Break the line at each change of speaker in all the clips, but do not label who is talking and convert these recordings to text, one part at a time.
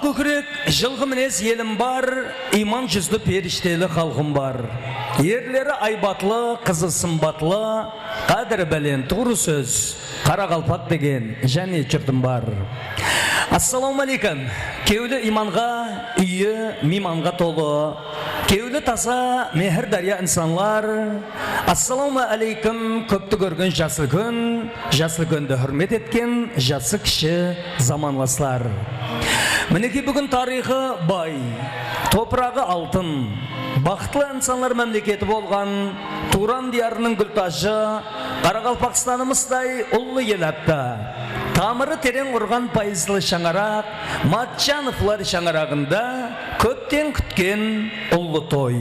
көкірек жылғы мінез елім бар, иман жүзді періштелі халқым бар. Ерлері айбатлы, қызы сымбатлы, қадірі бәлен туғры сөз, Қарақалпақ деген және жұртым бар. Ассаламу алейкум. Кеулі иманға, үйі миманға толы, кеулі таза мехір дария инсанлар. Ассаламу алейкум. Көпті көрген жасыл күнді хүрмет еткен жасы кіші заманласлар. Мінеки бүгін тарихы бай, топырағы алтын, бақытлы инсанлар мемлекеті болған Туран диярының гүлтажы, Қарақалпақстанымыздай ұлы ел атты. Тамыры терең ұрған пайызлы шаңарақ, Матчановлар шаңарағында көптен күткен ұлы той.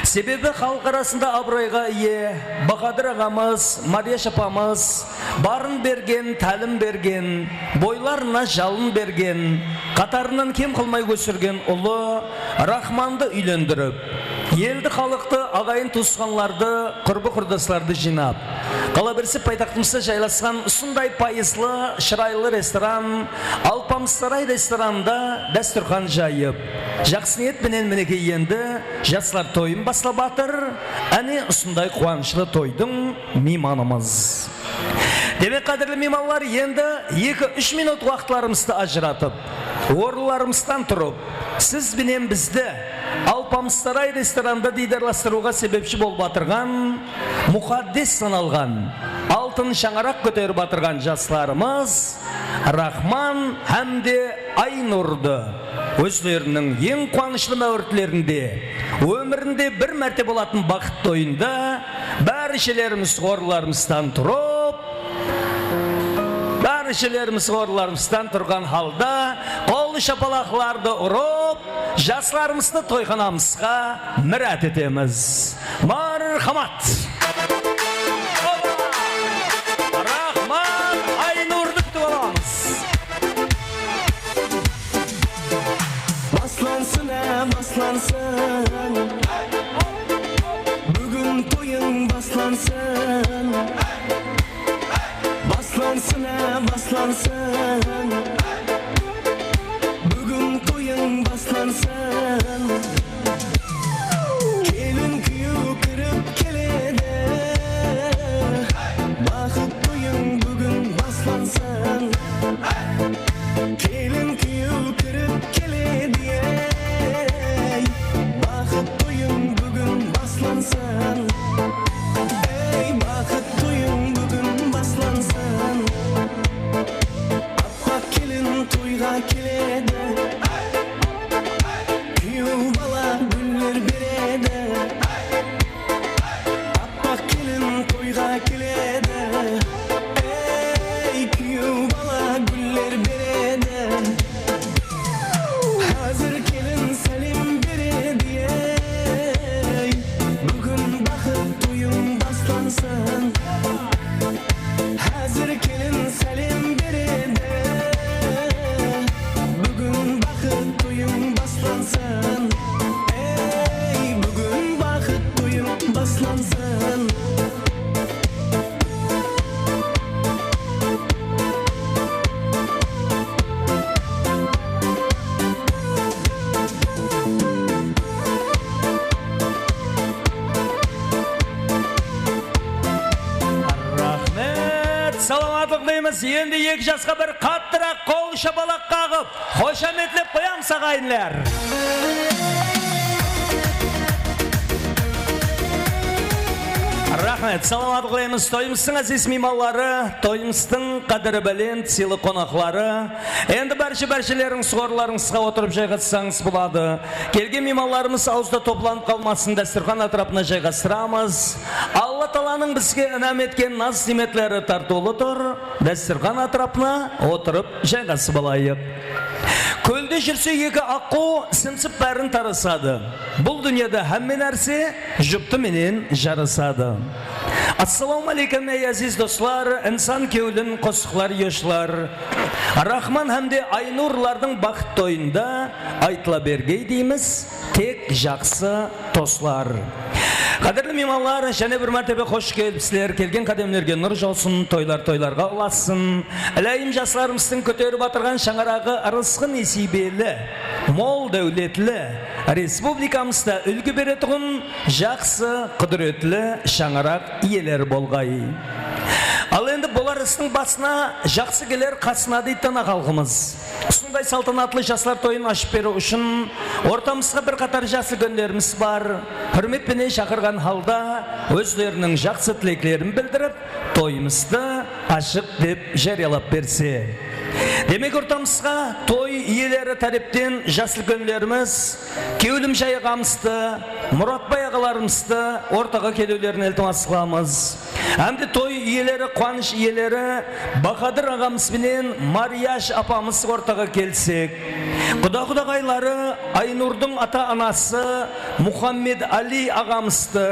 Себебі халық арасында абыройға ие, Бақадыр ағамыз, Мария апамыз барын берген, тәлім берген, бойларына жалын берген, қатарынан кем қылмай көсірген ұлы Рахманды үйлендіріп, елді халықты, ағайын туысқанларды, құрбы құрдасларды жинап, Қалабірсі пайтақтымызда жайласқан ұсындай пайызлы, шырайлы ресторан, Алпамсарай ресторанында дәстүрхан жайып, жақсы ниетпенен мінеке енді жастар тойын басла батыр, әне ұсындай қуанышлы тойдың мейманымыз. Демек қадірлі мейманлар, енді 2-3 минут уақытларымызды ажыратып, орынларымыздан тұрып, сіз бенен бізді Алпамсарай ресторанда дидарластыруға себепші бол батырған, мұқаддес саналған, алтын шаңарақ көтер батырған жастарымыз Рахман әмде Айнұрды өздерінің ең қуанышлы мәуіртлерінде, өмірінде бір мәрте болатын бақыт тойында бәрішелеріміз орынларымыздан тұрып, орынларымыздан тұрған халда қолы шапалақларды ұрып, жастарымызды тойханамызға мұрат етеміз. Мархамат! Рахман Айнұрды күтіп аламыз.
Баслансын, баслансын, бүгін тойың баслансын. Баслансын, баслансын, бүгін тойың баслансын. Келін күйеу кіріп келеді, бақыт тойың бүгін баслансын. Келін күйеу кіріп келеді, бақыт тойың бүгін баслансын. Ей, бақыт тойың бүгін баслансын. Аппақ келін тойға келеді, күйеу бала гүлдер береді. Аппақ келін тойға келеді, ей, күйеу бала гүлдер береді. Қазір келін сәлем береді, ей, бүгін бақыт тойың баслансын. Қазір келін сәлем береді, бүгін бақыт тойың баслансын. Ей, бүгін бақыт тойың баслансын.
Саламаттық дейміз. Енді 2 жасқа бір қаттырақ қол шапалақ қағып, қошаметлеп қоямыз ағайындар. Рахмет, саламаттық дейміз. Тойымыздың әзіз мейманлары, тойымыздың қадірі бәлен, сыйлы қонақлары. Енді бәрші-бәршілерің соғырларыңызға отырып жайғатсаңыз болады. Келген мейманларымыз ауызда топланып қалмасын, дәстүрхан атырапына жайғастырамыз. Алла Таланың бізге інәм еткен наз неметлері тартулы тұр, дәстүрхан атырапына отырып жайғасы болайық. Көлде жүрсе 2 аққу сымсып бәрін тарасады. Бұл дүниеде әмме нәрсе жұпты менен жарысады. Ассаламу алейкум, ей әзіз достар, инсан кеулін қосықлар ешілар. Рахман әмде Айнұрлардың бақыт тойында айтыла бергей дейміз, тек жақсы тослар. Қадірлі меймандар, және бір мәртебе қош келіпсіздер. Келген қадемлерге нұр жаусын, тойларға ұласын. Әлейім жасларымыздың көтеріп батырған шаңырағы арысқын есебелі, мол дәулетлі, республикамызда үлгі беретұғын жақсы, құдіретлі шаңырақ иелер болғай. Ал енді болар істің басына жақсы келер қасына дейтін ағалғымыз. Осындай салтанатлы жастар тойын ашып беру үшін ортамызға бір қатар жасы күндеріміз бар. Құрметпенен шақырған халда өздерінің жақсы тілеклерін білдіріп, тойымызды ашық деп жариялап берсе. Демек ортамызға той иелері тәріптен жасыл күндеріміз, Кеулім жайығамызды, Мұратбай ағаларымызды ортаға келулерін ілтимас қыламыз. Әмді той иелері, қуаныш иелері Бахадыр ағамызбенен Марияш апамыз ортаға келсек. Құда-құдағайлары Айнұрдың ата-анасы Мұхаммед Али ағамызды,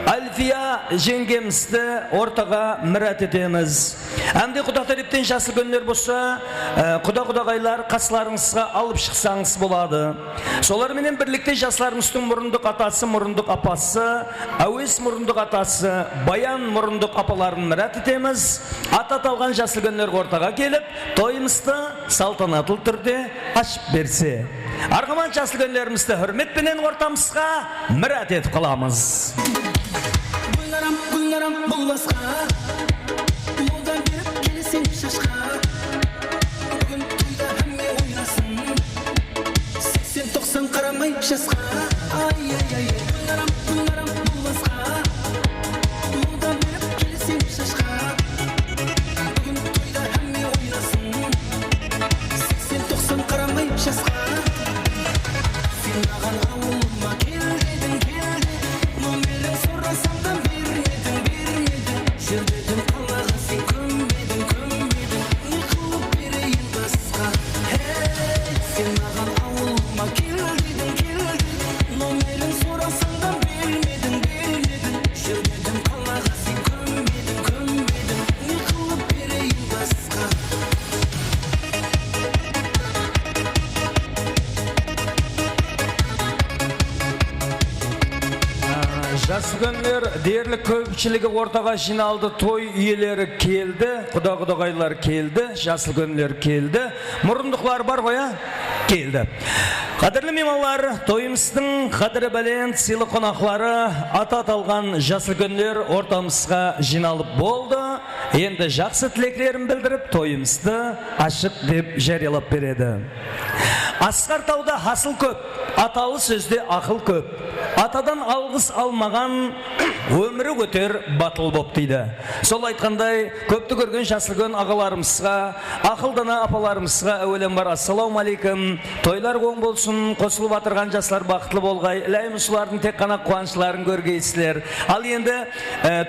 Альфия жеңгемізді ортаға мұрат етеміз. Әмді құда тәрептен жасыл күндер болса, құда-құдағайлар қасыларыңызға алып шықсаңыз болады. Соларменен бірлікте жасларымыздың мұрындық атасы, мұрындық апасы, әуес мұрындық атасы, баян мұрындық апаларын мұрат етеміз. Ат аталған жасыл күндер ортаға келіп, тойымызды салтанатыл түрде ашып берсе. Арғаман жасыл күндерімізді хүрметпенен ортамызға мұрат етіп қаламыз.
Гүлнарам болмасқа, молдан беріп келесен шашқа. Бүгін тойда әмме ойнасын, 80-90 қарамай жасқа. Ай-ай-ай, гүлнарам болмасқа, молдан беріп келесен шашқа. Бүгін тойда әмме ойнасын, 80-90 қарамай жасқа. Сен маған ауылыма кел дедің, номерін сұрасам да жүрдедім қалаға сен көмбедің, не қылып берейін басқа. Сен маған ауылыма кел дедің, номерін сұрасам да бермедің, жүрдедім қалаға сен көмбедің, не қылып берейін басқа.
Жасы күндер дерлік көпшілігі ортаға жиналды, той иелері келді, құда-құдағайлар келді, жасыл күндер келді, мұрындықлар бар қоя? Келді. Қадірлі меймандар, тойымыздың қадірі бәлен сыйлы қонақлары аты аталған жасыл күндер ортамызға жиналып болды. Енді жақсы тілеклерін білдіріп, тойымызды ашық деп жариялап береді. Асқар тауда хасыл көп, аталы сөзде ақыл көп. Атадан алғыс алмаған өмірі өтер батыл боп дейді. Сол айтқандай, көпті көрген жасыл күн ағаларымызға, ақылдана апаларымызға әуелен бар ассаламу алейкум. Тойлар оң болсын, қосылып атырған жастар бақытлы болғай. Іләйім ұсылардың тек қана қуаншыларын көргейсілер. Ал енді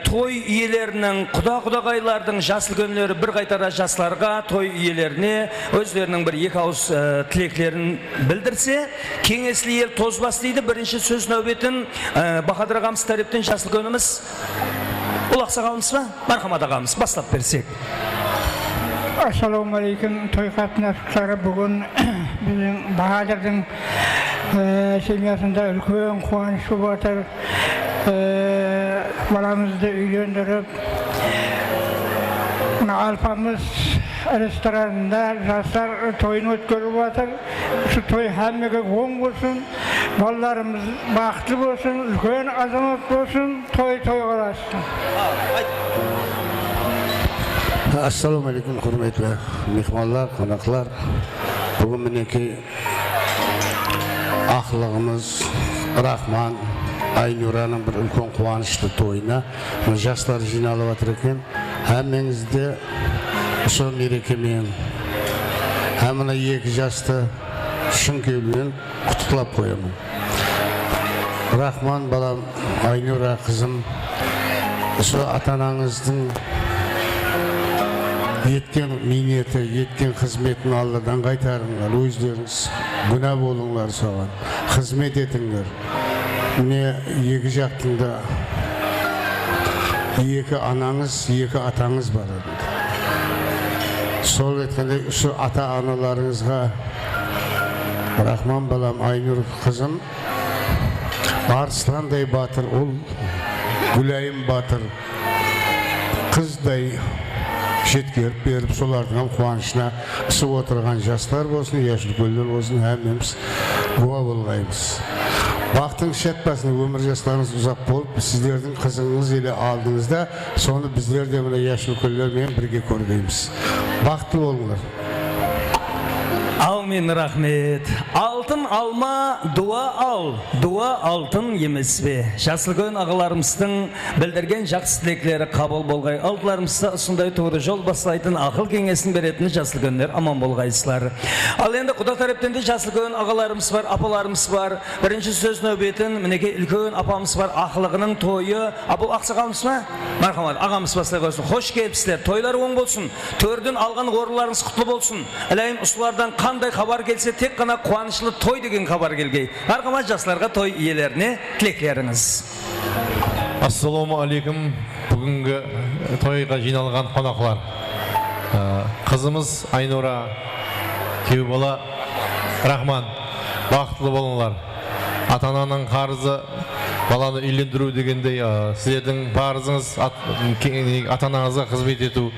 той иелерінің, құда-құдағайлардың жасыл күндері бір қайтара жастарға, той иелеріне өздерінің бір екі ауыз тілеклерін білдірсе, кеңеслі ел тозбас дейді. Бірінші сөз нәубетін Бахадыр ағамыз тәрептен жасыл күніміз ұлақсақ ағамыз ба? Мархамат ағамыз бастап берсек.
Ассаламу алейкум, той қатынастары бүгін біздің Бахадырдың семьясында үлкен қуаныш болып жатыр. Баламызды үйлендіріп, Алпамыз ресторанында жастар тойын өткеріп жатыр. Şu той әммеге оң болсын, балаларымыз бақытты болсын, үлкен азамат болсын, той қаласын.
Ассаламу алейкум, құрметті меймандар, қонақтар. Бүгін мінекей ақылығымыз Рахман Айнұраның бір үлкен қуанышты тойына жастар жиналып жатыр екен. Әммеңізді сол мерекемен, әміна екі жасты шын келумен құттықтап қоямын. Рахман балам, Айнұра қызым, сол ата-анаңыздың еткен минеті, еткен қызметін Алладан қайтарыңдар, өздеріңіз күнә болыңдар соған, қызмет етіңдер. Міне екі жақтыңда екі анаңыз, екі атаңыз бар. Сол еткенде үсі ата-аналарыңызға Рахман балам, Айнұр қызым, арысландай батыр ұл, Gülayim Батыр қыздай жеткеріп беріп, солардың қуанышына ысып отырған жастар болсын, яшілкөлдер болсын, әмеміз куә болғаймыз. Бақтың шәтпасына өмір жастарыңыз ұзақ болып, сіздердің қызыңыз елі алдыңызда, соны біздер де мына яшілкөлдермен бірге көргейміз. Бақытты болыңдар.
Amin rahmet. Altın alma, dua al. Dua altın емес бе. Жасылгөн ағаларымыздың білдірген жақсы тілектері қабыл болғай. Алтыларымызда ұсындай туыры жол басылайтын ақыл кеңесін беретін жасылгөнлер аман болғайсылар. Ал енді Құда тараптан да жасылгөн ағаларымыз бар, апаларымыз бар. Бірінші сөз нөбетін мінеке үлкен апамыз бар, ақылығының тойы. Бұл ақсақалымыз ба? Мархамат, ағамыз басылай қойсын. Хош келіпсіздер. Тойлар оң болсын. Төрден алған орыларыңыз құтлы болсын. Әлейін ұсылардан қандай хабар келсе, тек қана қуанышлы той деген хабар келгей. Мархамат жастарға той иелеріне тілеклеріңіз.
Ассаламу алейкум. Бүгінгі тойға жиналған қонақлар. Қызымыз Айнура, күйеу бала Рахман, бақытлы болыңлар. Ата-ананың қарызы баланы үйлендіру дегендей, сіздердің парызыңыз ата-анаңызға қызмет ету.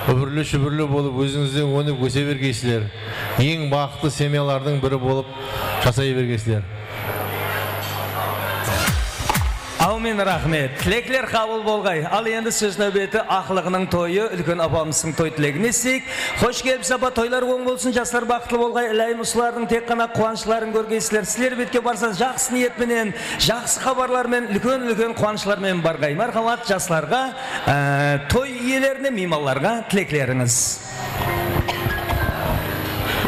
Үбірлі-шүбірлі болып өзіңізден өніп өсе бергейсіздер. Ең бақытты семьялардың бірі болып жасай бергейсіздер.
Аумин рахмет. Тілеклер қабыл болғай. Ал енді сөз нөбеті ақылығының тойы, үлкен апамыздың той тілегін естейік. Хош келіпсіз апа, тойлар оң болсын, жастар бақытлы болғай. Әлейін ұсылардың тек қана қуанышларын көргейсіздер. Сілер бетке барса, жақсы ниетменен, жақсы хабарлармен, үлкен қуанышлармен барғай. Мархамат жастарға, той иелеріне, меймаларға тілеклеріңіз.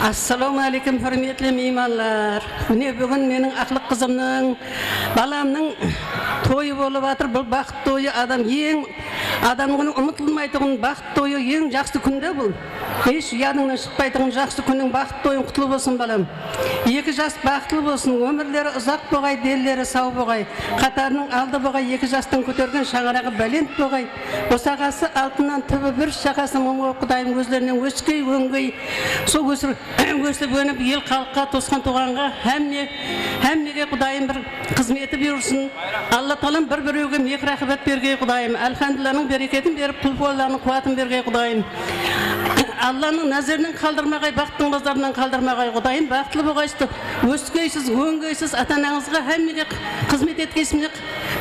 Ассаламу алейкум, хөрметлі меймандар. Міне бүгін менің ақлық қызымның, баламның тойы болып атыр. Бұл бақыт тойы адамның ұмытылмайтын бақыт тойы ең жақсы күнде бұл. Еш ядыңнан шықпайтын жақсы күннің бақыт тойын құтлы болсын балам. Екі жас бақытлы болсын, өмірлері ұзақ болғай, деллері сау болғай. Қатарының алды болғай, екі жастың көтерген шаңырағы бәлент болғай. Босағасы алтыннан түбі бір шақасы мұңғы Құдайым өзлерінен өскей, өңгей, сол өсіп өніп ел халыққа тосқан туғанға әммеге Құдайым бір қызметі берсін. Алла Тағала бір-біреуге мек рақыбет бергей Құдайым. Әлхамдулланың берекетін беріп, құлпуалланың қуатын бергей Құдайым. Алланың нәзірінен қалдырмағай, бақыттың базарынан қалдырмағай Құдайым. Бақытлы болғайсыз, өскейсіз, өңгейсіз, ата-анаңызға әммеге қызмет еткейсіз.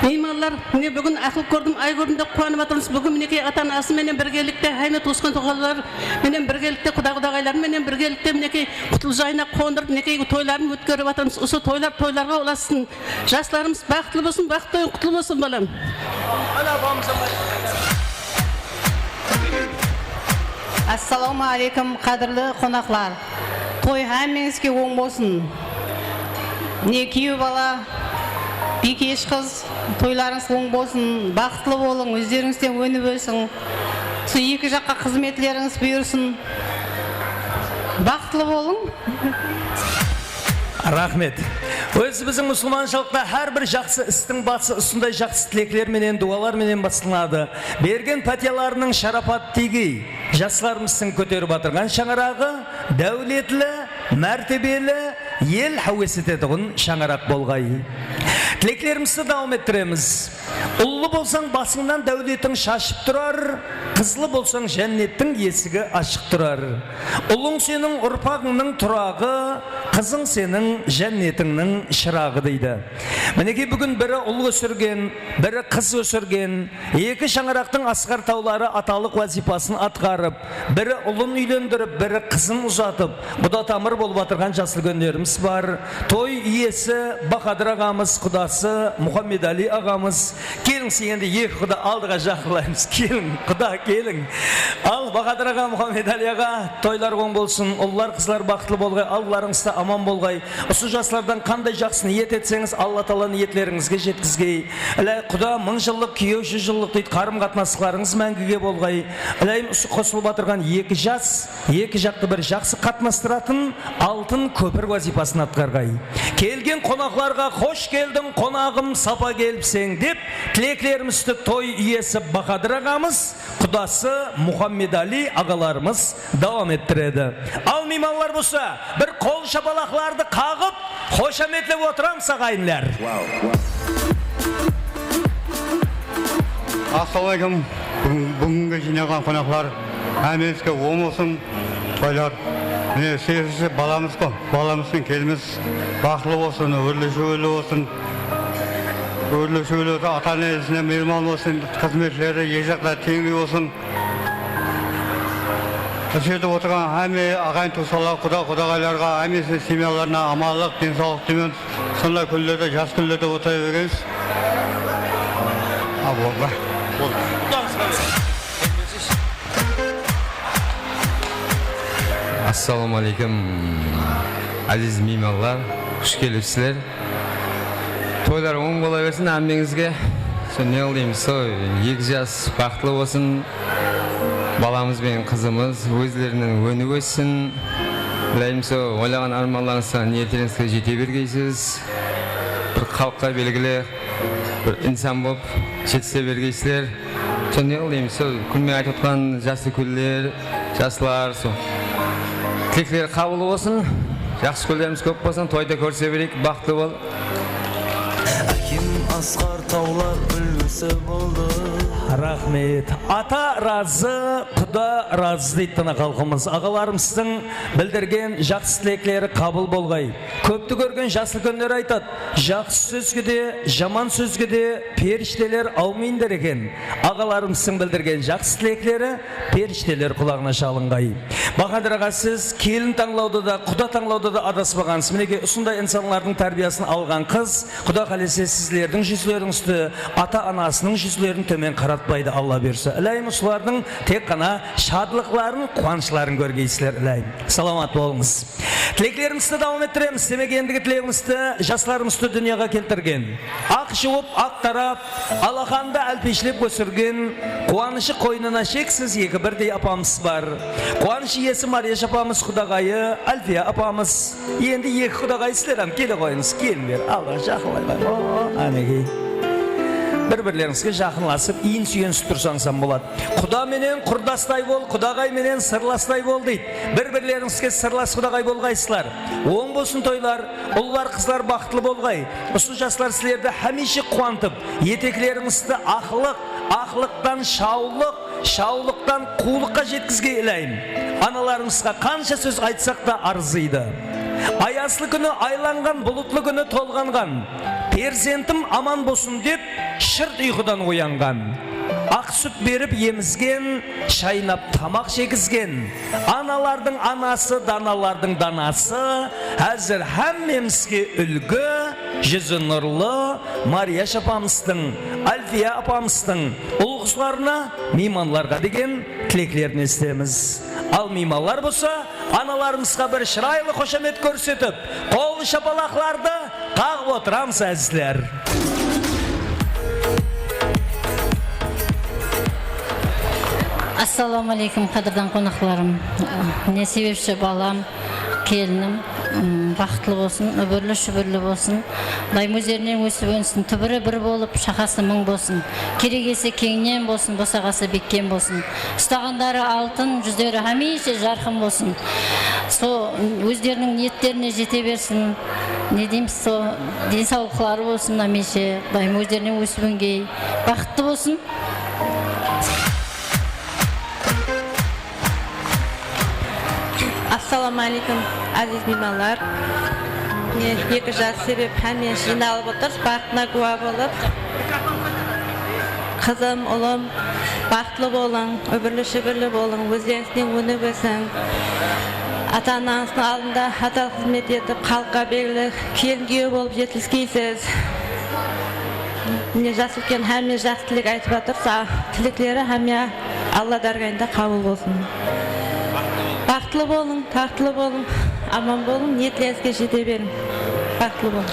Меймандар, міне бүгін ақыл көрдім, ай көрдім де қуанып атырмыз. Бүгін мінекей ата-анасы менен біргелікте, әйме тосқан тұғалар менен біргелікте, құда-құдағайлар менен біргелікте мінекей құтыл жайына қондырып, мінекей тойларын өткеріп атырмыз. Осы тойларға оласын. Жастарымыз бақытлы болсын, бақыт тойын құтлы болсын балам.
Ассаламу алейкум, қадірлі қонақлар. Той әмеңізге оң болсын. Не күйеу бала, бикеш қыз, тойларыңыз оң болсын, бақытлы болың, өздеріңізден өніп өсің. Сол екі жаққа қызметлеріңіз бұйырсын. Бақытлы болың.
Рахмет. Өз біздің мұсылманшылықта әрбір жақсы істің басы ұсындай жақсы тілеклер менен, дуалар менен басылады. Берген пәтияларының шарапат тегей, жастарымыздың көтеріп атырған шаңырағы, дәулетлі, мәртебелі, ел хауесететіғын шаңырақ болғай. Тілеклерімізді дауым еттіреміз. Ұллы болсаң басыңнан дәулетің шашып тұрар, қызлы болсаң жәннеттің есігі ашық тұрар. Ұлың сенің ұрпағыңның тұрағы, қызың сенің жәннетіңнің шырағы дейді. Мінеке бүгін бірі ұл өсірген, бірі қыз өсірген, екі шаңырақтың асқар таулары аталық вазипасын атқарып, бірі ұлын үйлендіріп, бірі қызын ұзатып, бұда тамыр болып атырған жасылгөндеріміз бар. Той иесі Бақадыр ағамыз, құдасы Мұхаммедали ағамыз. Келің сенде екі құда алдыға жақылаймыз. Келің, құда келің. Ал Бақадыр аға, Мұхаммедали аға, тойлар оң болсын, ұллар қызлар бақытлы болғай, алларыңызда аман болғай. Осы жастардан қандай жақсы ниет етсеңіз, Алла Тағала ниетлеріңізге жеткізгей. Әлей құда 1000 жылдық, күйеу 100 жылдық дейді, қарым қатынастарыңыз мәңгіге болғай. Әлейім қосылып атырған екі жас, екі жақты бір жақсы қатынастыратын алтын көпір вазипасын атқарғай. Келген қонақларға хош келдің қонағым, сапа келіпсең деп, тілеклерімізді той иесі Бақадыр ағамыз, құдасы Мұхаммедали ағаларымыз давам еттіреді. Ал меймандар болса, бір қол шапалақларды қағып, қошаметлеп отырам сағайынлар.
Ассалаумағалейкум. Бүгінгі жиналған қонақтар, әмеске оң болсын, тойлар. Міне себебі баламыз қой, баламыздың келіміз бақылы болсын, өрлі-шөлі болсын. Өрлі-шөлі ата-енесіне мейірман болсын, қызметшілері ешақта теңдей болсын. Жерде отырған әме ағайын туыстарға, құдағайларға, әмесінің семьяларына амандық, денсаулық тілеймін. Сондай күндерде, жас күндерде отыра береміз.
Ассалаумағалейкум, әзиз меймандар, қош келіпсіздер. Тойлар оң бола берсін әмеңізге. Не қылдаймыз, екі жас бақытлы болсын, баламыз бен қызымыз өздерінің өні өссін. Білейміз, ойлаған арманларыңызға, ниеттеріңізге жете бергейсіз. Бір халыққа белгілі, бір инсан болып жетісе бергейсіздер. Не қылдаймыз, күлме айтып отқан жасы күлдер, жасылар, тілектер қабыл болсын, жақсы күлдеріміз көп болсын, тойда көрсе берейік, бақытты бол.
Әкем асқар таулар үлгісі болды.
Рахмет. Ата разы, құда разы дейтіні қалқымыз. Ағаларымыздың білдірген жақсы тілеклері қабыл болғай. Көпті көрген жасыл күндер айтады. Жақсы сөзге де, жаман сөзге де періштелер ауминдер екен. Ағаларымыздың білдірген жақсы тілеклері періштелер құлағына шалынғай. Бақадыр аға, сіз келін таңлауды да, құда таңлауды да адаспағансыз. Мінеке, ұсындай инсанлардың тәрбиясын алған қыз, құда қалесе сізлердің жүзлеріңізді, ата-анасының жүзлерін төмен қаратпайды, Алла берсі. Ілайым ұсылардың тек қана шадлықларын, қуаншыларын көргейсілер. Ілайым. Саламат болыңыз. Тілеклерімізді дауым еттіреміз. Демек ендігі тілегімізді жастарымызды дүнияға келтірген. Ақ жуып, ақ тарап, алақанда әлпешілеп өсірген, қуанышы қойнына шексіз екі бірдей апамыз бар. Қуанышы есі Марияш апамыз, құдағайы Альфия апамыз. Енді екі құдағай сілерім келе қойыңыз, келіңдер. Алға жақылай. Әнеге. Бір-бірлеріңізге жақынласып, иін сүйенсіп тұрсаңсан болады. Құда менен құрдастай бол, құдағай менен сырластай бол дейді. Бір-бірлеріңізге сырлас құдағай болғайсылар. Оң болсын тойлар, ұллар, қызлар бақытлы болғай. Ұсы жастар сілерді хәмеші қуантып, етеклеріңізді ақылық, ақылықтан шаулық, шаулықтан қулыққа жеткізге илайын. Аналарыңызға қанша сөз айтсақ та арзыйды. Аяслы күні айланған, бұлытлы күні толғанған. Перзентім аман болсын деп, шырт ұйқыдан оянған. Ақ сүт беріп емізген, шайнап тамақ жегізген. Аналардың анасы, даналардың данасы, әзір әммемізге үлгі, жүзі нұрлы Марияш апамыздың, Альфия апамыздың ұлғызларына, мейманларға деген тілеклерін естеміз. Ал мейманлар болса, аналарымызға бір шырайлы қошамет көрсетіп, қолы шапалақларды қағып отырамыз әзілер.
Ассаламалейкум, қадырдан қонақларым. Не себепші балам, келінім бақытлы болсын, өбірлі шүбірлі болсын, дайым өздерінен өсіп өнсін, түбірі бір болып, шақасы мың болсын, керегесі кеңнен болсын, босағасы беккен болсын, ұстағандары алтын, жүздері хәмейше жарқын болсын. Өздерінің ниеттеріне жете берсін, не дейміз, денсаулықлары болсын, хәмейше, дайым өздерінен өсіп өңгей, бақытты болсын.
Ассаламалейкум, әзиз меймандар. Екі жас себеп әмен жиналып отыр, бақытына куә болып. Қызым, ұлым, бақытлы болың, өбірлі шүбірлі болың, өздеріңіздің өні өсің. Ата-анаңыздың алдында адал қызмет етіп, халыққа белгілі келінге болып жетіліскейсіз. Жас үлкен әме жақсы тілек айтып жатыр, тілеклері әме Алла дарғайында қабыл болсын. Бақытлы болың, тақтылы болың, аман болың, ниеттеріңізге жете берің. Бақытлы болың.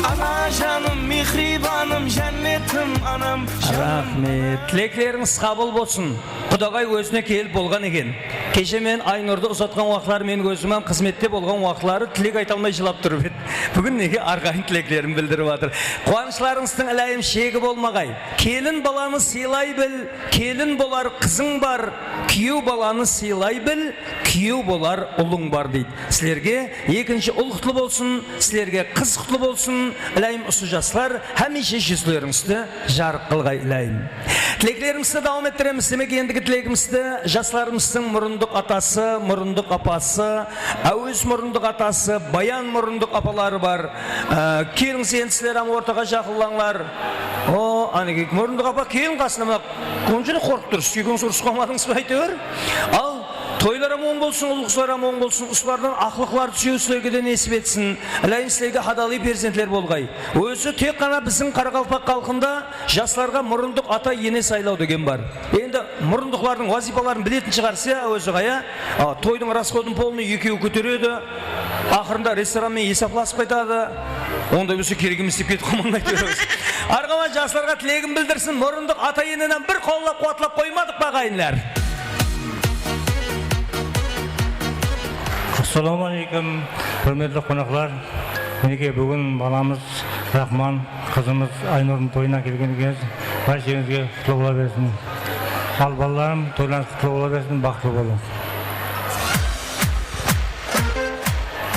Ана жаным, мехрибаным, жәннетім, анам.
Рахмет. Тілеклеріңіз қабыл болсын. Құдағай өзіне келіп болған екен. Кеше мен Айнұрды ұзатқан уақытлары, мен өзімем қызметте болған уақытлары тілек айта алмай жылап тұрып еді. Бүгін неге арғайын тілектерін білдіріп жатыр. Қуанышларыңыздың әлайым шегі болмағай. Келін баланы сыйлай біл, келін болар қызың бар, күйеу баланы сыйлай біл, күйеу болар ұлың бар дейді. Сілерге екінші ұл құтлы болсын, сілерге қыз құтлы болсын. болсын. Ілейім ұсы жаслар, хәмеше жүзлеріңізді жарық қылғай ілейім. Тілектерімізді дауам еттіреміз. Демек ендігі тілегімізді жасларымыздың мұрындық атасы, мұрындық апасы, әуіз мұрындық атасы, баян мұрындық апалары бар. Келіңіз ендісілер әм ортаға жақыллаңлар. Анеге мұрындық апа келін қасына. Конжыны қорқып тұрсыз, күйгіңіз ұрыс қомадыңыз ба әйтеуір? Ал тойларым оң болсын, ұлықсыларым оң болсын, ұсылардан ақылықларды сүйеусілерге де несіп етсін. Әлейін сілерге хадали перзентлер болғай. Өзі тек қана біздің Қарақалпақ халқында жастарға мұрындық ата ене сайлау деген бар. Енді мұрындықлардың вазипаларын білетін шығарса, өзі ғая, тойдың расходын полны екеу көтереді, ақырында ресторанмен есапласып қайтады. Онда өзі керегіміз деп кетіп қомаңдай көріңіз. Арғама жастарға тілегін білдірсін, мұрындық ата ененен бір қоллап қуатлап қоймадық бағайынлар.
Ассаламу алейкум, құрметті қонақтар. Мінеке бүгін баламыз Рахман, қызымыз Айнұрдың тойына келгеніңіз, баршаңызге құтлы бола берсін. Ал балаларым тойларыңыз құтлы бола берсін, бақытты болың.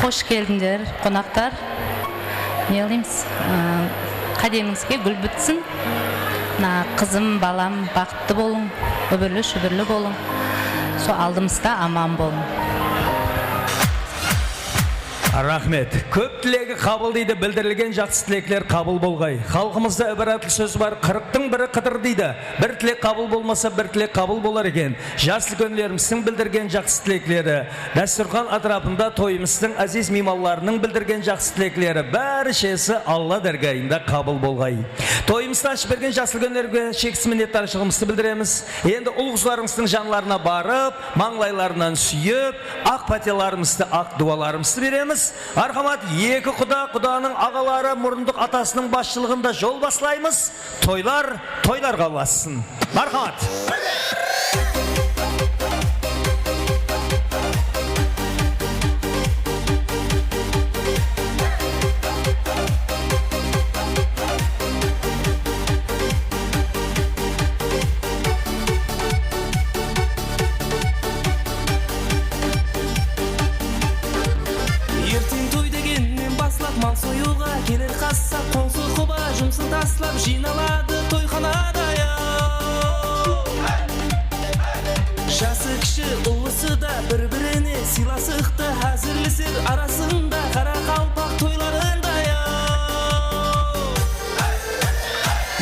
Қош келдіңдер, қонақтар. Не ойлаймыз? Қадеміңізге гүл бітсін. Қызым, балам бақытты болың, өбірлі-шүбірлі болың. Со алдымызда аман болың.
Рахмет. Көп тілегі қабыл дейді, білдірілген жақсы тілеклер қабыл болғай. Халқымызда әбіратыл сөз бар, 40-тың бірі қыдыр дейді. Бір тілек қабыл болмаса, бір тілек қабыл болар екен. Жас үлкендеріміздің білдірген жақсы тілеклері, дәстүрхан атрапында тойымыздың әзиз мейманларының білдірген жақсы тілеклері, бәрі шесі Алла дәргайында қабыл болғай. Тойымызды ашып берген жас үлкендерге шексіз миннеттаршылығымызды білдіреміз. Енді ұл-қызларымыздың жанларына барып, маңлайларынан сүйіп, ақ пәтеларымызды, ақ дуаларымызды береміз. Арқамат, екі құданың ағалары мұрындық атасының басшылығында жол басылаймыз. Тойларға бассын. Арқамат.
Мансоюға келер қасса, қоңсы құба жұмсын таслап жиналады тойханада. Жасы кіші ұлысы да бір-біріне сыйласықты әзірлесер арасында Қарақалпақ тойларында.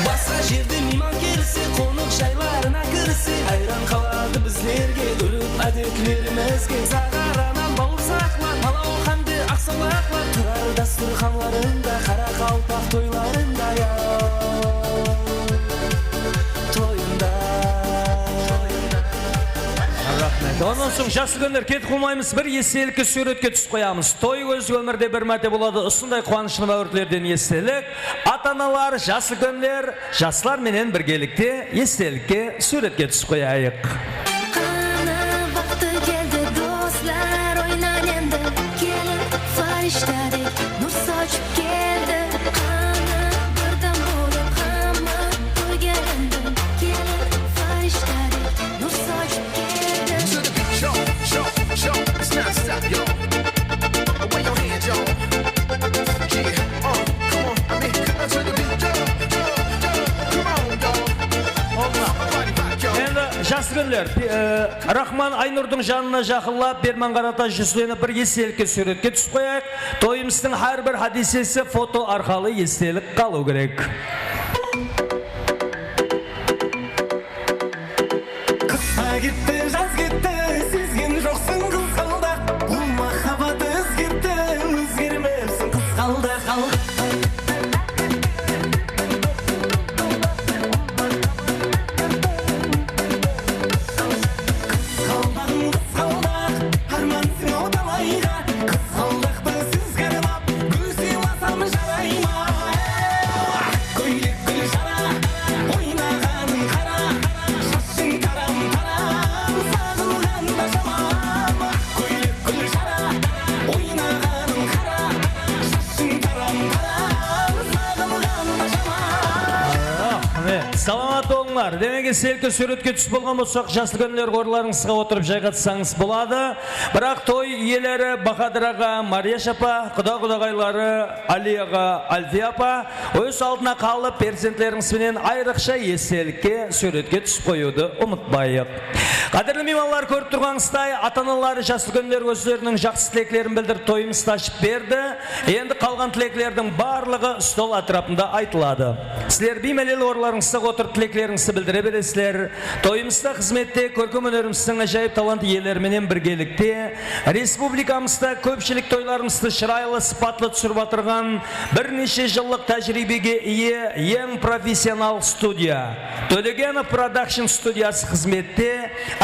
Басқа жерде мейман келсе, қонық жайларына кірсе, айран қалады біздерге үріп әдетлерімізге. Зағаранан бауырсақлар, палау қанды ақсаулақлар тұрар дастұрханларында, Қарақалпақ тойларында.
Онан соң жас үлкендер кетіп қоймаймыз, бір естелікке суретке түсіп қоямыз. Той өз өмірде бір мәрте болады, осындай қуанышты мәуірлерден естелік. Ата-аналар, жас үлкендер, жастар менен біргелікте естелікке суретке түсіп қояйық. Жас үлкендер, Рахман Айнұрдың жанына жақылап, Берман Қарата жүзленіп бір естелікке суретке түсіп қояйық. Тойымыздың әрбір хадисесі фото арқалы естелік қалу керек.
Қыста кетті, жаз кетті, сезген жоқсың қызғалдақ. Бұл махаббат өзгерді, өзгермепсің қызғалдақ.
Саламат болыңыз. Ko'ringlar, demek selke suratga tushib bo'lgan bo'lsak, jasl kunlar qo'rlaringizga o'tirib jaygatsangiz bo'ladi. Biroq to'y ielari Bahadir ağa, Mariya apa, quda-qudag'aylari Ali ağa, Alfiya apa o'z oldina qolib farzandlaringiz bilan ayriqcha selke suratga tushib qo'yudi, unutmaylik. Qadrli mehmonlar, ko'rib turganingizdek, ota-onalar jasl kunlar o'zlarining yaxshi tilaklarini bildirib to'yimizni ochib berdi. Endi qolgan tilaklarning barlig'i stol atrofida aytiladi. Sizlar bemalol o'rlaringizga o'tirib tilaklaringizni bildire berasizlar. To'yimizda xizmatda ko'rkam hunarimizning ajoyib talant egalari bilan birgalikda respublikamizda ko'pchilik to'ylarimizda chiroyli sifatli tushirib o'tirgan bir necha yillik tajribaga ega eng professional studiya To'laganov Production studiyasi xizmatda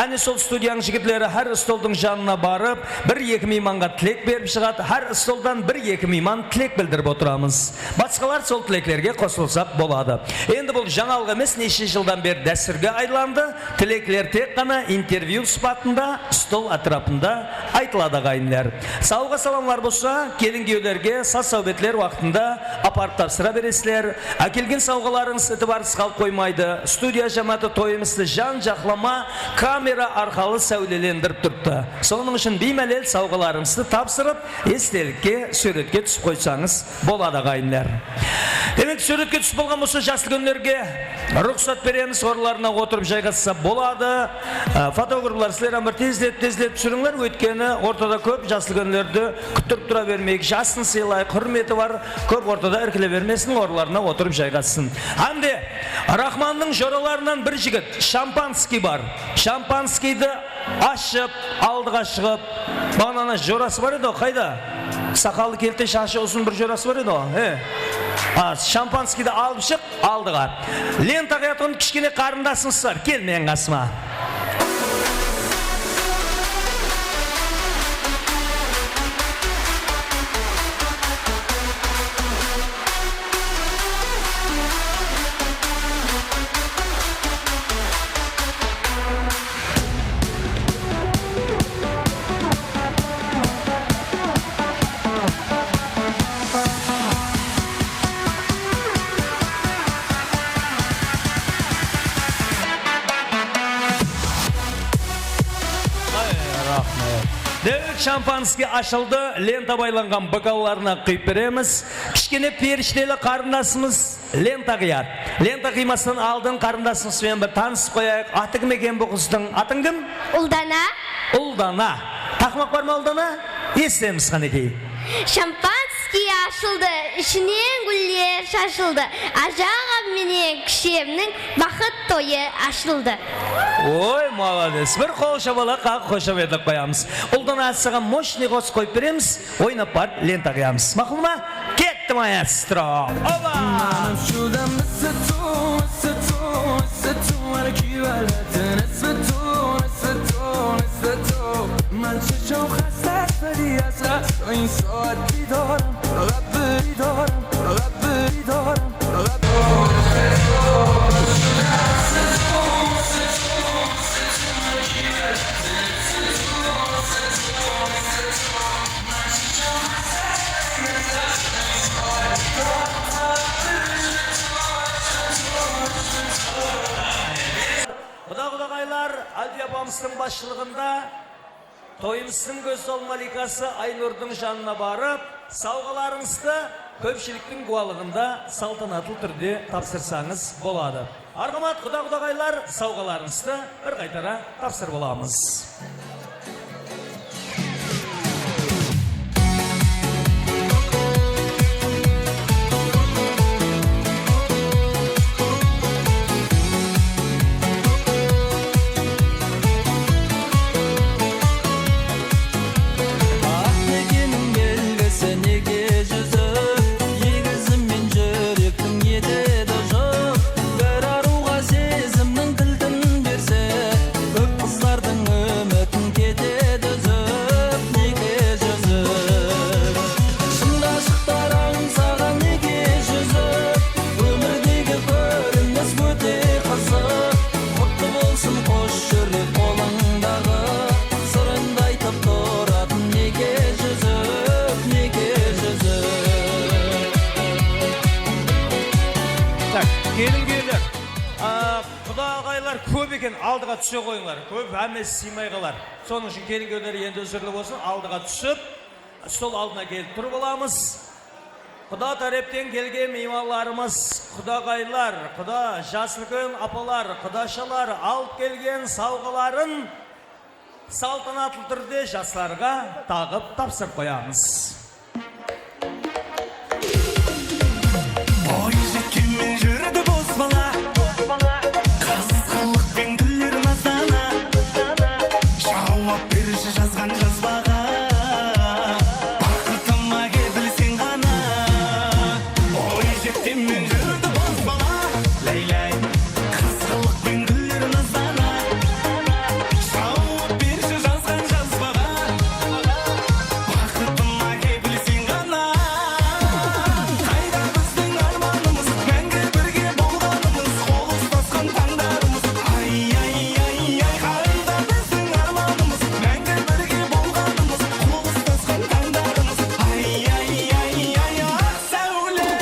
ana sol studiyaning yigitlari har stolning janına barib bir-iki mehmonga tilak berib chiqadi. Har stoldan bir-iki mehmon tilak bildirib o'tiramiz. Boshqalar sol tilaklarga qo'shilsak bo'ladi. Endi bu жаңалғы emas, necha yildan beri dasturga aylandi. Tilaklar tek qana intervyu sifatida stol atrofida aytiladi g'ayinlar. Sağlığa salamlar bo'lsa, kelin-kuyovlarga saz-sohbatlar vaqtida aparib topshira berasizlar. Akilgan sovg'alaringiz e'tiborsiz qolib qo'ymaydi. Studiya jamoati to'yimizni jan-jaqlama kamera orqali savlalantirib turibdi. Soning uchun bemalol sovg'alaringizni topshirib, esdalikka suratga tushib qo'ysangiz bo'ladi g'ayinlar. Demek suratga tushib bo'lgan bo'lsa, jasl kunlarga ruxsat beramiz, o'rlarına o'tirib joygatsa bo'ladi. Fotograflar sizlar ham bir tezlab tushiringlar, o'tkani o'rtada ko'p jasl kunlarda kuttirib tura bermaylik. Jasni silay, hurmati var, ko'p o'rtada erkilab bermesin, o'rlarına o'tirib joygatsin. Hamda Rahmanning jo'ralaridan bir yigit Shampanskiy bor. Shampanskiyni ashib, oldiga chiqib, banana jo'rasi bor edi, qayda? Saqalli kelti shashi uzun bir jo'rasi bor edi. Shampanskiyni olib chiq, oldiga. Lentaga yotgan kichkina qarindosingizlar, kelmayin qasma. Şampanski açıldı, lenta baylangan bakallarına kıyıp veremiz. Kichkine perişteli qarindasımız lenta qiyar. Lenta qiymasından aldığın qarindasımız ben bir tanışıp koyayıq. Atı kim eken bu kızdın? Atın kim?
Uldana.
Uldana. Takmak var mı Uldana? Estemiz kaneki.
Şampanski açıldı, işinin güller şaşıldı. Ajağa mene kişemnin bakıt toyu açıldı.
Oy, malades. Bir qol şabala qaq qo'shib edib qo'yamiz. Uldana atsiga moshni g'oz qo'yib beramiz, o'ynab bar lenta qiyamiz. Ma'qulmi? Ketdi maestro. Oba! Alfiya apamızın başçılığında toyumuzun gözdol malikası Aynur'dun janına barıp savgalarınızda köpçiliktin guvalığında saltanatlı türde tapsırsanız boladı. Argamat құда-құдағайлар savgalarınızda bir qaytara tapsır bolamız.
Бір аруға сезімнің кілтін берсе, көп қыздардың үмітін
екен алдыға түсе қойыңлар. Көп әмес сыймай қалар. Соның үшін келгендер енді өзірлі болсын, алдыға түсіп, стол алдына келіп тұрып аламыз. Құда тарептен келген меймандарымыз, құдағайлар, құда жас үлкен апалар, құдашалар алып келген сауғаларын салтанатты түрде жастарға тағып тапсырып қоямыз.
Бойжеткенмен жүрді боз бала, қызғалықпен гүлдер назана, жауап берші жазған жазбаға, бақытыма келсең ғана. Бойжеткенмен жүрді боз бала, ләйләй, қызғалықпен гүлдер назана, жауап берші жазған жазбаға, бақытыма келсең ғана. Қайда біздің арманымыз, мәңгі бірге болғанымыз, қол ұстасқан таңдарымыз. Ай, ай, ай, ай, қайда біздің арманымыз, мәңгі бірге болғанымыз, қол ұстасқан таңдарымыз. Ай, ай, ай, ай, ақ сәулем.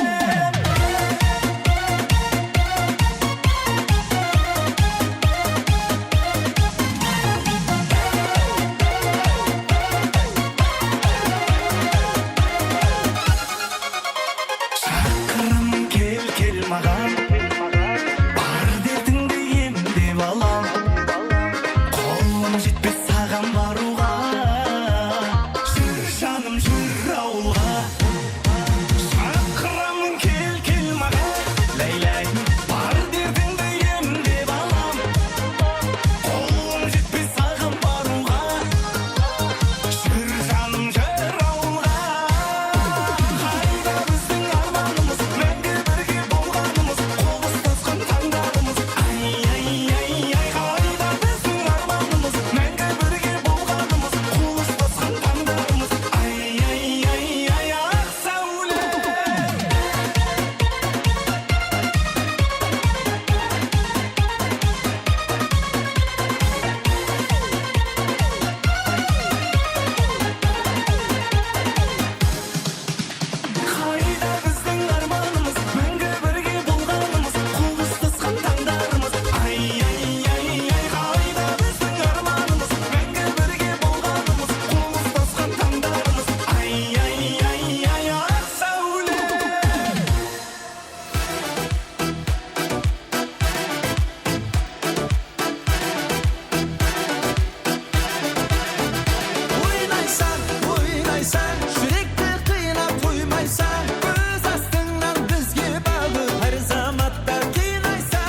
Шақырым кел, кел маған, бар дертіңді емдеп алам. Қолым жетпес саған баруға, жүр жаным, жүр ауылға. Шақырамын кел, кел маған, ләйләй, бар дертіңді емдеп алам. Қолым жетпес саған баруға, жүр жаным, жүр ауылға. Қайда біздің арманымыз, мәңгі бірге болғанымыз, қол ұстасқан таңдарымыз. Ай, ай, ай, ай, қайда біздің арманымыз, мәңгі бірге болғанымыз, қол ұстасқан таңдарымыз. Ай, ай, ай, ай, ақ сәулем. Қайда біздің арманымыз, мәңгі бірге болғанымыз, қол ұстасқан таңдарымыз. Ай, ай, ай, ай, қайда біздің арманымыз, мәңгі бірге болғанымыз, қол ұстасқан таңдарымыз. Ай, ай, ай, ай, ақ сәулем. Ойнайсаң, ойнайсаң, жүректі қинап қоймайсаң, көз астыңнан бізге бағып әр заматта қинайсаң.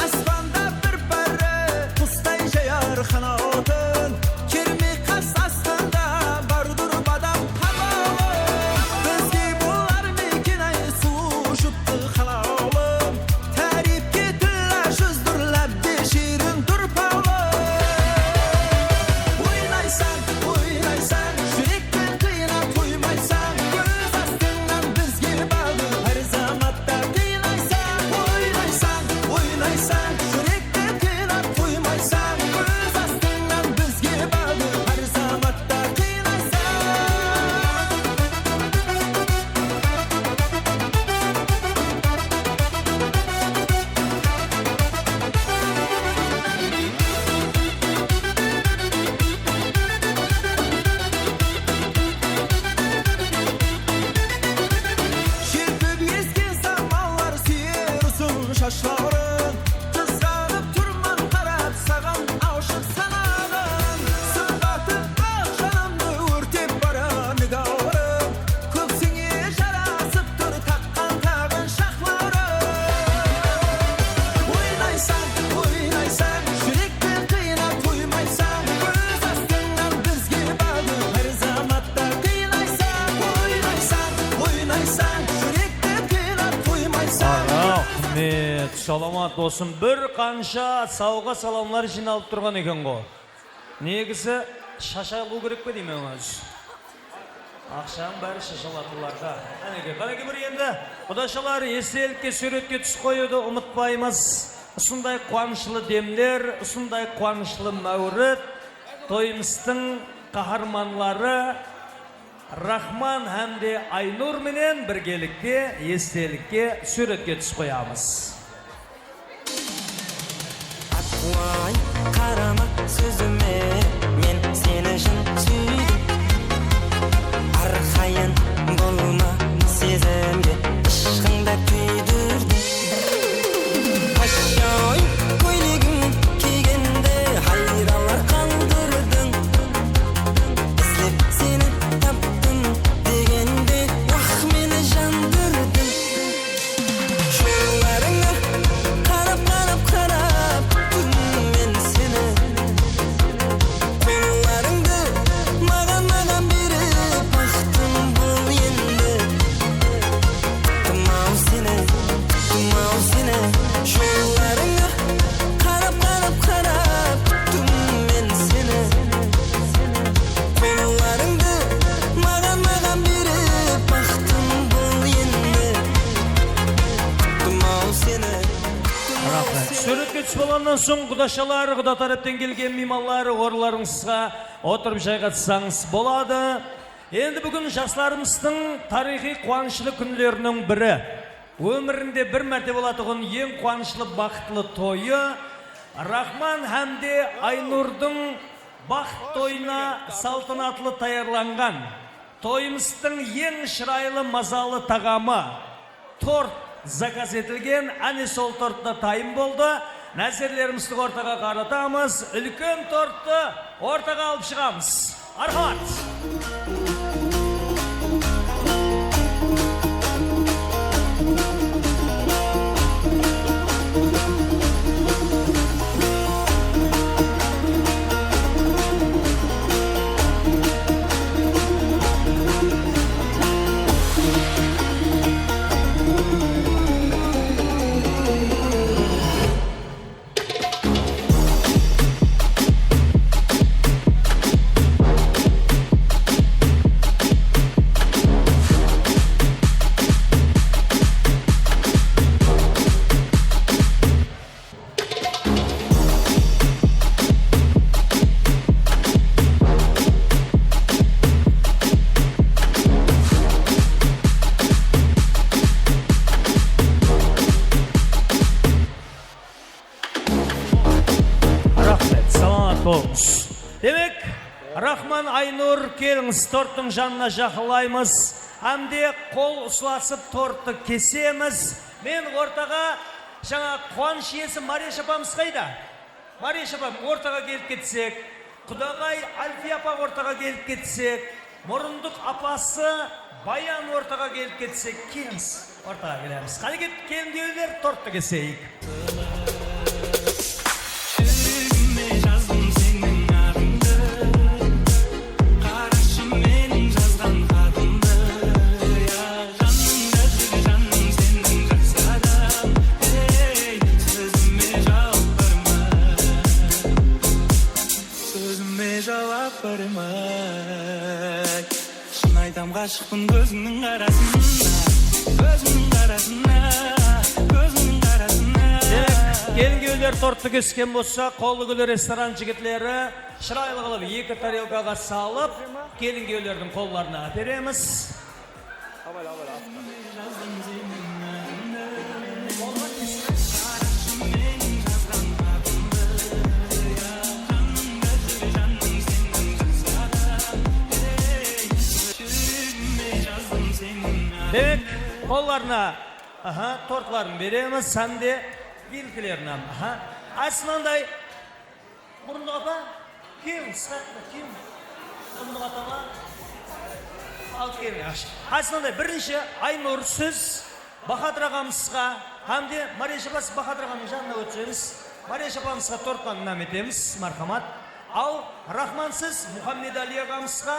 Аспанда бір пәрі құстай жаяр қанатын, керме қас астында бардыр бадам қамалым. Бізге болар мекен ай сұлу жұпты қалаулым, тәріпке тілі жүздірләп дешерін тұрпалым. Ойнайсаң, ойнайсаң, жүрекпен қинап қоймайсаң, көз астыңнан бізге бағып әр заматта қинайсаң. Ойнайсаң, ойнайсаң, жүрекпен қинап қоймайсаң, көз астыңнан бізге бағып әр заматта қинайсаң. Шертіп ескен самалар сүйер ұзын шашларың, қызғанып тұрман қарап саған аушық санағын. Сымбаты ақ жанымды өртеп бара нигауырым, көксіңе жарасып тұр таққан тағын шақларың. Ойнайсаң, ойнайсаң, жүрекпен қинап қоймайсаң, көз астыңнан бізге бағып әр заматта қинайсаң. Ойнайсаң, ойнайсаң, жүрекпен қинап қоймайсаң.
Рахмет, саламат болсын. Бір қанша сауға саламлар жиналып тұрған екен ғой. Негізі шашалу керек пе деймін өз? Ақшаң бәрі шашалатыларға. Әнеге бір енді құдашалар естелікке суретке түс қоюды ұмытпаймыз. Ұсындай қуанышлы демлер, ұсындай қуанышлы мәуріт, тойымыздың қаһарманлары Рахман әмде Айнур менен біргелікте естелікке суретке түс қоямыз.
Атуай, қарама сөзіме, мен сені шын сүйдім. Арқайын болма сезімге, ішқыңда күйдірдім. Ашай, көйлегің кигенде хайралар қалдырдың. Іздеп сені таптым дегенде, уақ мені жандырдың. Жолдарыңа қарап мен сені. Қолдарыңды маған беріп бақтым бол енді. Тұмау сені. Жолдарыңа қарап мен сені. Қолдарыңды маған беріп бақтым бол енді. Тұмау сені.
Суретке түс болғаннан соң құдашалар, құда тараптан келген меймандар, орларыңызға отырып жайғатсаңыз болады. Енді бүгін жастарымыздың тарихи қуанышлы күндерінің бірі. Өмірінде бір мәрте болатығын ең қуанышлы бақытлы тойы Рахман әмде Айнурдың бақыт тойына салтанатлы таярланған. Тойымыздың ең шырайлы мазалы тағамы торт заказ етілген. Әне сол тортта тайым болды. Нәзірлерімізді ортаға қаратамыз. Үлкен тортты ортаға алып шығамыз. Архат! Демек, Рахман Айнур келіңіз торттың жанына жақылаймыз. Әмде қол ұсыласып тортты кесеміз. Мен ортаға жаңа қуаныш иесі Мария апамыз қайда? Мария апам ортаға келіп кетсек, құдағай Альфия апа ортаға келіп кетсек, мұрындық апасы Баян ортаға келіп кетсек, келіңіз ортаға келеміз. Қане келіндеулер тортты кесейік.
Ғашықпын көзіңнің қарасына.
Келін-күйеулер тортты кескен болса, қолы-күлі ресторан жігітлері шырайлы қылып екі тарелкаға салып, келін-күйеулердің қолларына әпереміз. Демек, қолларына тортларын береміз, сәнде белгілерін. Асынандай, мұрындық апа, кем, сықатты, кем, мұрындық атаға, ал кем, асынандай, бірінші Айнур сөз Бахадыр ағамызға, әмде Мария апасы Бахадыр ағамның жанына өтсеңіз, Мария апамызға торттан нәметеміз, мархамат. Ал Рахмансыз Мұхаммед Али ағамызға,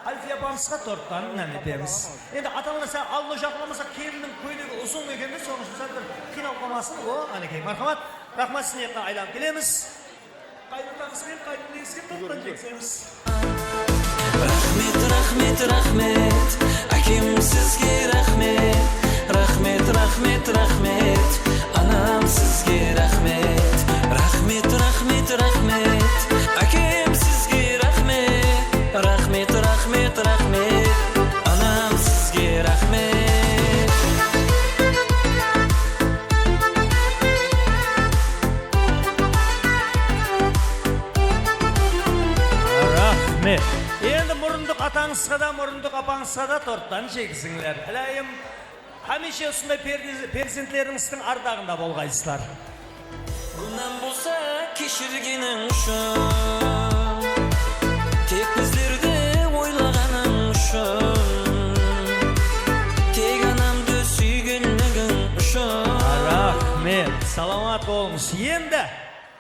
Альфия апамызға торттан нәметеміз. Енді аталғаса аллы жақыламаса келінің көйлегі ұзын екенде, соның үшін сәл бір қинал қалмасын. Әнекей, мархамат, Рахман сіздің аяқтан айналып келеміз. Қайдыртағызбен, қайдыртағызбен торттан жексеміз.
Рахмет, рахмет, рахмет, әкем сізге рахмет. Рахмет, рахмет, рахмет, анам сізге рахмет. Рахмет, рахмет, рахмет, әкем сізге рахмет. Рахмет, рахмет, рахмет, анам сізге рахмет.
Рахмет. Енді мұрындық атаңызға да, мұрындық апаңызға да торттан жегізіңлер. Әлайым, Hamisha осындай перзентлеріңіздің ардағында болғайсыздар.
Bundan болса кешіргенің үшін, тек біздерді ойлағаның үшін, тек анамды сүйгенлігің үшін.
Рахмет, саламат болыңыз. Енді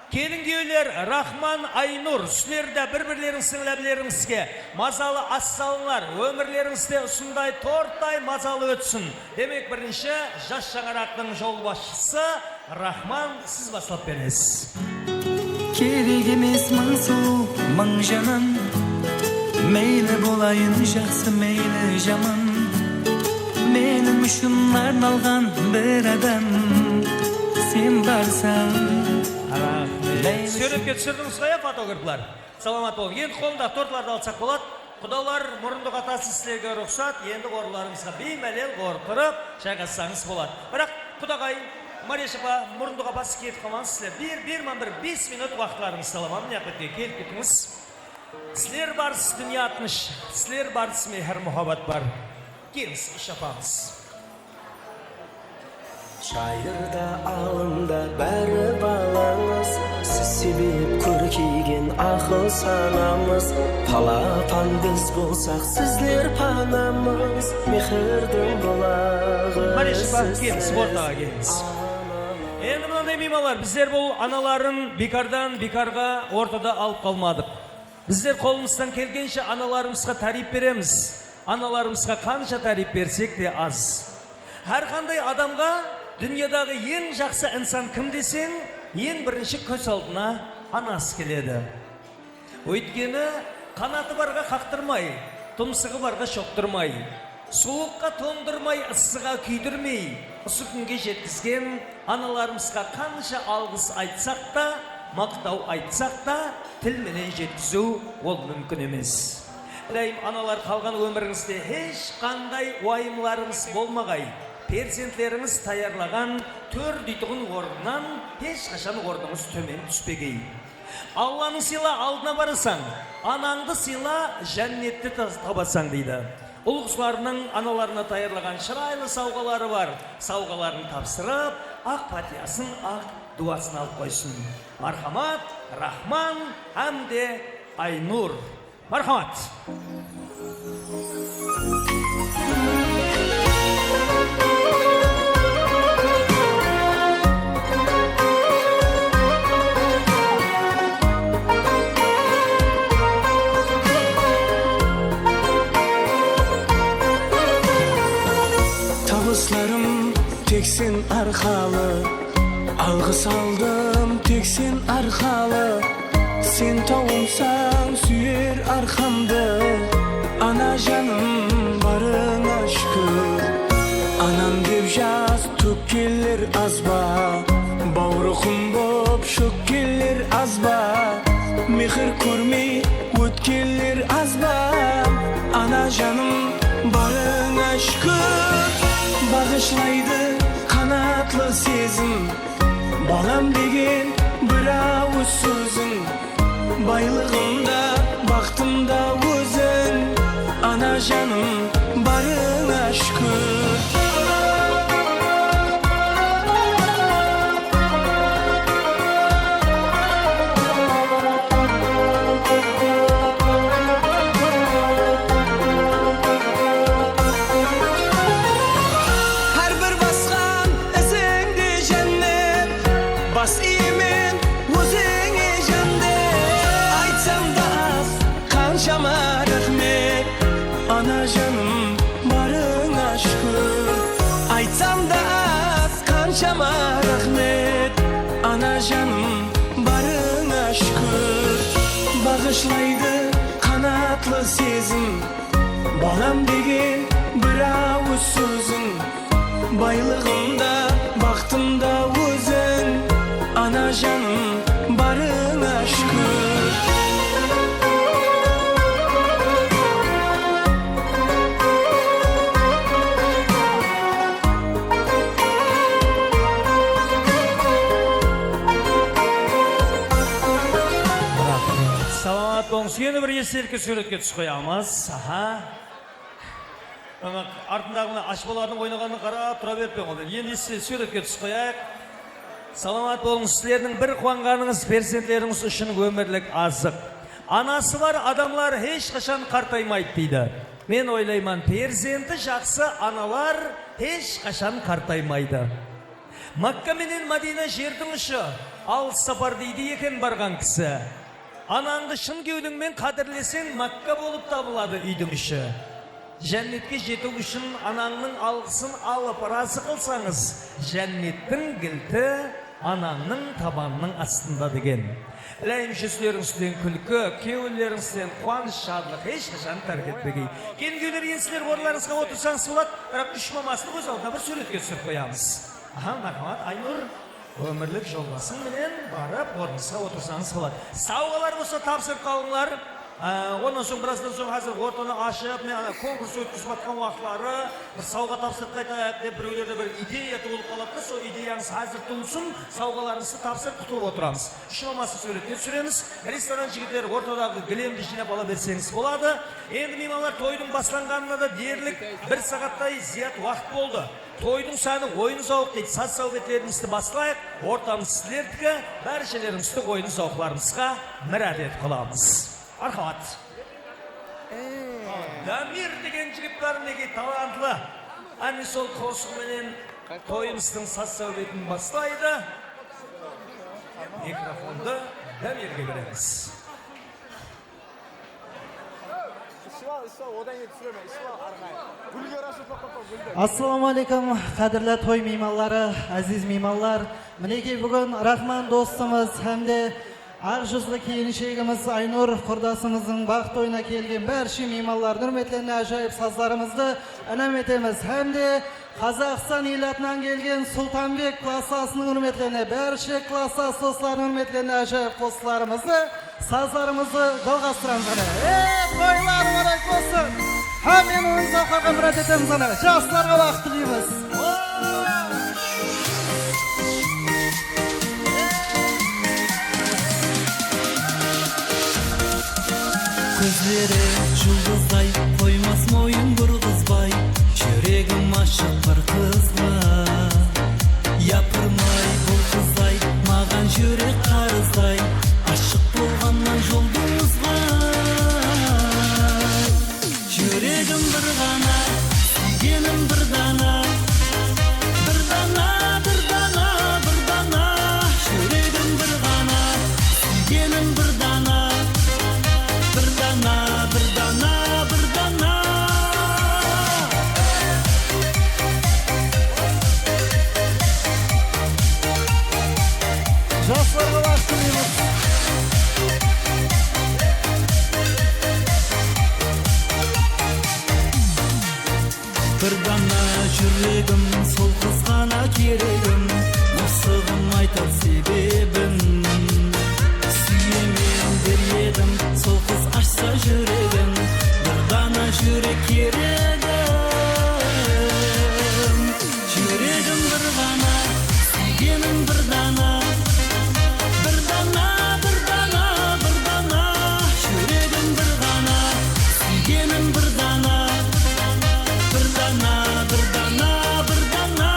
келін күйеулер Рахман, Айнұр, сілерді бір-бірлерің сіңләбілеріңізге мазалы ас салыңлар, өмірлеріңізде ұсындай тортай мазалы өтсін. Демек бірінші жас шаңырақтың жол басшысы Рахман, сіз бастап бересіз.
Керек емес мың сұлу, мың жаным, мейлі болайын жақсы, мейлі жаман, менің үшін арналған бір адам, сен барсаң.
Сөретке түсірдіңіз қая фотографлар? Саламат бол. Енді қолында тортларды алсақ болады. Құдалар мұрындық атасы сілерге рұқсат, енді қорыларыңызға беймәлел қорқырып шайқассаңыз болады. Бірақ құдағай, Марешапа, мұрындық апасы кетіп қалмаңыз сілер. Bir 5 минут уақытларыңыз саламам. Неқетке келіп кетіңіз. Сілер барсыз дүния атмыш, сілер барсыз мехір мұхаббат бар. Келіңіз, іш апамыз.
Шайырда алында бәрі балаңыз, сіз себеп көркейген ақыл санамыз. Палапан біз болсақ, сіздер панамыз, мехірдің бұлағы.
Марешапа, келіңіз, ортаға келіңіз. Енді мынандай меймалар, біздер бұл аналарын бекардан бекарға ортада алып қалмадық. Біздер қолымыздан келгенше аналарымызға тариф береміз. Аналарымызға қанша тариф берсек де аз. Әрқандай адамға дүниедағы ең жақсы инсан кім десең, ең бірінші көз алдына анасы келеді. Өйткені қанаты барға қақтырмай, тұмсығы барға шоқтырмай, суыққа тоңдырмай, ысыға күйдірмей, осы күнге жеткізген аналарымызға қанша алғыс айтсақ та, мақтау айтсақ та, тілменен жеткізу ол мүмкін емес. Әлейм, аналар қалған өміріңізде ешқандай уайымларыңыз болмағай, перзентлеріңіз таярлаған төр дейтұғын орнынан ешқашан орныңыз төмен түспегей. Алланың сыйла алдына барасаң, анаңды сыйла жәннетті табасаң дейді. Ұл құсыларының аналарына таярлаған шырайлы сауғалары бар. Сауғаларын тапсырып, ақ патиясын, ақ дуасын алып қойсын. Мархамат, Рахман, әмде Айнұр. Мархамат.
Табысларым тексен арқалы, алғыс алдым тексен арқалы. Сен тауымсаң сүйер арқамды, ана жаным барыңа шүкір. Анам деп жаз төккелер азба, бауырқым боп шөккелер азба. Мехір көрмей өткелер азба, ана жаным барыңа шүкір. Бағышлайды қанатлы сезім, балам деген бір ауыз сөзің. Байлығымда, бақтымда өзің, ана жаным барыңа шүкір. Әрбір басқан ізіңде жәннет, бас иемен өзіңе жәннет. Айтсам да аз, қаншама рахмет, ана жаным барыңа шүкір. Айтсам да аз, қаншама рахмет, ана жаным барыңа шүкір. Бағышлайды қанатлы сезім балам деген бір ауыз сөзің байлығымда бақытымда өзің ана жаным барыңа шүкір
Саламат болыңыз. Енді бір естелікке суретке түсіп қоямыз. Артындағыны ашбалардың ойнағанын қарап тұра беріп қойды. Енді суретке түсіп қояйық. Саламат болыңыз. Сіздердің бір қуанғаныңыз перзентлеріңіз үшін өмірлік азық. Анасы бар адамлар ешқашан қартаймайды дейді. Мен ойлаймын, перзенті жақсы аналар ешқашан қартаймайды. Макка менен Мадина жердің ұшы, алыс сапар дейді екен барған кісі. Анаңды шын кеудіңмен қадірлесең, Макка болып табылады үйдің іші. Жәннетке жету үшін анаңның алғысын алып разы қылсаңыз, жәннеттің кілті анаңның табанының астында деген. Ләйім жүздеріңізден күлкі, кеуілеріңізден қуаныш, шатлық, ешқашан тәрк етпегей. Келгендер енсілер орындарыңызға отырсаңыз болады, бірақ үш мамасының өз алдына бір суретке түсіріп қоямыз. Мархамат, Айнұр, өмірлік жолдасың менен барып орныңызға отырсаңыз болады. Сауғалар болса тапсырып қалыңлар. Онан соң біраздан соң қазір ортаны ашып, конкурс өткізіп жатқан уақытлары бір сауға тапсырып қайтайық деп біреулерде бір идея туылып қалады. Сол идеяңыз қазір туылсын, сауғаларыңызды тапсырып құтылып отырамыз. Үш мамасы суретке түсіреміз. Ресторан жігіттер ортадағы гілемді жинап ала берсеңіз болады. Енді меймандар тойдың басталғанына да дерлік бір сағаттай зият уақыт болды. Тойдың саны ойын зауық дейді. Саз сәубеттеріңізді бастайық. Ортамыз сіздердікі, бәршелеріңізді ойын зауқларыңызға мұрат етіп қаламыз. Архат. Дамир деген жігіт бар, неге талантлы. Әне сол қосығыменен тойымыздың саз сәубетін бастайды. Микрофонды Дамирге береміз.
Ассаламу алейкум, қадірлі той мейманлары, әзиз мейманлар. Мінекей бүгін Рахман достымыз әмде ақ жүзлі келіншегіміз Айнұр құрдасымыздың бақ тойына келген бәрші мейманлар үрметлене ажайып саздарымызды әнәм етеміз. Әмде Қазақстан елатынан келген Сұлтанбек классасының үрметлене бәрші классас достарын үрметлене ажайып қосыларымызды саздарымызды жалғастырамыз. Тойлар барак болсын. Мен ойын зауқарға мұрат етеміз ана. Жастарға уақыт тілейміз.
Көздері жұлдыздай, қоймас мойын бұрғызбай, жүрегім ашық бір қызға. Япырмай бұл қыздай, маған жүрек қарыздай, ашық болғаннан жұлдызға. Жүрегім бір ғана, сүйгенім бір дана, бір дана, бір дана, бір дана. Жүрегім бір ғана, сүйгенім бір дана, бір дана, бір дана, бір дана.
Жастарға уақыт тілейміз.
Бір дана жүрегім, сол қызғана керегім, мысығым айтар себебім. Сүйемен бір едім, сол қыз ашса жүрегім, бір дана жүрек керегім. Жүрегім бір ғана, сүйгенім бір дана, бір дана, бір дана, бір дана. Жүрегім бір ғана, сүйгенім бір дана, бір дана, бір дана, бір дана.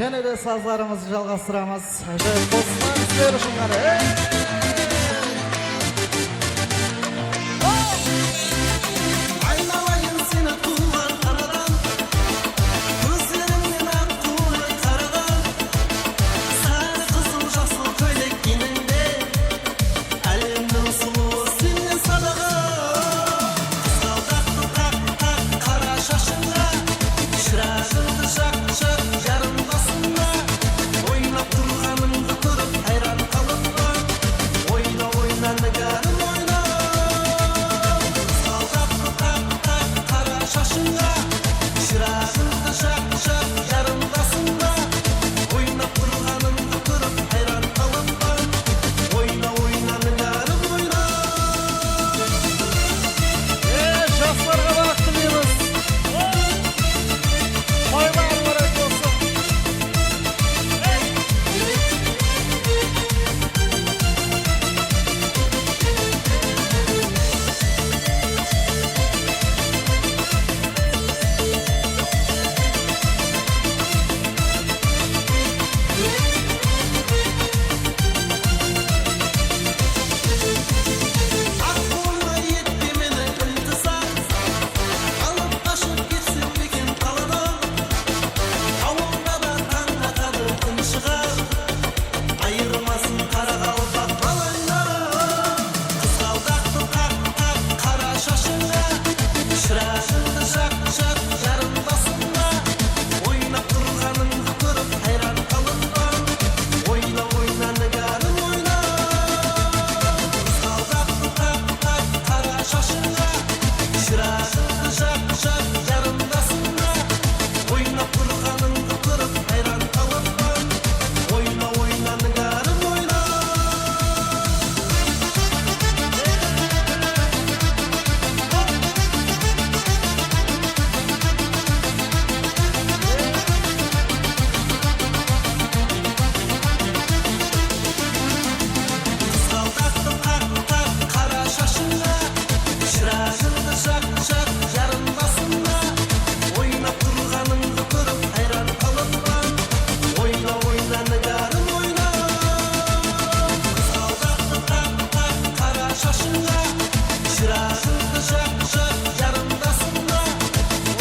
және де сазларымызды жалғастырамыз. Қосылған сіздер үшін ғана.
Айналайын сені туған анадан, көздеріңнен аққудай қарадан, сары қызыл жасыл көйлек киіміңде, әлемнің сұлуы сенен садағым. Қызғалдақты тақ қара шашыңа, шырағыңды жақ жарым басыңа, ойнап тұрғаныңды көріп хайран қалыппын. Ойна нігәрім ойна. Қызғалдақты тақ қара шашыңа, шырағыңды жақ жарым басыңа, ойнап тұрғаныңды көріп хайран қалыппын. Ойна нігәрім ойна.
Жастарға бақыт тілейміз. Тойлар барак болсын.
Аққуына етпе мені ілтизам, алып қашып кетсем бекен қаладан. Ауылда да таң атады күн шығар, айырмасын қарақалпақ балаңнан. Қызғалдақты тақ қара шашыңа, шырағыңды жақ жарым басыңа, ойнап тұрғаныңды көріп хайран қалыппын. Ойна нігәрім ойна. Қызғалдақты тақ қара шашыңа, шырағыңды жақ жарым басыңа, ойнап тұрғаныңды көріп хайран қалыппын. Ойна нігәрім ойна. Қызғалдақты тақ қара шашыңа, шырағыңды жақ жарым басыңа, ойнап тұрғаныңды көріп хайран қалыппын. Ойна нігәрім ойна. Қызғалдақты тақ қара шашыңа, шырағыңды жақ жарым басыңа,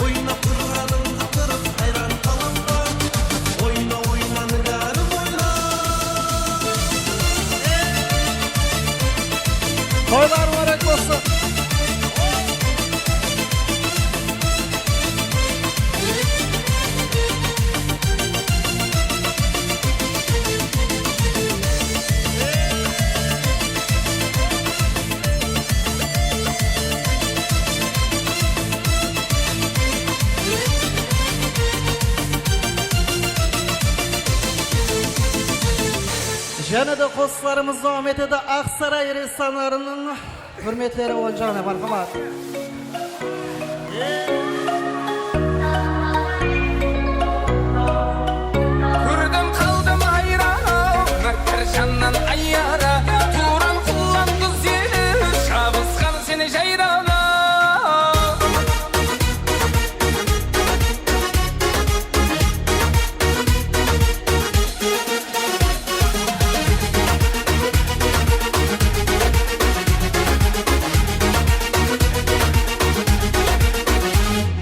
ойнап тұрғаныңды көріп хайран қалыппын. Ойна нігәрім ойна.
Тойлар барак болсын. Және де қосыларымыз devam етеді. Ақсарай ресторанының hürmetlere olacağına marhamat.
Көрдім қалдым айран, бір жаннан айара, туран құлан күзелі, шабысқан сені жайрана.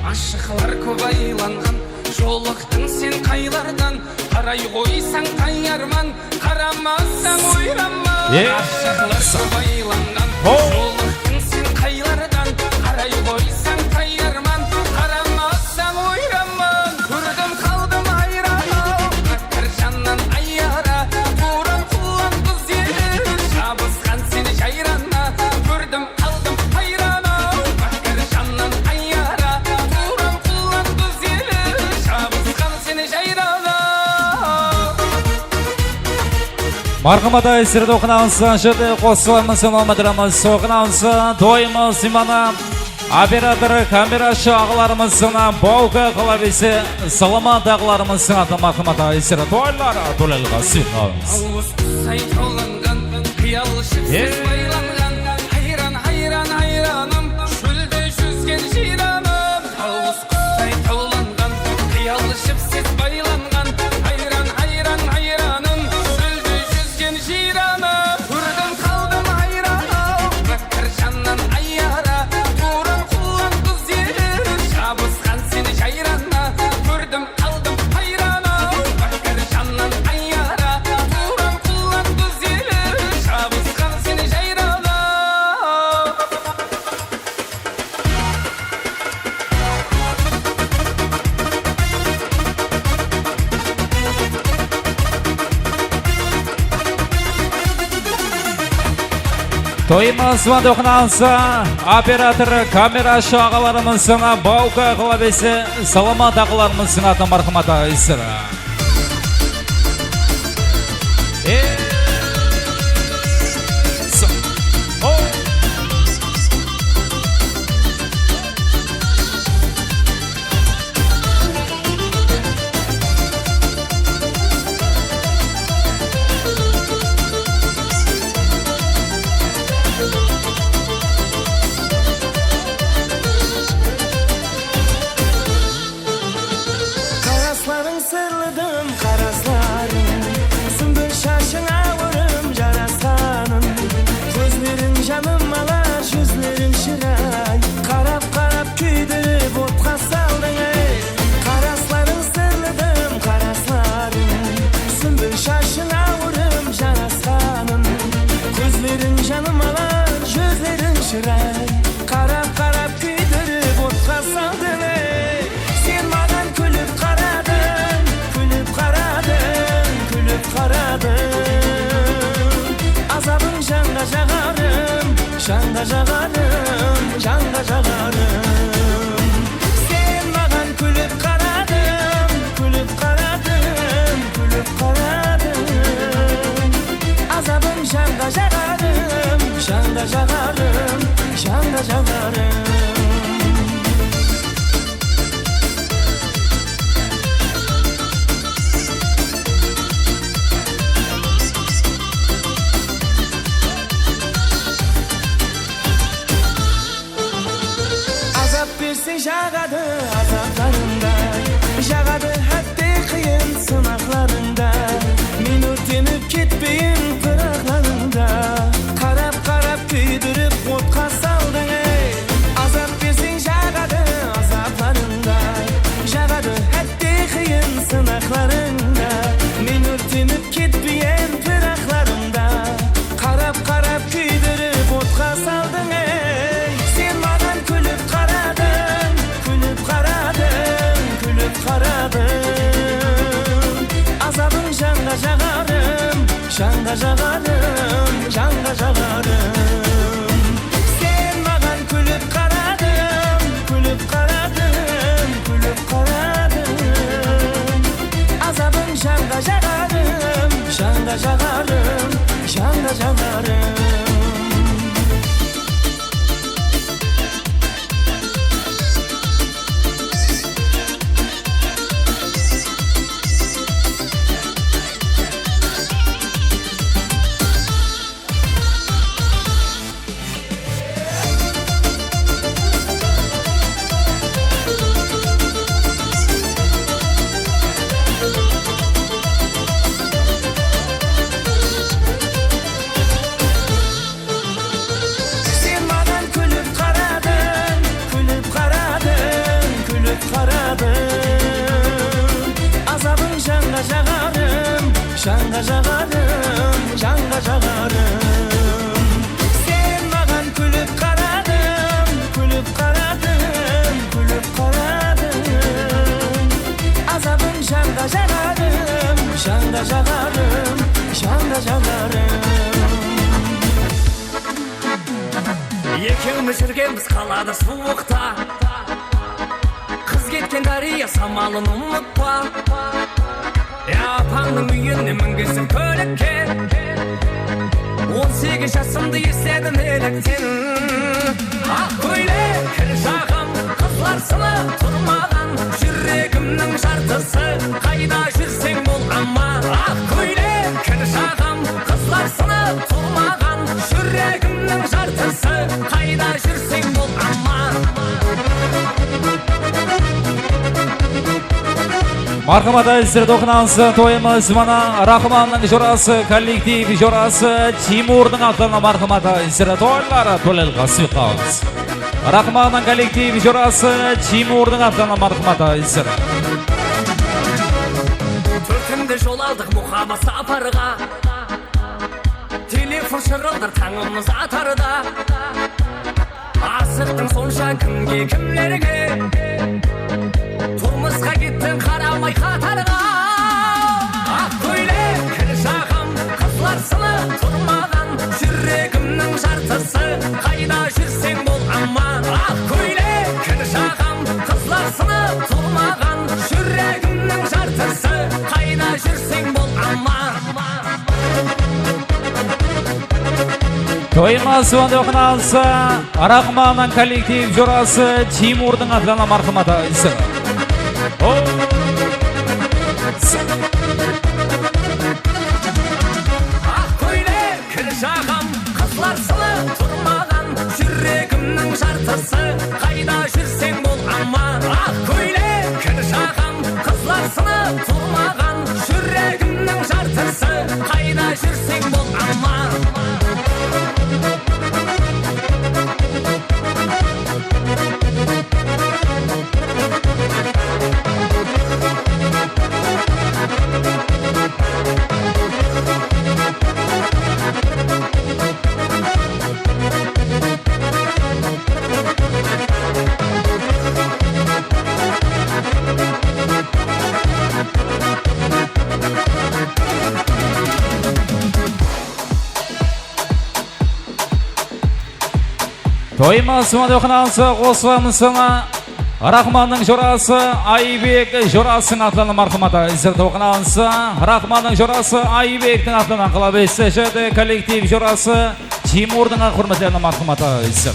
Ашықлар көп айланған, жолықтың сен қайлардан, қарай қойсаң қайарман, қарамасаң ойраман. Ашықлар көп айланған, жолықтың сен қайлардан, қарай қойсаң қайарман, қарамасаң ойраман. Көрдім қалдым айран, бір жаннан айара, туран құлан күзелі, шабысқан сені жайрана. Көрдім қалдым айран, бір жаннан айара, туран құлан күзелі, шабысқан сені жайрана.
Marhamada esirde okunansı, şöyle qosularımız, olmadırımız, okunansı, doyumuz, imana, operatörü, kamera şağılarımızına, bolga klavisi, salama dağlarımızına da marhamada esirde doylara, dolaylığa sinavımız.
Ауыз құсай тауланған, қиялшықсыз байланған, айраным, шөлде жүзген жираным. Ауыз құсай тауланған, қиялшықсыз байланған,
Toyımız vandı okunansa, operatör kameraşı ağalarımızın Bauka kılavesi salamat ağalarımızın adı marhamata isra.
Karasların sırlıdım karasların, sümbül şaşın avırım carasanın. Gözlerin canım alar, yüzlerin şiray, karap karap küydürüp otqa saldın ey. Karasların sırlıdım karasların, sümbül şaşın avırım carasanın. Gözlerin canım alar, yüzlerin şiray, karap karap küydürüp otqa saldın ey. Sen magan külüp karadın, külüp karadın, külüp karadın. Azabın canға жағарым, canға жағарım, canға жағарım. Sen magan külüp karadın, külüp karadın, külüp karadın. Azabın canға жағарым, canға жағарım, canға жағарım. Azap versin jagadı azaplarında, jagadı hatta kıyın sınaklarında. Minut denip ketpeyin pıraqlarında, karap karap küydürüp otqa saldın ey. Azap versin jagadı azaplarında, jagadı hatta kıyın sınaklarında. Minut denip ketpeyin pıraqlarında, karap karap küydürüp otqa saldın ey. Sen magan külüp karadın, külüp karadın, külüp karadın. Azabın canға жағарым, canға жағарым, canға жағарым. Sen magan külüp karadın, külüp karadın, külüp karadın. Azabın canға жағарым, canға жағарым, canға жағарым. Sen magan külüp karadın, külüp karadın, külüp karadın. Azabın canға жағарым, canға жағарым, canға жағарым. Sen magan külüp karadın, külüp karadın, külüp karadın. Azabın canға жағарым, canға жағарым, canға жағарым. Екеуміз жүргенбіз қалады суықта, қыз кеткен дария самалын ұмытпа. Апаңның үйіне мінгізіп көлікке, 18 жасымды естедім неліктен. Ақ көйлек кір жағым, қызлар сыны тұрмаған, жүрегімнің жартысы, қайда жүрсең бол ама. Ақ көйлек кір жағым, қызлар сыны тұрмаған, жүрегімнің жартысы, қайда жүрсең бол ама.
Marhamata istirdi okunansa toyimiz mana Rahmanның jorası, kollektiv jorası Timur'ның atına marhamata istirdi toylari to'lilg'a suyqamiz. Rahmanның kollektiv jorası Timur'ның atına marhamata istirdi.
Төртімді жол алдық мұхаббат сапарға, телефон шырылдар таңымыз атарда. Асықтың сонша кімге кімлерге, тұрмысқа кеттің қарамай қатарға. Ақ көйлек кір жағым, қызлар сыны тұрмаған, жүрегімнің жартысы. Kayda жүрсең бол аман Ақ көйлек кір жағам Қызларсынып тұрмаған Жүрегімнің жартысы Қайда жүрсең бол аман
Тойымыз оқынасы Рахманның коллектив жорасы Тимурдың атына марқымата ісі.
Ақ көйлек кір жағам Қызларсынып тұрмаған Жүрегімнің жартысы Қайда жүрсең бол аман Ақ көйлек кір жағам Қызларсынып тұрмаған Жүрегімнің жартысы Қайда жүрсең бол аман
Тойымыз оқынасы қосылымысына Рахманның жорасы Айбек жорасының атына марқымата ісі. Оқынасы Рахманның жорасы Айбектің атына қылап ісі. Жеді коллектив жорасы Тимурдың құрметтеріне марқымата ісі.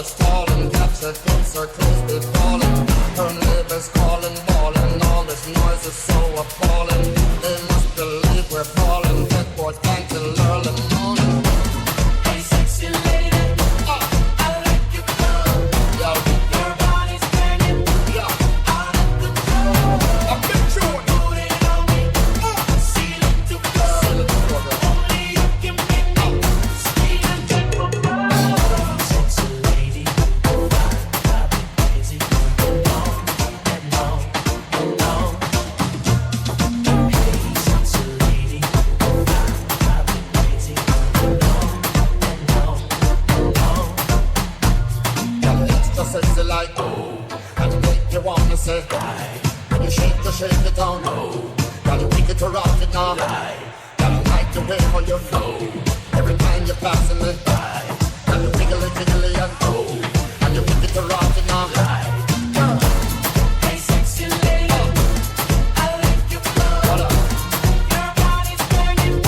is falling, captured in circles be falling. Her neighbors calling, bawling, all this noise is so appalling. They must believe we're falling, headboards bouncing early morning. Hey sexy lady, I like your flow. Your body's banging, out of control. I'm picturing. Put it on me, seal it to go. Only you can make me sweet and gentle. Sexy lady, drive me crazy. Alone, alone, alone. Hey, sexy lady, drive me crazy. Alone, alone, alone. Girl, it's just sexy like and you make you wanna say when you shake it down. Girl, you wicked to rock it now. Girl, I like the way how you flow every time you're passing me. Girl, you wiggly jiggly and you wicked to rock it now. Hey sexy lady, I like your flow. Your body's banging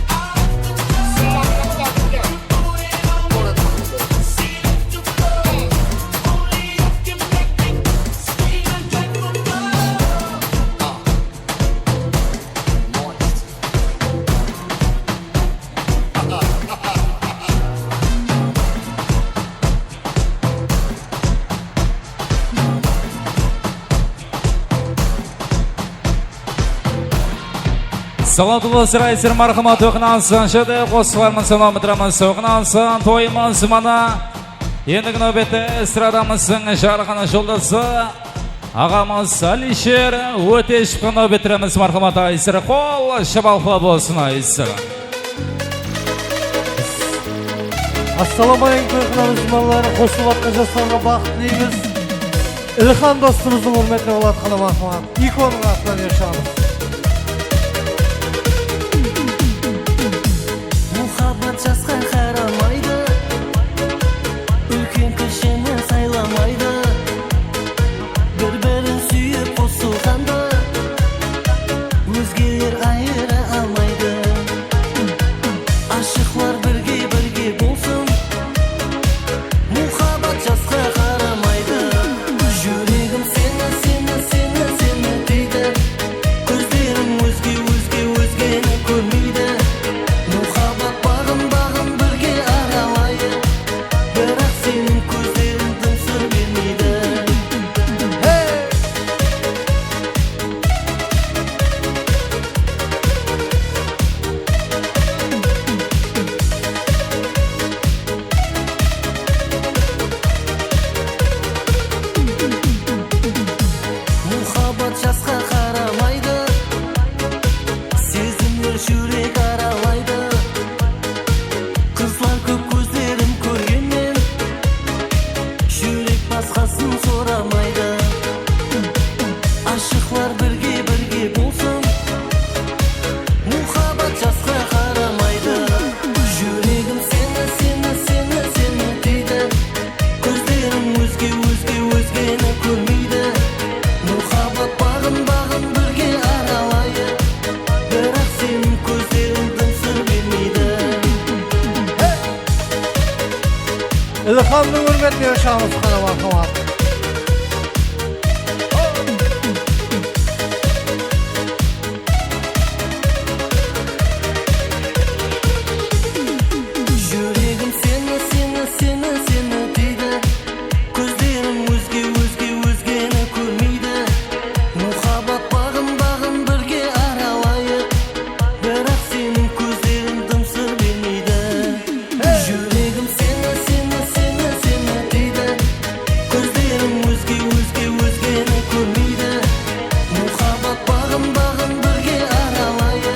out of control. Put it on me, seal it to flow. Only you can make me sweet and gentle.
Салатыбыз райсер мархамат оқынансын, шыды қосылармын салам бітірамыз оқынансын, тойымыз мана. Ендігі нөбетті эстрадамыздың жарқын жолдасы ағамыз Алишер Өтешевті нөбеттіреміз мархамат айсыр. Қол шабалқы болсын айсыр.
Ассаламалейкум мұсылмандар, қосылып жастарға бақыт тілейміз. Ілхан достымыздың құрметіне болатқаны мархамат. Иконның атынан yaşamыз.
Muhabbet жасқа қарамайды, үлкен кішіні сайламайды. Бір-бірін сүйіп қосылғанда, өзгелер айыра алмайды. Ашықлар бірге болсын, muhabbet жасқа қарамайды. Жүрегім сені дейді, көздерім өзгені көрмейді. Muhabbet бағын бірге аралайды, бірақ сенің көздерің дым сыр бермейді. Muhabbet жасқа қарамайды, сезімдер жүрек аралайды. Қызлар көп көздерін көргенмен, жүрек басқасын сорамайды. Ашықлар бірге болсын, muhabbet жасқа қарамайды. Жүрегім сені дейді, көздерім өзгені көрмейді. Muhabbet бағын бірге аралайды, бірақ сенің көздерің дым сыр бермейді.
Ілханның құрметіне yaşamыз қана мархамат.
Жүрегім сені дейді, көздерім өзгені көрмейді. Muhabbet бағын бірге аралайды, бірақ сенің көздерің дым сыр бермейді. Жүрегім сені дейді, көздерім өзгені көрмейді. Muhabbet бағын бірге аралайды,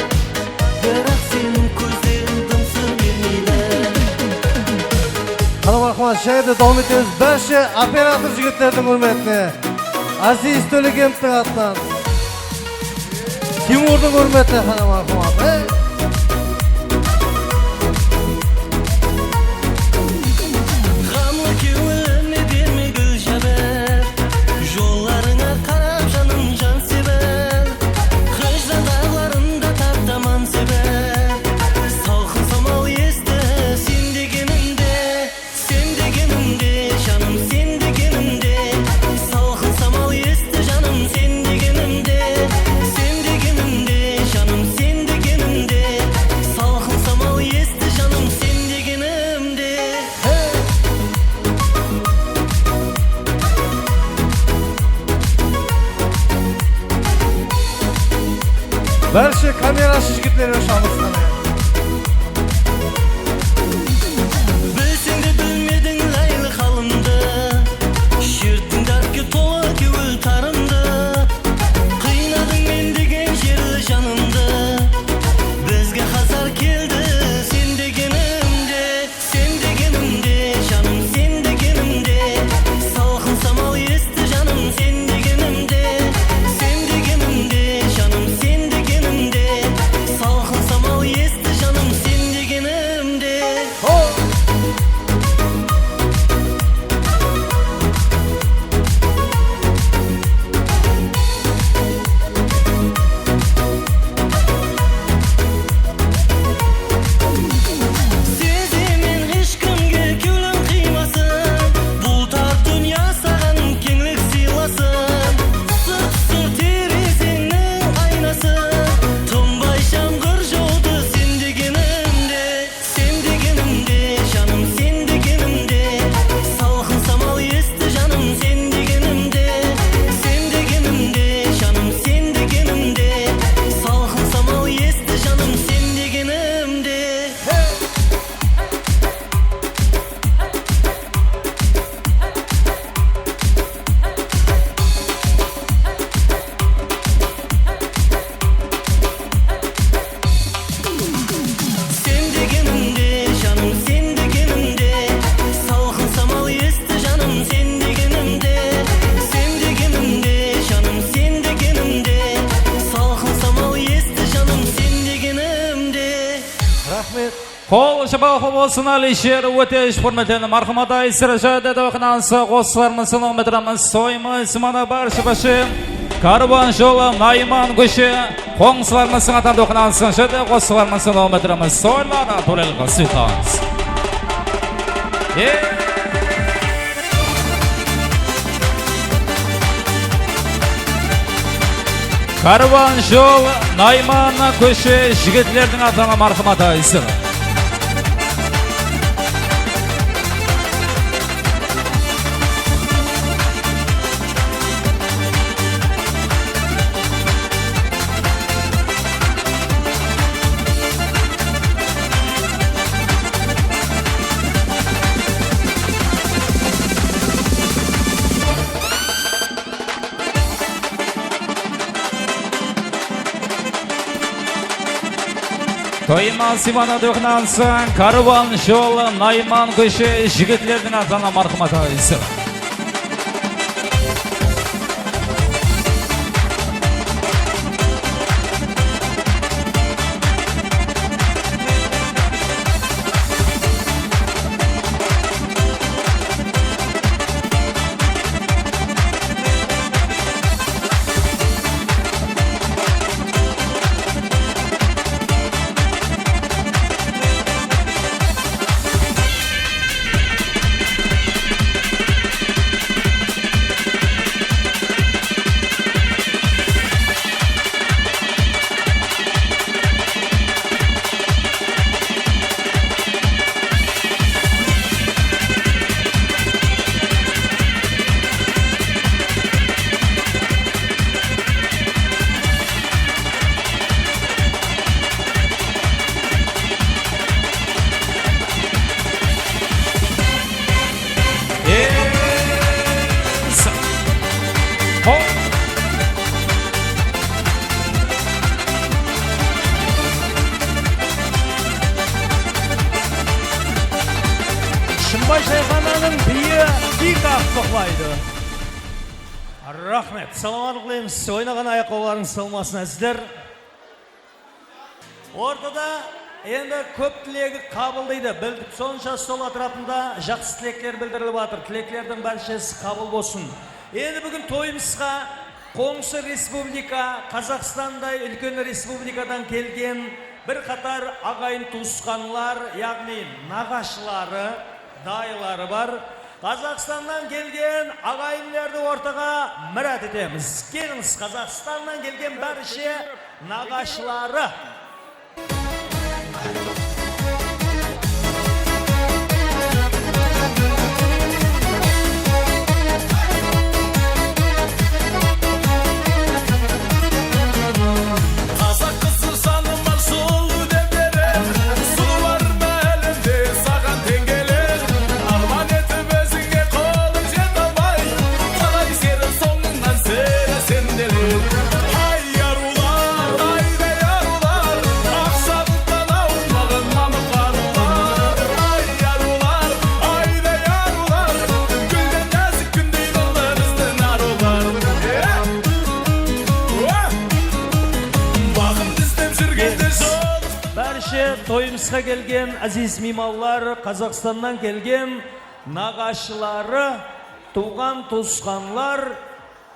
бірақ сенің көздерің дым сыр бермейді.
Қана мархамат, шайды дауым етеміз. Бірінші оператор жігіттердің құрметіне Азиз Төлегеновтің атынан Тимурдың құрметіне қана мархамат.
Ғамлы кеуіліне берме гүл жабер, жолларыңа қарап жаным жан себер. Қыждан дағларында таптаман себер, салқын самал есті сен дегенімде.
Barcha kamerachi yigitlarga shamısına.
Bilsең де білмедің лайлы қалымды, шерттің дәртке толы кеуіл тарымды, қинадың мен деген жерлі жанымды, бізге хазар келді сен дегенімде, жаным сен дегенімде, салқын самал есті жаным сен дегенімде, жаным сен дегенімде, салқын самал есті жаным сен дегенімде. Сеземен ешкімге кеулің қимасын, бұл тар дүния саған кеңлік сыйласын. Сұр терезеңнің айнасы, тұнбай жаңғыр жауды сен дегенімде, жаным сен дегенімде, салқын самал есті жаным сен дегенімде, жаным сен дегенімде, салқын самал есті жаным сен дегенімде. Сен дегенімде, жаным сен дегенімде, салқын самал есті жаным сен дегенімде, жаным сен дегенімде, салқын самал есті жаным сен дегенімде.
Rahmet.
Qol şabaqı bolsun Alişer Öteş hurmatli marhamat Aysirjada doqnansı qo'slarimiz kilometrimiz soyimiz mana barcha başı Karvan yo'li Nayman go'shi qo'ngslarimiz atan doqnansı shada qo'slarimiz kilometrimiz soylara to'lilgan suqamiz. Karvan yo'li Nayman go'shi yigitlarning atana marhamat Aysir. Toyma Simana do'qnansan, Karvan yo'li Nayman go'shi yigitlarning atana marhamat Aysir.
Шымбай Шайхананың биі dik ақтықлайды. Рахмет. Саламат қылаймыз. Ойнаған аяққауларың салмасын әсіздер. Ортада енді көп тілегі қабылдайды. Білдік сонша сол атырапында жақсы тілектер білдіріліп атыр. Тілектердің бәршесі қабыл болсын. Енді бүгін тойымызға Қоңсы республика, Қазақстандай үлкен республикадан келген бір қатар ағайын туысқанлар, яғни нағашылары, дайлары бар. Қазақстаннан келген ағайындарды ортаға мұрат етеміз. Келіңіз, Қазақстаннан келген бәрше нағашылары.
Қазақ
тойымызға келген азиз меймандар, Қазақстаннан келген нағашылары, туған туысқанлар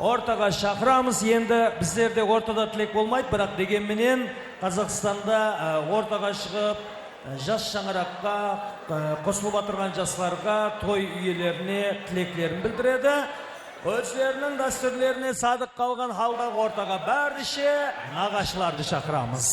ортаға шақырамыз. Енді біздерде ортада тілек болмайды, бірақ дегенменен Қазақстанда ортаға шығып, жас шаңыраққа қосылып отырған жастарға, той үйелеріне тілеклерін білдіреді. Өздерінің дәстүрлеріне садық қалған халдағы ортаға бәріше нағашыларды шақырамыз.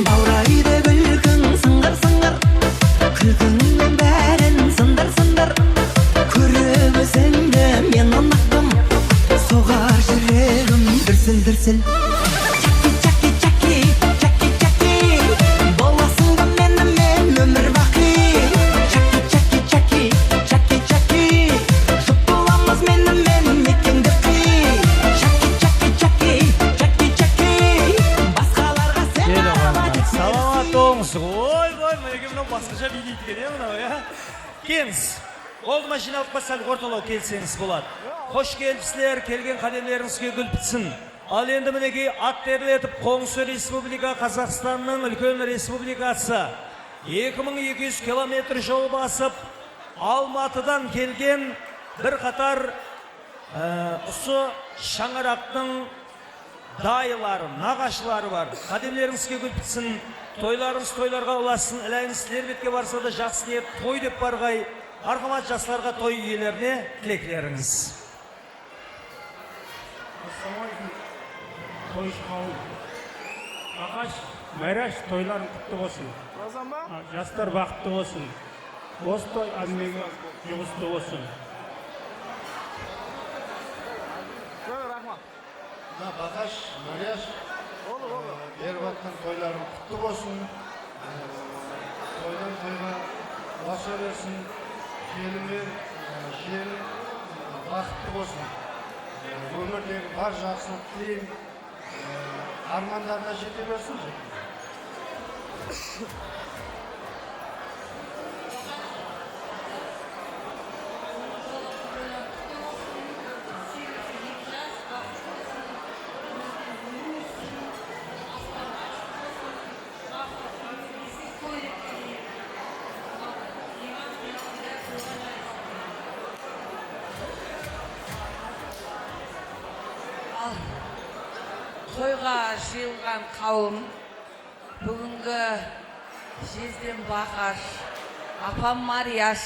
Баурайды күлкің сыңғыр-сыңғыр, күлкіңнен бәрін сындыр-сындыр. Көріп өзіңді мен ұнаттым, соғар жүрегім дүрсіл-дүрсіл. Чаки, чаки, чаки, чаки, боласың ба менімен өмір бақи. Чаки, чаки, чаки, чаки, чаки, жұп боламыз менімен мекенді қи. Чаки, чаки, чаки, чаки, чаки, басқаларға сен
Ой, мінеге мынау басқаша билейді екен, мынау, я? Келіңіз, қолыма жиналып сәл орталау келсеңіз болады. Қош келіпсілер, келген қадемлеріңізге гүл бітсін. Ал енді мінеге ат терлетіп, Қоңсы Республика Қазақстанның үлкен республикасы 2200 километр жол басып, Алматыдан келген бір қатар ұсы шаңырақтың дайылары, нағашылары бар. Қадемлеріңізге гүл бітсін. Тойларыңыз тойларға ұласын, әләңіз сілер бетке барса да жақсы ниет той деп барғай. Арғымат жастарға той иелеріне тілеклеріңіз.
Ағаш, Майраш тойларын құтты болсын. Жастар бақытты болсын. Осы той әзмеге жұғысты болсын.
Ағаш, Майраш беріп атқан тойларын құтты болсын. Тойдан тойға баса берсін. Келінмен, желін бақытты болсын. Өмірдегі бар жақсылық тілеймін. Армандарына жете берсін.
Тойға жиылған қауым, бүгінгі жезден Бақаш, апам Марияш,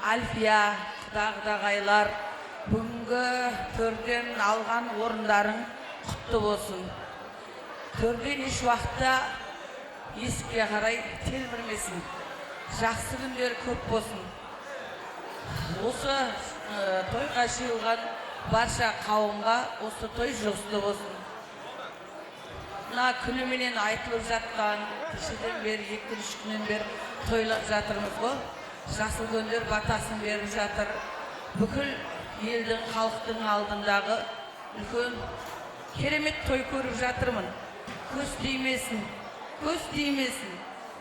Альфия, құдағайлар, бүгінгі төрден алған орындарың құтты болсын. Төрден еш уақытта есікке қарай телмірмесін. Жақсы күндер көп болсын. Осы тойға жиылған барша қауымға осы той жұғысты болсын. Мына күніменен айтылып жатқан, кешеден бері, 2-3 күннен бері тойлап жатырмыз ғой. Жақсы күндер батасын беріп жатыр. Бүкіл елдің, халықтың алдындағы үлкен керемет той көріп жатырмын. Көз тимесін, көз тимесін,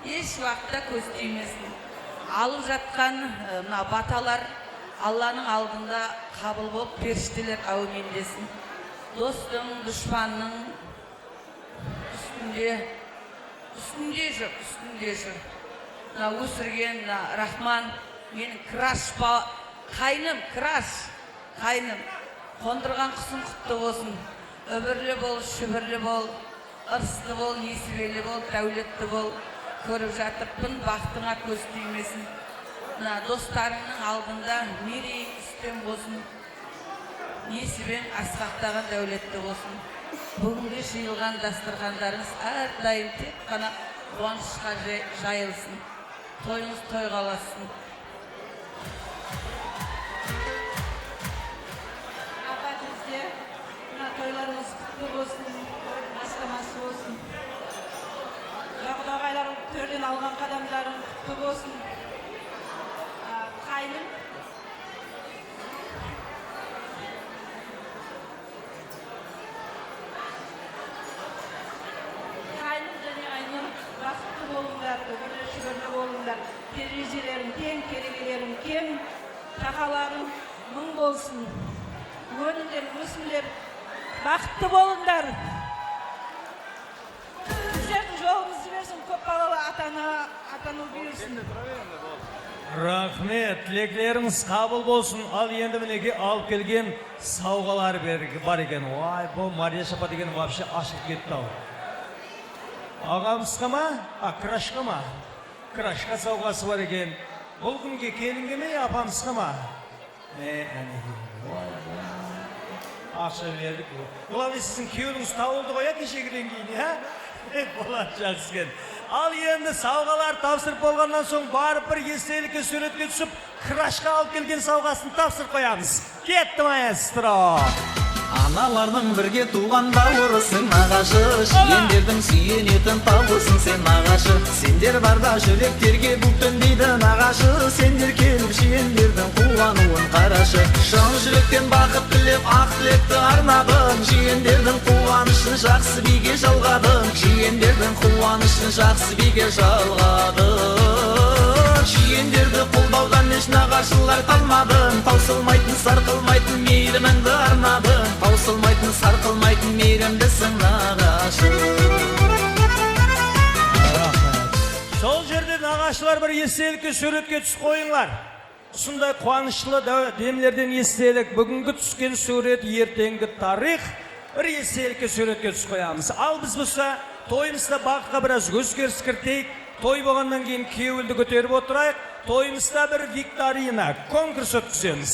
еш уақытта көз тимесін. Алып жатқан мына баталар Алланың алдында қабыл болып, періштелер әумин десін. Достың, дұшпанның үстінде жүр. Өсірген Рахман, менің қайным, қондырған құсын құтты болсын. Өбірлі бол, шүбірлі бол, ырысты бол, несібелі бол, дәулетті бол. Көріп жатырпын, бақытыңа көз тимесін. Достарыңның алдында мерей үстем болсын. Несібен асқақтаған дәулетті болсын. Бүгінгі жиылған дастырғандарыңыз әрдайым тек қана қуанышқа жайылсын. Тойыңыз той қаласын.
Апа бізде тойларыңыз құтты болсын, бастамасы болсын. Құдағайлар төрден алған қадамдарың құтты болсын. Қайным
терезелерің кең, керегелерің кең, тақаларың мың болсын. Өніңдер, өсіңдер, бақытты болыңдар. Сіздердің жолыңызды берсін, көп балалы атану бұйырсын.
Рахмет, тілеклеріңіз қабыл болсын. Ал енді мінеке алып келген сауғалар бар екен. Ой, бұл Мария Шапа деген вообще ашылып кетті ау. Ағамызға ма? Крашқа ма? Крашқа сауғасы бар екен. Бұл күнге келінге ме, апамызға ма? Ақша бердік. Бұл сіздің күйеуіңіз тауылды қоя кешегіден кейін, Болар жақсы кен. Ал енді сауғалар тапсырып болғаннан соң барып бір естелікке суретке түсіп, крашқа алып келген сауғасын тапсырып қоямыз. Кетті маэстро!
Аналардың бірге туған бауырысың нағашы, жиендердің сүйенетін тауысың сен нағашы. Сендер барда жүректерге бүктін дейді нағашы, сендер келіп жиендердің қуануын қарашы. Шын жүректен бақыт тілеп, ақ тілекті арнадың, жиендердің қуанышын жақсы биге жалғадың, жиендердің қуанышын жақсы биге жалғадың. Жиендерді қолдаудан еш нағашылар қалмадың, таусылмайтын сарқылмайтын мейіріміңді арнадың, таусылмайтын сарқылмайтын мейірімдісің нағашы.
Сол жерде нағашылар бір естелікке суретке түсіп қойыңлар. Сондай қуанышлы демлерден естелік, бүгінгі түскен сурет, ертеңгі тарих, бір естелікке суретке түсіп қоямыз. Ал біз бұса тойымызда бақытқа біраз өзгеріс кіртейік. Той болғаннан кейін кеуілді көтеріп отырайық. Тойымызда бір викторина, конкурс өткіземіз.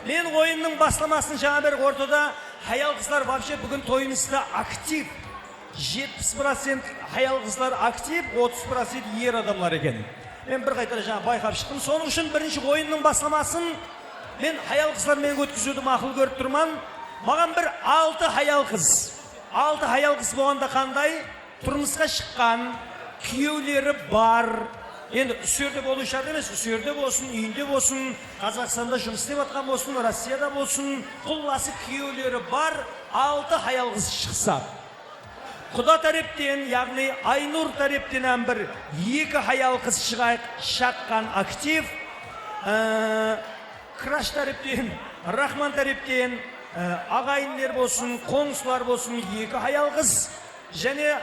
Мен ойынның басламасын жаңа бір ортада хаял қызлар вообще бүгін тойымызда актив. 70% хаял қызлар актив, 30% ер адамлар екен. Мен бір қайтара жаңа байқап шықтым. Соның үшін бірінші ойынның басламасын мен хаял қызлармен өткізуді мақұл көріп тұрман. Маған бір 6 хаял қыз. 6 хаял қыз болғанда қандай? Тұрмысқа шыққан, күйеулері бар. Енді үсерде болу шарт емес, үсерде болсын, үйінде болсын, Қазақстанда жұмыс істеп атқан болсын, Россияда болсын, құлласы күйеулері бар 6 хаял қыз шықса. Құда тарептен, яғни Айнұр тарептен бір 2 хаял қыз шаққан актив, Краш тарептен, Рахман тарептен, ағайынлер болсын, қоңсылар болсын 2 хаял қыз, және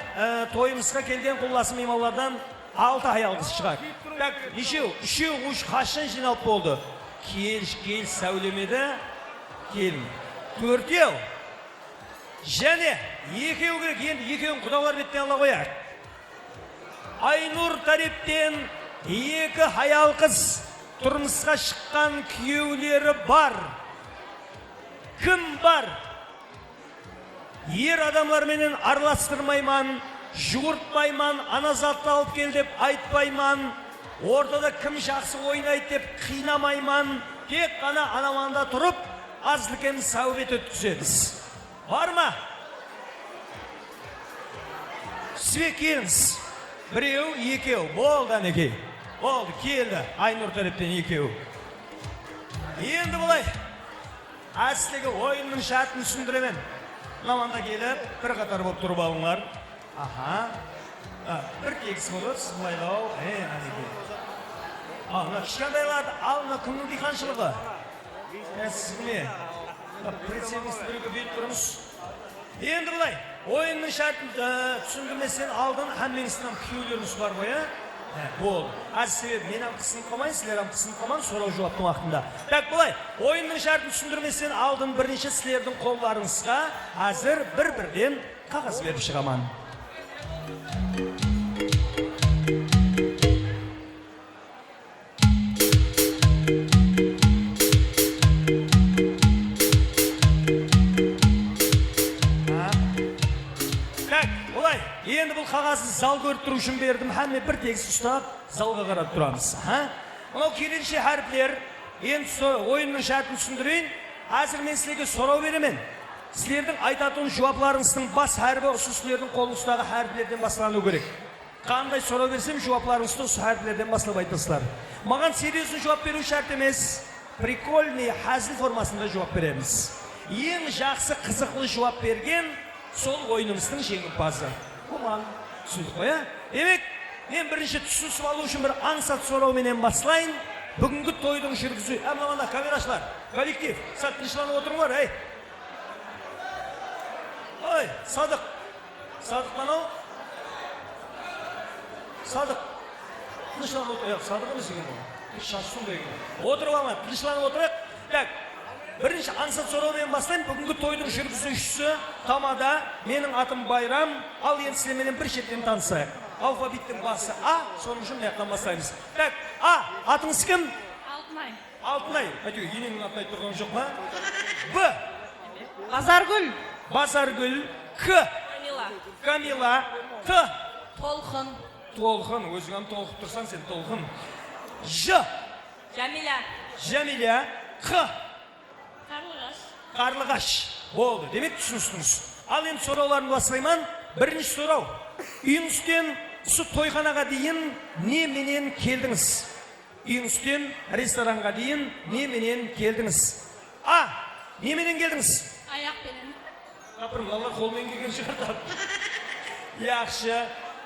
тойымызға келген құлласы меймандардан 6 хаял қыз шығады. Так, нешеу, үшеу ұш қашан жиналып болды? Кел сәулемеді, келін. 4-еу. Және екеу керек, енді екеуін құдалар беттен ала қояр. Айнұр тарептен 2 хаял қыз, тұрмысқа шыққан күйеулері бар. Кім бар? Ер адамларменен араластырмайман, жүгіртпайман, ана затты алып кел деп айтпайман, ортада кім жақсы ойнайды деп қинамайман, тек қана анаманда тұрып, азлыкен сәубет өткіземіз. Бар ма? Сізбе келіңіз. 1-еу, 2-еу, болды әнекей. Болды, келді. Айнұр тарептен 2-еу. Енді бұлай, әсілігі ойынның шартын түсіндіремен. Наманда келіп, бір қатар болып тұрып алыңлар. Бір тегіс болады, сіз бұлайлау. Мына кішкендайларды, мына күннің диқаншылығы. Сіз кіме? Прицеліңізді біреуге бейт тұрыңыз. Енді бұлай, ойынның шартын түсіндірмесен алдын әмленістен күйеулеріңіз бар ғой, болды. Аз себебі мен қысын қамайын, сілер қысын қамайын, сұрау жауаптың уақытында. Так, бұлай, ойынның шартын түсіндірмесен алдын бірнеше сілердің қолларыңызға әзір бір-бірден қағаз беріп шығаман. Енді бұл қағазды зал көріп тұру үшін бердім, әмме бір тегіс ұстап, залға қарап тұрамыз. Мынау келінші әріплер, енді ойынның шартын түсіндірейін, әзір мен сілерге сұрау беремен. Сілердің айтатын жауапларыңыздың бас әрбі осы сілердің қолыңыздағы әріплерден басылану керек. Қандай сұрау берсем, жауапларыңызды осы әріплерден басылап айтасыздар. Маған серьезный жауап беру шарт емес, прикольный, әзіл формасында жауап береміз. Ең жақсы қызықлы жауап берген сол ойынымыздың жеңімпазы. Құман, түсіндік қоя? Демек, мен бірінші түсінісіп алу үшін бір аңсат сұрауменен бастайын. Бүгінгі тойдың жүргізу. Мына камерашылар, коллектив, сәл тыныштанып отырыңдар, ей. Ой, Садық. Садық мынау? Садық. Тыныштанып отыр. Садық емес екен ол. Шашсын деген. Отырып алма, тыныштанып отырайық. Так. Бірінші аңсат сұраумен бастайын. Бүгінгі тойдың жүргізушісі Тамада. Менің атым Байрам. Ал енді сіздермен бір шеттен танысайық. Алфавиттің басы А, соның үшін маяқтан бастаймыз. Так, А, атыңыз кім?
Алтынай.
Алтынай. Әйтеу, енеңнің атын айтып тұрған жоқ ма? Б.
Базаргүл.
Базаргүл. К.
Камила.
Камила. Т.
Толқын.
Толқын. Өзіңен толқып тұрсан, сен толқын. Ж.
Жәмила.
Жәмиля. Қ.
Қарлығаш.
Қарлығаш. Болды. Демек түсіністіңіз. Ал енді сұрауларын бастайман. Бірінші сұрау. Үйіңізден тойханаға дейін неменен келдіңіз? Үйіңізден ресторанға дейін неменен келдіңіз? А. Неменен келдіңіз?
Аяқпенен.
Апырым, алла қолмен келген шығар. Яқшы.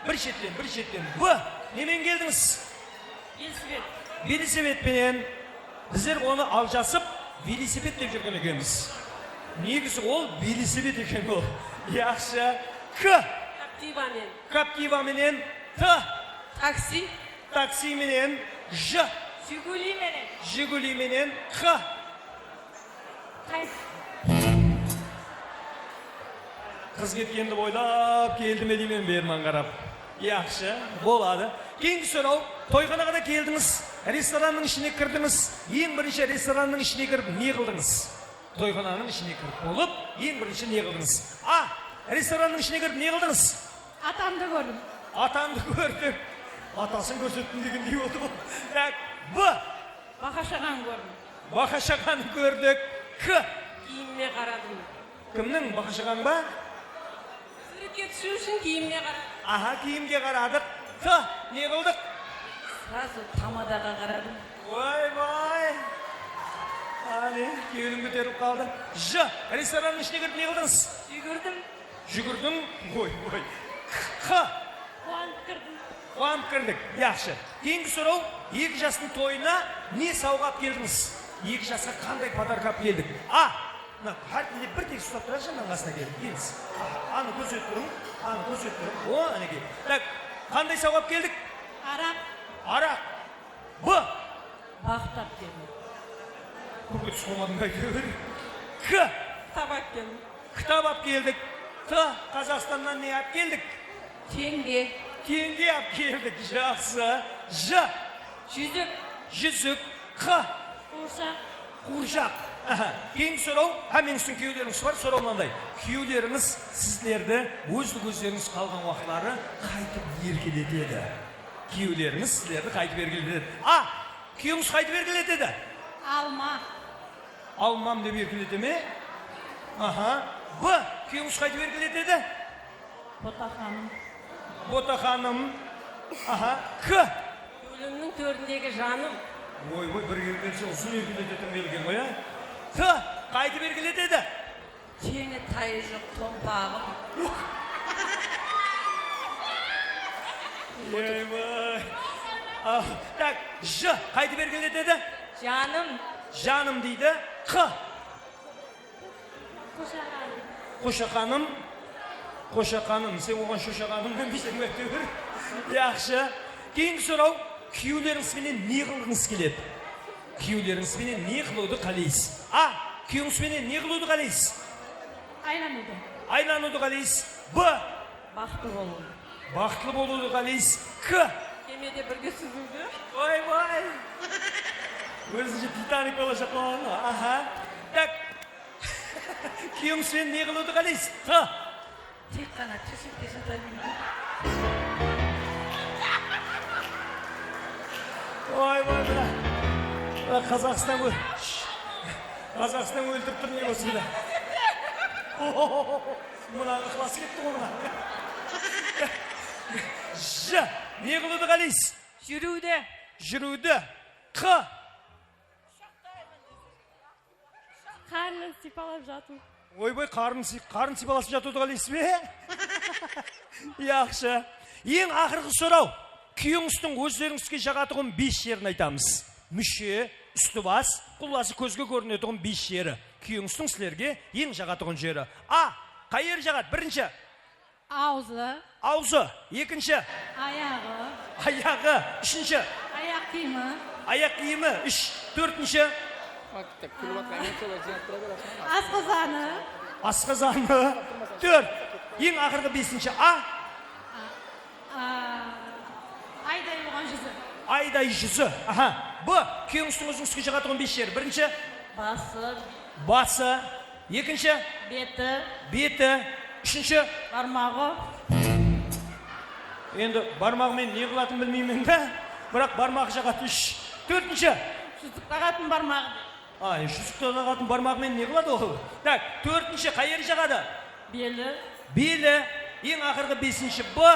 Бір шеттен. Б. Немен келдіңіз?
Велосипед.
Велосипедпенен. Біздер оны алжасып, велосипед деп жүрген екенбіз. Негізі ол велосипед екен ол. Яқшы. К.
Каптивамен.
Каптиваменен. Т.
Такси.
Таксименен. Ж.
Жигулименен.
Жигулименен. Х. Қыз кеткенді ойлап, келді ме деймен берман қарап. Яқшы, болады. Кейінгі сұрау, тойханаға да келдіңіз, ресторанның ішіне кірдіңіз. Ең бірінші ресторанның ішіне кіріп, не қылдыңыз? Тойхананың ішіне кіріп болып, ең бірінші не қылдыңыз? А. Ресторанның ішіне кіріп, не қылдыңыз?
Атамды көрдім.
Атамды көрдік. Атасын көрсеттім деген не болды бұл? Так, Б.
Бақашаған көрдім.
Бақашағаны көрдік. К.
Киіміне қарадым.
Кімнің бақашаған ба?
Суретке түсу үшін киіміне қарадым.
Аха, киімге қарадық. Т. Не қылдық?
Сразу Тамадаға қарадым.
Ой. Али, кеудің көтеріп қалды. Ж. Ресторанның ішіне кіріп не қылдыңыз? Жүгірдің. Ой. Х. Қуанып кірдік. Яқшы. Кейінгі сұрау, 2 жастың тойына не сауғап келдіңіз? 2 жасқа қандай подарка алып келдік? А. Бір тек ұстап тұрар жаңның қасына келдік. Келіңіз. Аны көрсеттірім. О, әнеке. Так, қандай сауғап келдік? Арақ. Б.
Бақтап келдім.
Көкке түс қомадың қайтыр. К. Кітап алып келдік. Т. Қазақстаннан не алып келдік? Теңге алып келдік. Жақсы. Ж. Жүзік. Қ. Қуыршақ. Кейінгі сұрау, әменістің күйеулеріңіз бар, сұрау мынандай. Күйеулеріңіз сіздерді өздеріңіз қалған уақытлары қайтып еркелетеді. Күйеулеріңіз сіздерді қайтып еркелетеді. А. Күйеуіңіз қайтып еркелетеді? Алмам деп еркелете ме? Аха. Б. Күйеуіңіз қайтып еркелетеді? Ботақаным. Аха. К.
Өлімнің төріндегі жаным.
Ой, бір келгенше ұзын еркелететін келген ғой, Т. Қайтып еркелетеді?
Теңі тайы жоқ томпағым.
Ой. Так, Ж. Қайтып еркелетеді? Жаным дейді. Қ. Қошақаным. Сен оған шошақаным демейсің бәктеуір. Яқшы. Кейінгі сұрау, күйеулеріңізбенен не қылғыңыз келеді? Күйеулеріңізбенен не қылуды қалайсыз? А. Күйеуіңізбенен не қылуды қалайсыз? Айлануды қалайсыз? Б. Бақытлы болуды қалайсыз? К.
Кемеде бірге сүзуді.
Ой. Өзінше Титаник болашақ болған. Аха. Так. Күйеуіңізбенен не қылуды қалайсыз? Т.
Тек қана төсекте жата бермейді.
Ой, бұра. Қазақстан өлтіріп тұр не болсын да. Мұна ықыласы кетті ғона. Ж. Не қылуды қалайсыз? Жүруді. Қ.
Қарнын сипалап жату.
Ойбай, қарын сипаласып жатуды қалайсыз бе? Яқшы. Ең ақырғы сұрау. күйеуіңіздің өздеріңізге жағатұғын 5 жерін айтамыз. Мүше, үсті бас, құласы көзге көрінетұғын 5 жері. Күйеуіңіздің сілерге ең жағатұғын жері. Қай жері жағады? Бірінші.
Аузы.
Аузы. Екінші.
Аяғы.
Аяғы. Үшінші.
Аяқ киімі.
Аяқ киімі. Үш. Төртінші.
Асқазаны.
Асқазаны. Төрт. Ең ақырғы бесінші.
Айдай болған жүзі.
Айдай жүзі. Бұ, күйеуіңіздің өзіңізге жағатұғын 5 жері. Бірінші.
Басы.
Басы. Екінші.
Беті.
Беті. Үшінші.
Бармағы.
Енді бармағымен не қылатын білмеймін да, бірақ бармағы жағады 3. Төртінші.
Жүзік тағатын бармағы.
Жүзік тағатын бармағымен не қылады ол? Так, төртінші қай жері жағады?
Белі.
Белі. Ең ақырғы 5-ші. Бұ.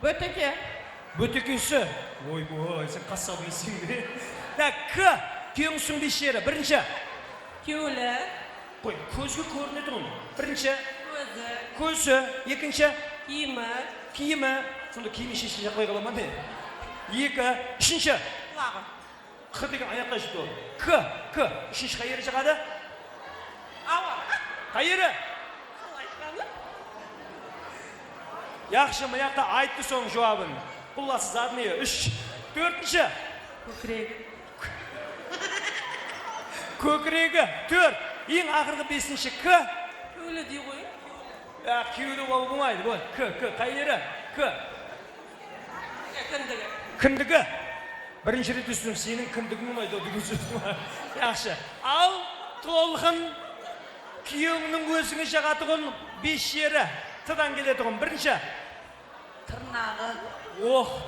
Бөтеке.
Бөтекесі. Ой, сен қасап есің бе? Так, күйеуіңіздің 5 жері. Бірінші.
Кеулі.
Қой, көзге көрінеді ғой. Бірінші.
Көзі.
Көзі. Екінші.
Киімі.
Киімі. Сонда киімі шешін жақпай қалама не? Екі. Үшінші.
Құлағы.
Қ деген аяқта жүрді ол. К. Үшінші қай жері жағады?
Ауа.
Қай жері?
Сол айтқаны.
Яқшы маяқта айтты соның жауабын. Құласы задныя. 3. Төртінші.
Көкірегі.
Көкірегі. 4. Ең ақырғы 5-ші. К.
Кеулі дей ғой.
Кеулі ол болмайды. К. Қай жері? К.
Кіндігі.
Кіндігі. Бірінші рет үстім, сенің кіндігің ұнайды деген сөзім. Яқшы. Ал толқын күйеуіңнің өзіңе жағатұғын 5 жері. Тыдан келетұғын. Бірінші.
Тырнағы.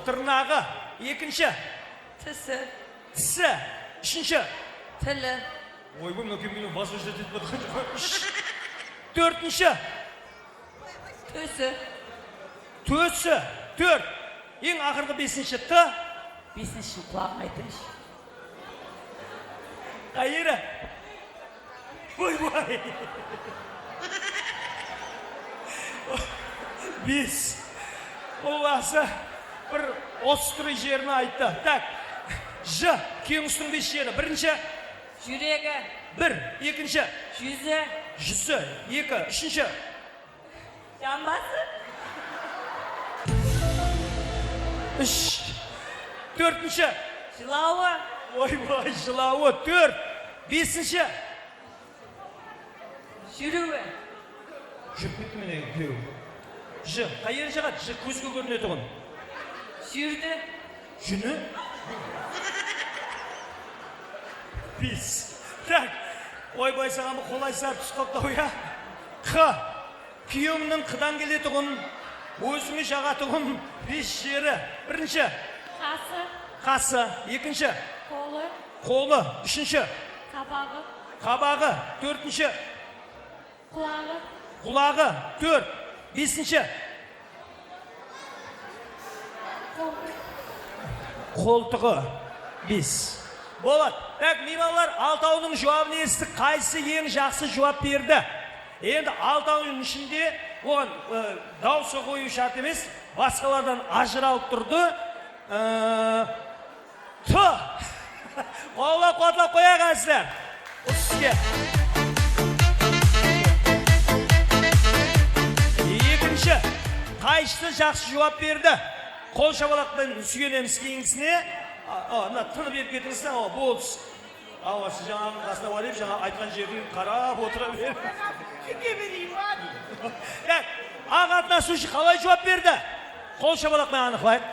Тырнағы. Екінші.
Тісі.
Тісі. Үшінші.
Тілі.
Ой, бұл мекемені басып жетеді бұд. Төртінші.
Төсі.
Төсі. 4. Ең ақырғы 5-ші. Т.
5-ші құлағын айтыңыз.
Қайыры. Ой. 5. Оласы бір 33 жеріні айтты. Так. Ж. Күйеуіңіздің 5 жері. Бірінші.
Жүрегі.
1. Екінші.
Жүзі.
Жүзі. 2. Үшінші.
Жамбасы.
3. Төртінші.
Жылауы.
Ой, жылауы. 4. 5-ші.
Жүруі.
Жүріп кетті мен күйеу. Ж. Қай жері жағады? Ж көзге көрінеді тұғын.
Жүрді.
Жүні. 5. Так. Ойбай саған бұл қолайсар тұсқалды оя. Қ. Күйеуімнің қыдан келетұғын, өзіңе жағатұғын 5 жері. Бірінші.
Қасы.
Қасы. Екінші.
Қолы.
Қолы. Үшінші.
Қабағы.
Қабағы. Төртінші.
Құлағы.
Құлағы. 4. 5-ші. Қолтығы. 5. Болады. Так, меймандар, алтауының жауабын естік. Қайсы ең жақсы жауап берді? Енді алтауының ішінде оған дауысы қою шарт емес, басқалардан ажыралып тұрды. Т. Қолап қуатлап қояқ әсілер. Үске. Екінші. Қайшысы жақсы жауап берді? Қол шабалақпен сүйенеміз кейінгісіне. Мына тыны беріп кетіңізден, болыс. Ауасы жаңағын қасына барып, жаңа айтқан жерін қарап отыра бер. Күйге берейін, ақ. Ақ қатынасушы қалай жауап берді? Қол шабалақпен анықлайық.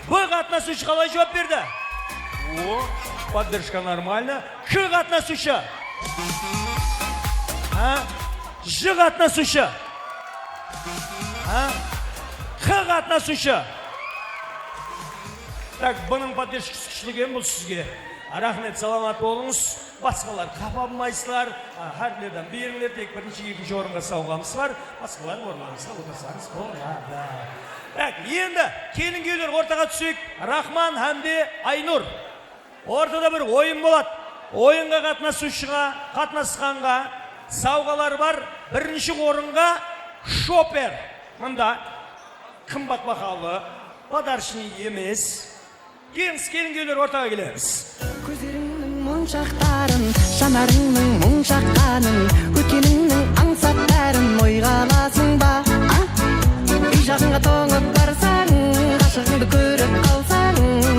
Б қатынасушы қалай жауап берді? Поддержка нормально. К қатынасушы. Ж қатынасушы. Қ қатынасушы. Так, бұның поддержкасы күшілген бұл сізге. Рахмет, саламат болыңыз. Басқалар қапамайсылар. Әрілерден беріңдер, тек бірінші екінші орынға сауғамыз бар. Басқалар орынға отырсаңыз болады. Так, енді келін күйеулер ортаға түсейік. Рахман һәмде Айнұр. Ортада бір ойын болады. Ойынға қатынасқанға сауғалар бар. Бірінші орынға шопер. мында қымбат бақалы подарочный емес келін-күйеулер ортаға келеміз.
Көздеріңнің моншақтарын, жанарыңның мұң жаққанын, өткеніңнің аңсап бәрін ойға аласың ба? Үй жағыңа тоңып барсаң, ғашығыңды көріп қалсаң,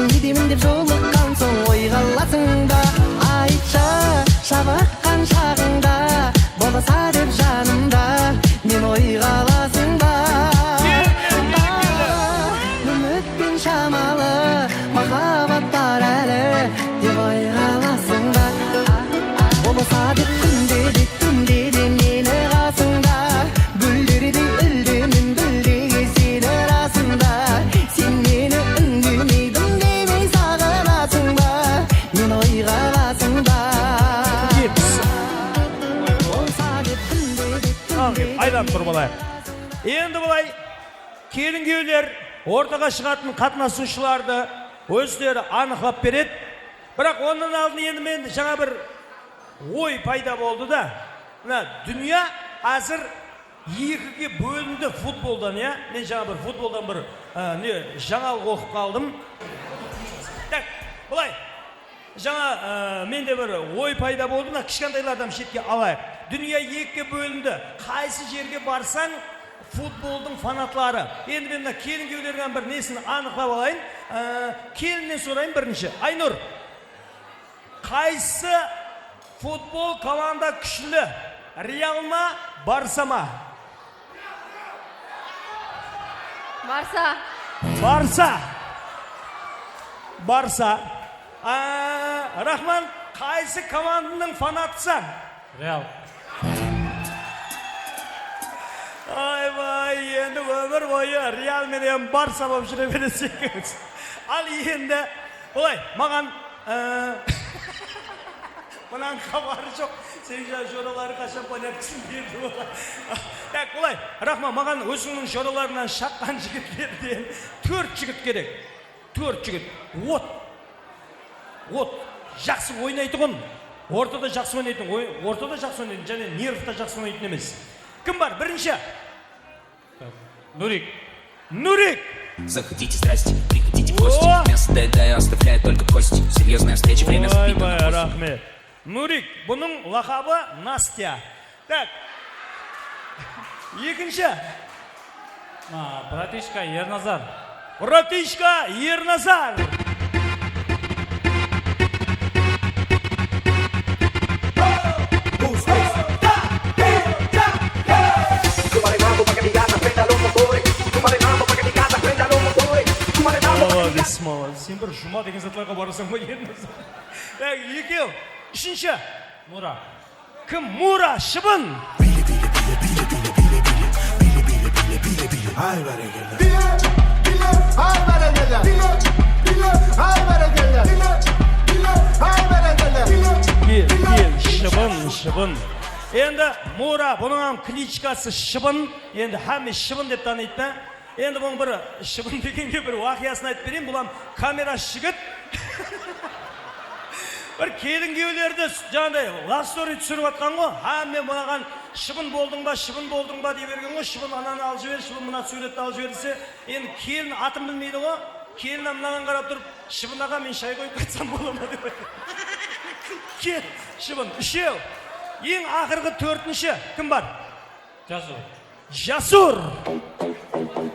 не деймін деп жолыққан соң ойға аласың ба? Айтшы, шабаққан шағыңда, боласа деп жанымда, мен ойға аласың ба? Үмітпен шамалы, махаббат бар әлі, деп ойға аласың ба? Болса деп күнде де мені қасыңда, гүлдердей үлдемін гүлдеген сені расында. Сен мені үндемейдің демей сағынасың ба? Мен ойға аласың ба? Болса деп күнде
Айдан тұр былай. Енді былай келін-күйеулер ортаға шығатын қатынасушыларды өздері анықтап береді. Бірақ оның алдын енді мен жаңа бір ой пайда болды да. Мына дүния азыр екіге бөлінді футболдан, я? Мен жаңа бір футболдан бір жаңалық оқып қалдым. Так, былай. Жаңа менде бір ой пайда болды, мына кішкентайлардан шетке алайық. Дүния екіге бөлінді. Қайсы жерге барсаң, футболдың фанатлары. Енді мен келін-күйеулерден бір несін анықтап алайын. Келіннен сұрайын бірінші. Айнұр, қайсы футбол команда күшілі? Реал ма, Барса ма?
Барса.
Барса. Рахман, қайсы команданың фанатысың?
Реал.
Айбай, енді өмір бойы Реал менен Барса болып жүре бересекіз. Ал енді, олай, маған мұнан хабары жоқ. Сен жоралары қашан понятқысын берді олай. Так, олай, Рахман, маған өзіңнің жораларынан шаққан жігіттерден 4 жігіт керек. 4 жігіт. От. Жақсы ойнайтын. Ортада жақсы ойнайтын, және нервта жақсы ойнайтын емес. Кім бар? Бірінші. Нурик.
Заходите, здрасте, приходите в гости. Мясо доедаю, оставляю только кости. Серьезная встреча, время забито на гости.
Рахмет. Нурик, бұның лақабы Настя. Так. Екінші.
Братишка Ерназар.
Сен бір жұма деген затларға барасың ба Ерназар? Екеу. Үшінші.
Мура.
Кім? Мура, Шыбын.
Ay
Шыбын. Енді Мура, бұның кличкасы Шыбын. Енді хәмі Шыбын деп таниды. Енді бұның бір Шыбын дегенге бір уақиясын айтып берейін. Бұлам камера жігіт. Бір келін-күйеулерді жаңағыдай love story түсіріп атқан ғой. Мен мынаған Шыбын болдың ба дей берген ғой. Шыбын ананы алып жібер, Шыбын мына суретті алып жіберсе, енді келін атын білмейді ғой. Келін мынаған қарап тұрып, Шыбын аға мен шай қойып қайтсам бола ма деп айтты. Кел, Шыбын, үшеу. Ең ақырғы 4-ші кім бар? Жасур.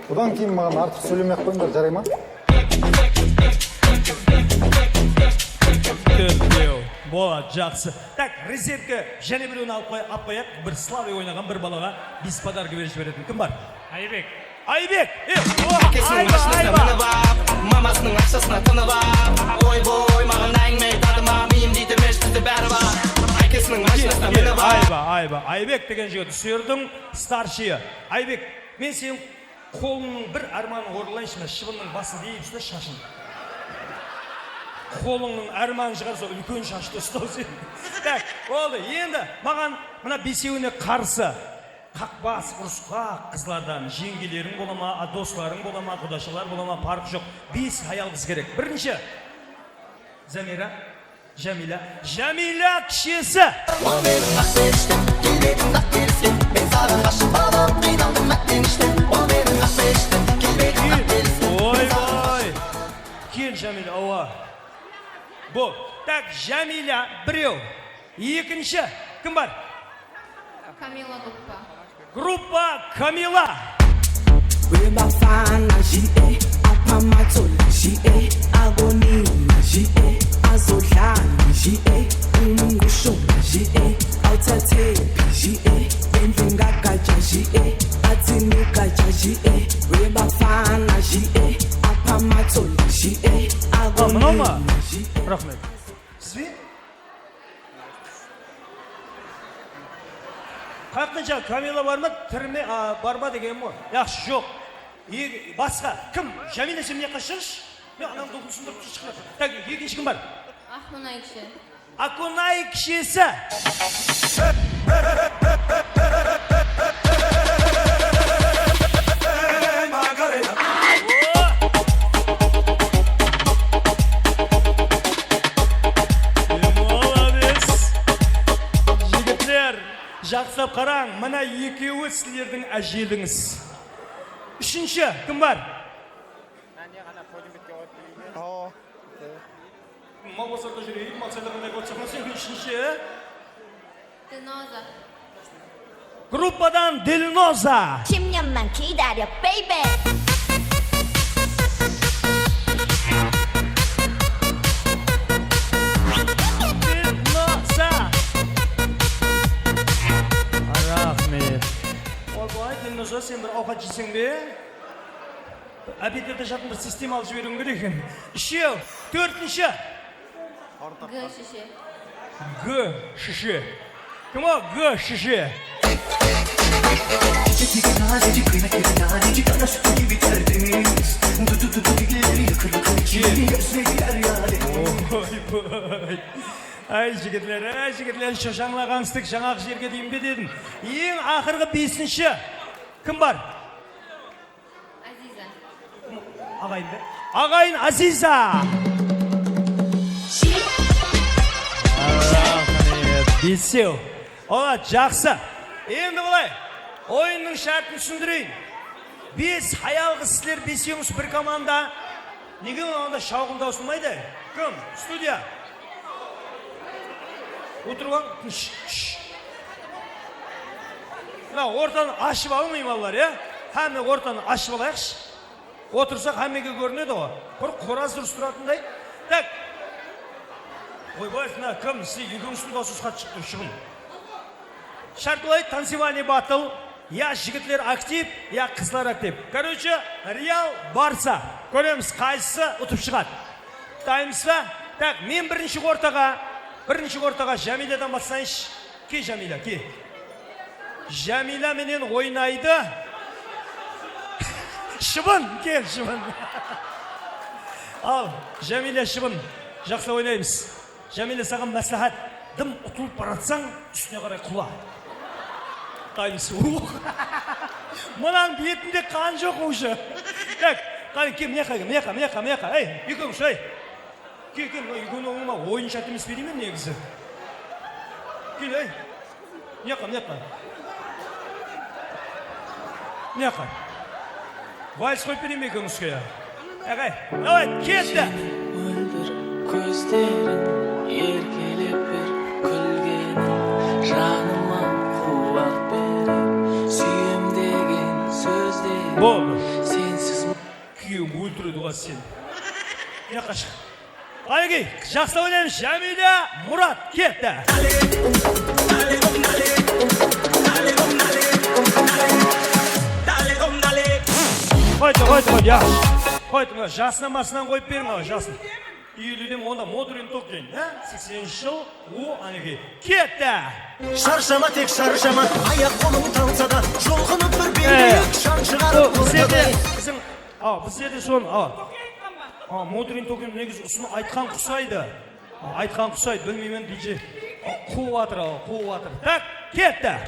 Бұдан кейін маған артық сөйлемей-ақ қойыңдар, жарай ма?
Болады, жақсы. Так, резервке және біреуін алып қояқ. Бір Славий ойнаған бір балаға біз подарка беріп жіберетін. Кім бар?
Айбек.
Мамасының ақшасына тынып ап. Ой-бой, маған әңгіме айтадыма, миым дейді меш бізді бәрі бар. Әкесінің машинасына мініп ап.
Айбек деген жігіт сүйердің старшийы. Айбек, мен сенің қолыңның бір арманын орылайыншы, Шыбынның басын дейіпсі шашын. Қолыңның арманын шығарса үлкен шашты ұстау сен. Так, болды. Енді маған мына бесеуіне қарсы қақбас, ұрысқа қызлардан жеңгелерің бола ма, достарың бола ма, құдашылар бола ма, парық жоқ. 5 аял қыз керек. Бірінші Замира, Jamila кішесі.
саған ғашық болып қиналдым әттең іштен ол менің ақ періштем келбетің ақ келісім
Ойбай! Кел, Жәмиля, ауа. Бол. Так, Жәмиля, біреу. Екінші, кім бар?
Камила группа.
Группа Камила.
Reba fana J.A. Apamathole J.A. Agonina J.A. Azodlana J.A. Ungushona J.A. Awuthathephi J.A. Endlingagaja J.A. Athinikaja J.A. Reba fana J.A. Apamathole J.A.
Agonina J.A. Рахмет. Сізбе? Қақнынша Камила бар ма? Тірме бар ма деген мо? Яқшы, жоқ. Басқа, кім? Жәмиля, сен міне қашырш? Мен анам доғын сұндырып шыққан. Так, екінші кім бар?
Ақунай кіші.
Ақунай кішесі. Жақсап қараң, мына екеуі сілердің әжеліңіз. Үшінші, кім бар? Мал басарда жүрейін, мал сәлірінде көтсіқмасын. Үшінші.
Дилноза.
Группадан Дилноза.
10년만 기다려, baby.
Дилноза, сен бір ауқат жесең бе? Әбеттерде жатын бір система алып жіберуің керек екен. Үшеу, төртінші.
Г шеше.
Г шеше. Кім о? Г шеше. Ай, жігітлер, жаңлағаңыстық жаңақ жерге дейін бе дедім. Ең ақырғы бесінші. Кім бар?
Азиза.
Ағайын бе? Ағайын Азиза. Бесеу. Ола, жақсы. Енді бұлай, ойынның шартын түсіндірейін. 5 хаялғы сілер, 5-іңіз бір команда. Неге онда шауғында ұсынмайды? Кім? Студия. Отырған, ортаны ашып алмайым алар, е? Әмі ортаны ашып алайықшы. Отырсақ әмеге көрінеді ғой. Бір қораз дұрыс тұратындай. Так. Ойбай, кім? Сіз екеуіңіздің дауысыз хат шықты, шығын. Шарт олай, танцевальный батл. Я жігітлер актив, я қызлар актив. Короче, Реал Барса. Көреміз қайсысы ұтып шығады. Дайынбыз ба? Так, мен бірінші ортаға Жәмилядан бассайыншы. Ке, Жәмиля, ке. Жәмиля менен ойнайды. Шыбын, ке, шыбын. Ал, Жәмиля шыбын. Жақсы ойнаймыз. Жәмиля саған мәслихат. Дым ұтылып баратсаң, үстіне қарай құла. Дайынбыз. Мұнаң бетінде қан жоқ уже. Так, ке, меқа. Ей, екеуіңіз, ей. Кел, үйгені оңыма ойын шат емес береймен негізі. Кел, ей. Неқа. Вальс қойып берейм екеуіңізге. Әғай, давай, кетті.
Көздерін еркелеп бір күлгенін жаныма қуат беріп сүйем деген сөздерін
болды.
Сенсіз
күйеуім өлтіреді ғой сен. Неқа шық. Айги, жақсы ойнаймыз. Жәмиля, Мұрат, кетті. Қойды, жақсы. Жасына масынан қойып берің, жасын. Үйілуден онда модурин тоқ дейін. 80 жыл, анеге. Кетті.
Шаршама, тек шаршама, аяқ қолың талса да, жолғынып бір белдейік, шаң шығарып ұрды.
Біздерде сон, модурин тоқын негіз ұсыны айтқан құсайды. Білмеймен DJ. Қуатыр. Так, кетті.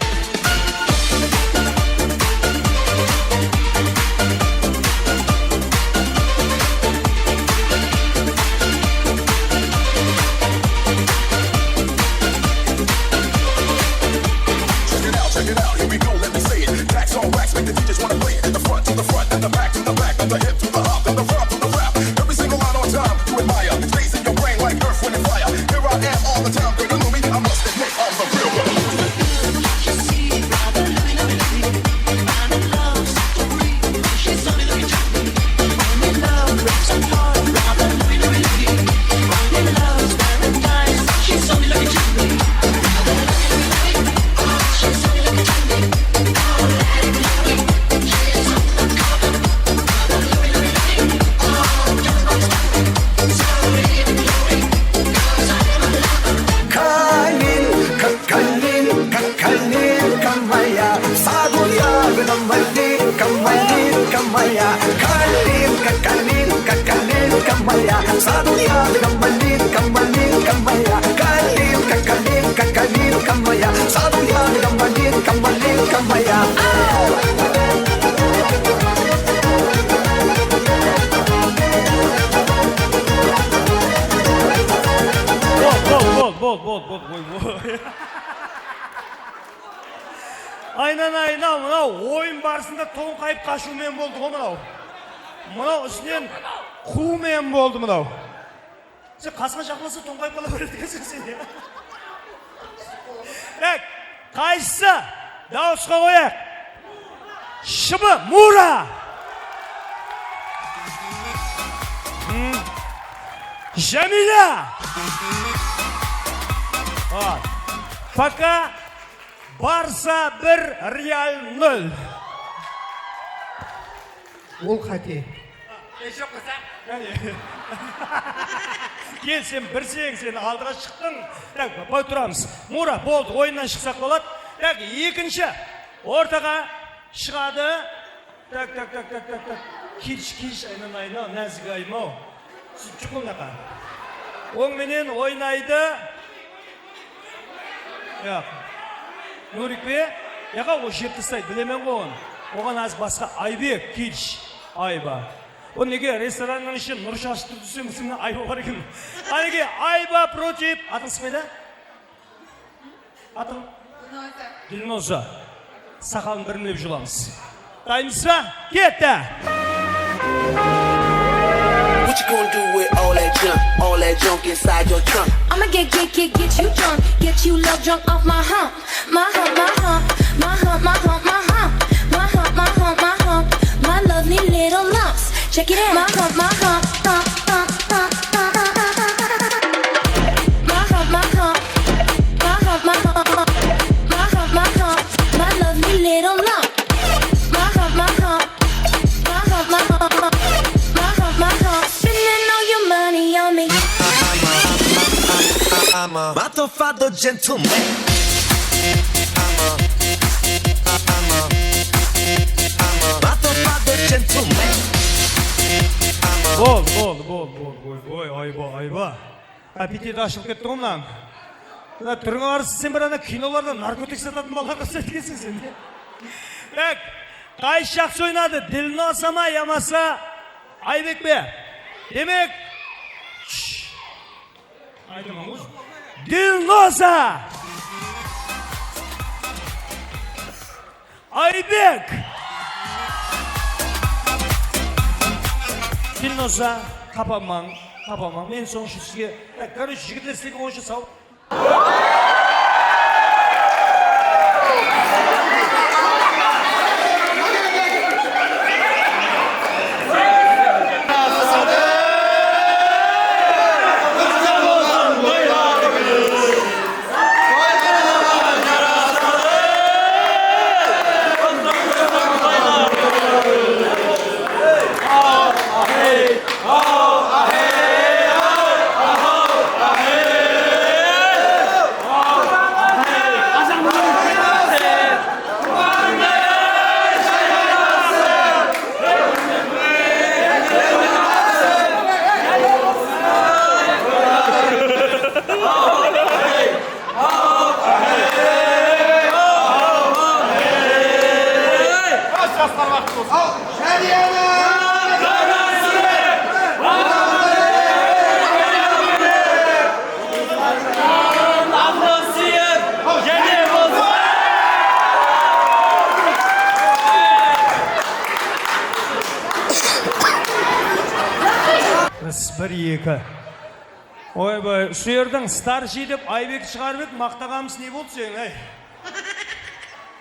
Check it out, here we go, let me say
Айнанайына мынау ойын барысында тоңқайып қашумен болды ғой мынау. Мынау үстінен қумен болды мынау. Сен қасқа жақласа тоңқайып қала көреді екенсің сен. Қайсысы? Дауысқа қояқ. Шыбы, Мура! Жәмила! Пока Барса 1, Реал 0.
Ол қате.
Жоқ қыса. Кел, сен бірсең, сен алдыға шықтың. Бай тұрамыз. Мура, болды, ойыннан шықсақ болады. Екінші, ортаға шығады. Кеш, айнанайына, нәзік аймау. Жұқылнақа. Оңменен ойнайды. Нұрик бе? Яға о жерді стайды, білемен қоғын. Оған аз басқа Айбек, Кеш, Айба. О неге ресторанның ішін Нұршашты түсің сіңі Айба бар екен. Неге Айба против... Атың сықпайды? Атың? Дилноза. Сақалын бірінлеп жұламыз. Дайынса, кетті!
What you gonna do with all that junk inside your trunk?
I'ma get you drunk, get you love drunk off my hump, my hump, my hump, my hump, my hump, my hump, my hump, my hump, my hump, my lovely little lumps. Check it out, my hump, my hump, hump, hump, hump, hump, my hump, my hump, my hump, my hump, my hump, my hump, my lovely little lump. My hump, my hump, my hump, my hump, my hump, my hump. Spending all your money on me.
I'm a motherfucker gentleman. I'm a motherfucker gentleman.
Ой, Айба. Аппетит ашылып кетті ғымнан. Түріңі арысы сен бір ана киноларда наркотик сататын баларға сәткесің сен. Қай жақсы ойнады? Дилноса ма, ямаса Айбек бе? Демек, айтымаңыз. Дилноса! Айбек! Дилноса, қапамаң. Мен соңшы сізге, короче, жігітлер сізге оншы сау. Бір-екі. Ойбай, шүйердің старший деп Айбек шығарып ек, мақтағамыз не болды сен, әй?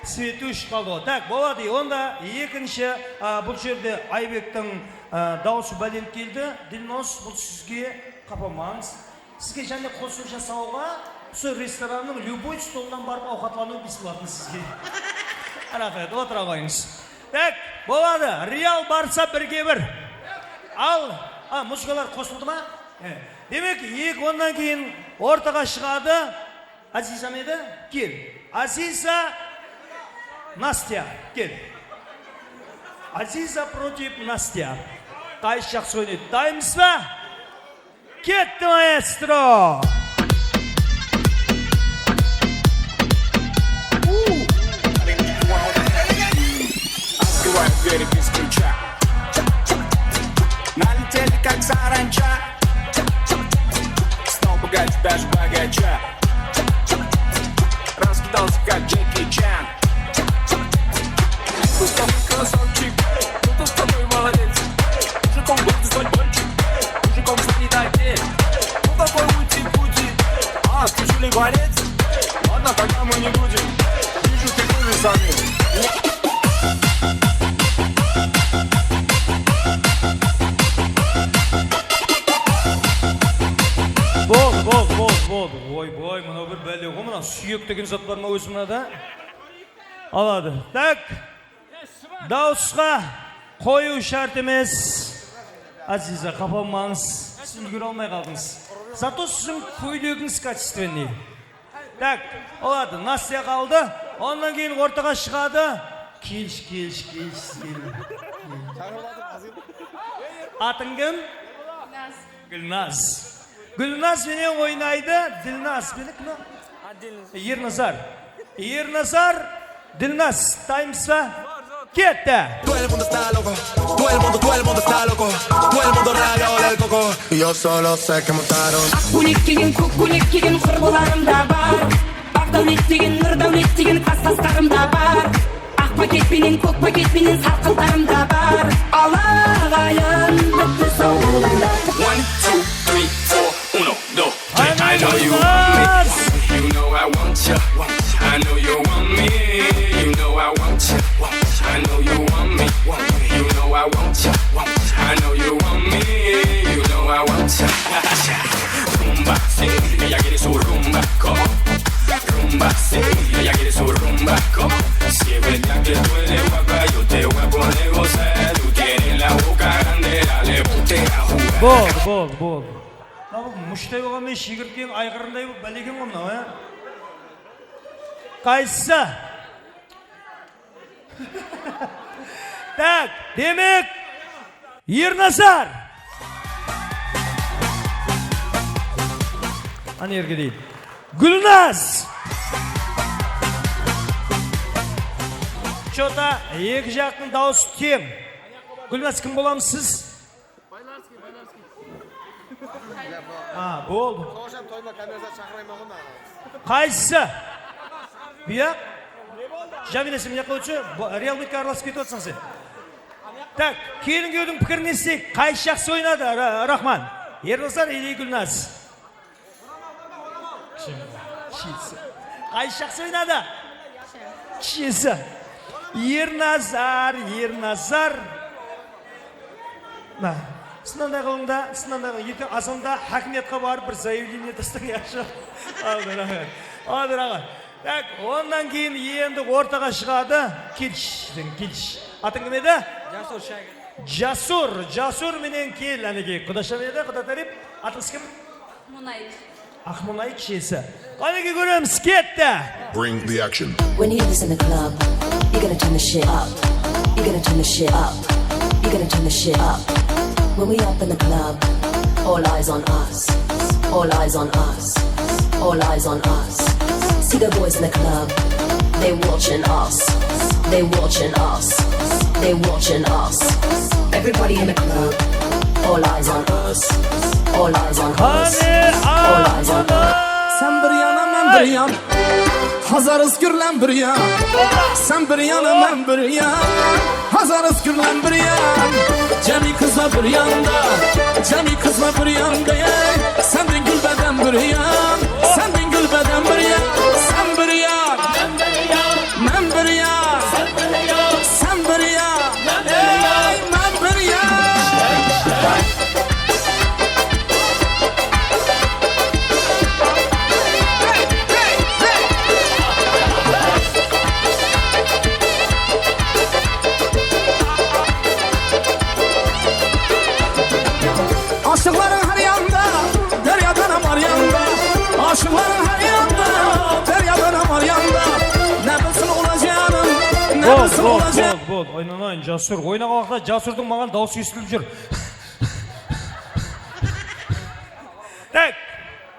Светуш қалды. Так, болады, онда екінші бұл жерде Айбектің дауысы бәлем келді. Дилнос, бұл сізге қапамаңыз. Сізге және қосу жасауға, сол ресторанның любой столынан барып ауқатлану бесплатны сізге. Рахмет, отыра қойыңыз. Так, болады, Реал Барса 1-1. Ал, музыкалар қосылды ма? Демек, ондан кейін ортаға шығады. Азиза меді? Кел. Азиза, Настя, кел. Азиза против Настя. Қайсы жақсы ойнайды. Дайынбыз ба? Кетті, маэстро!
Открываю двери без ключа. Налетели как саранча. Снова богач, даже богача. нос, как Джеки Чан. Ты с тобой красавчик, кто-то с тобой молодец. Мужиком будет стать мальчик, мужиком станет отец. Ну такой ути-пути, а включили дворец. Ладно, тогда мы не будем, вижу, ты тоже сами.
Болды. Ой, мына бір бәле ғой, мына сүйек деген зат бар ма өзі мынада? Алады. Так, дауысқа қою шарт емес. Азиза, қапалмаңыз, сіз үлгере алмай қалдыңыз. Зато сіздің көйлегіңіз качественный. Так, алады, Настя қалды, ондан кейін ортаға шығады. Келіш. Атың кім? Гүлназ. Гүлназ менен ойнайды, Дилназ менен кім? Ерназар, Дилназ, таймса, кетті.
Todo el mundo está loco, todo el mundo está loco, todo el mundo rayado del coco. Y yo solo sé que montaron.
Көйлек деген, көк көйлек деген құрбыларым да бар. Ақ дәулет деген, нұр дәулет деген класстастарым да бар. Ақ пакетпенен, көк пакетпенен сарқылтарым да бар. Алағайын бітті соңында.
1, 2, 3, 4, 1, 2, 3. I know you want me, you know I want you. I know you want me, you know I want you. I know you want me, you know I want you. I know you want me, you know I want you. Rumba, sí, ella quiere su rumba, rumba, sí, ella quiere su rumba, si es verdad que tú eres guapa, yo te voy a poner gozar. Tú tienes la boca grande, dale, ponte a jugar.
Болды. Мұштай болғанмен шегірткен айғырындай бәлеген ғой мынау, Қайсы? Так, демек, Ерназар. Аны ерге дейін. Гүлназ. Чота, екі жақтың дауысы тең. Гүлназ кім боламыз сіз? Болды. Қайсы? Бияқ? Жамилесі міне қылычы, Реал Бетке араласып кетіп отсың сен. Так, келін кеудің пікірін естейік. Қайсы жақсы ойнады, Рахман? Ерназар или Гүлназ? Қайсы жақсы ойнады? Чесі. Ерназар. Сынандай қылыңда, ертең азанда хакиметқа барып бір заявление тастың яшы. Алдыр аға. Так, ондан кейін енді ортаға шығады. Келш. Атың кім еді? Жасур менен кел, әнеге. Құдаша еді, құда тариф. Атыңыз кім? Ақмұнай кішесі. Қанеге көреміз, кетті.
Bring the action.
When you hear this in the club, you're gonna turn the shit up. You're gonna turn the shit up. You're gonna turn the shit up. When we up in the club, all eyes on us. All eyes on us. All eyes on us. See the boys in the club, they watching us. They watching us. They watching us. Everybody in the club, all eyes on us. All eyes on us. All eyes on us.
Sen bir yana ben bir yan, hazar ıskürlen bir yan. Sen bir yana ben bir yan, hazar ıskürlen bir yan. Cemi kızla bir yanda, Cemi kızla bir yanda. Sen de gül beden bir yan, sen de gül beden bir yan. Sen bir yan, ben bir yan, sen bir yan, ben bir yan. Aşıkların her yanda, deryadan amar yanda. Aşıkların her yanda, deryadan amar yanda. Ne bilsin olacağını, ne bilsin olacağını.
Болды. Ойнанайын, Жасур. Ойнаға уақытта Жасурдың маған дауысы естіліп жүр. Так,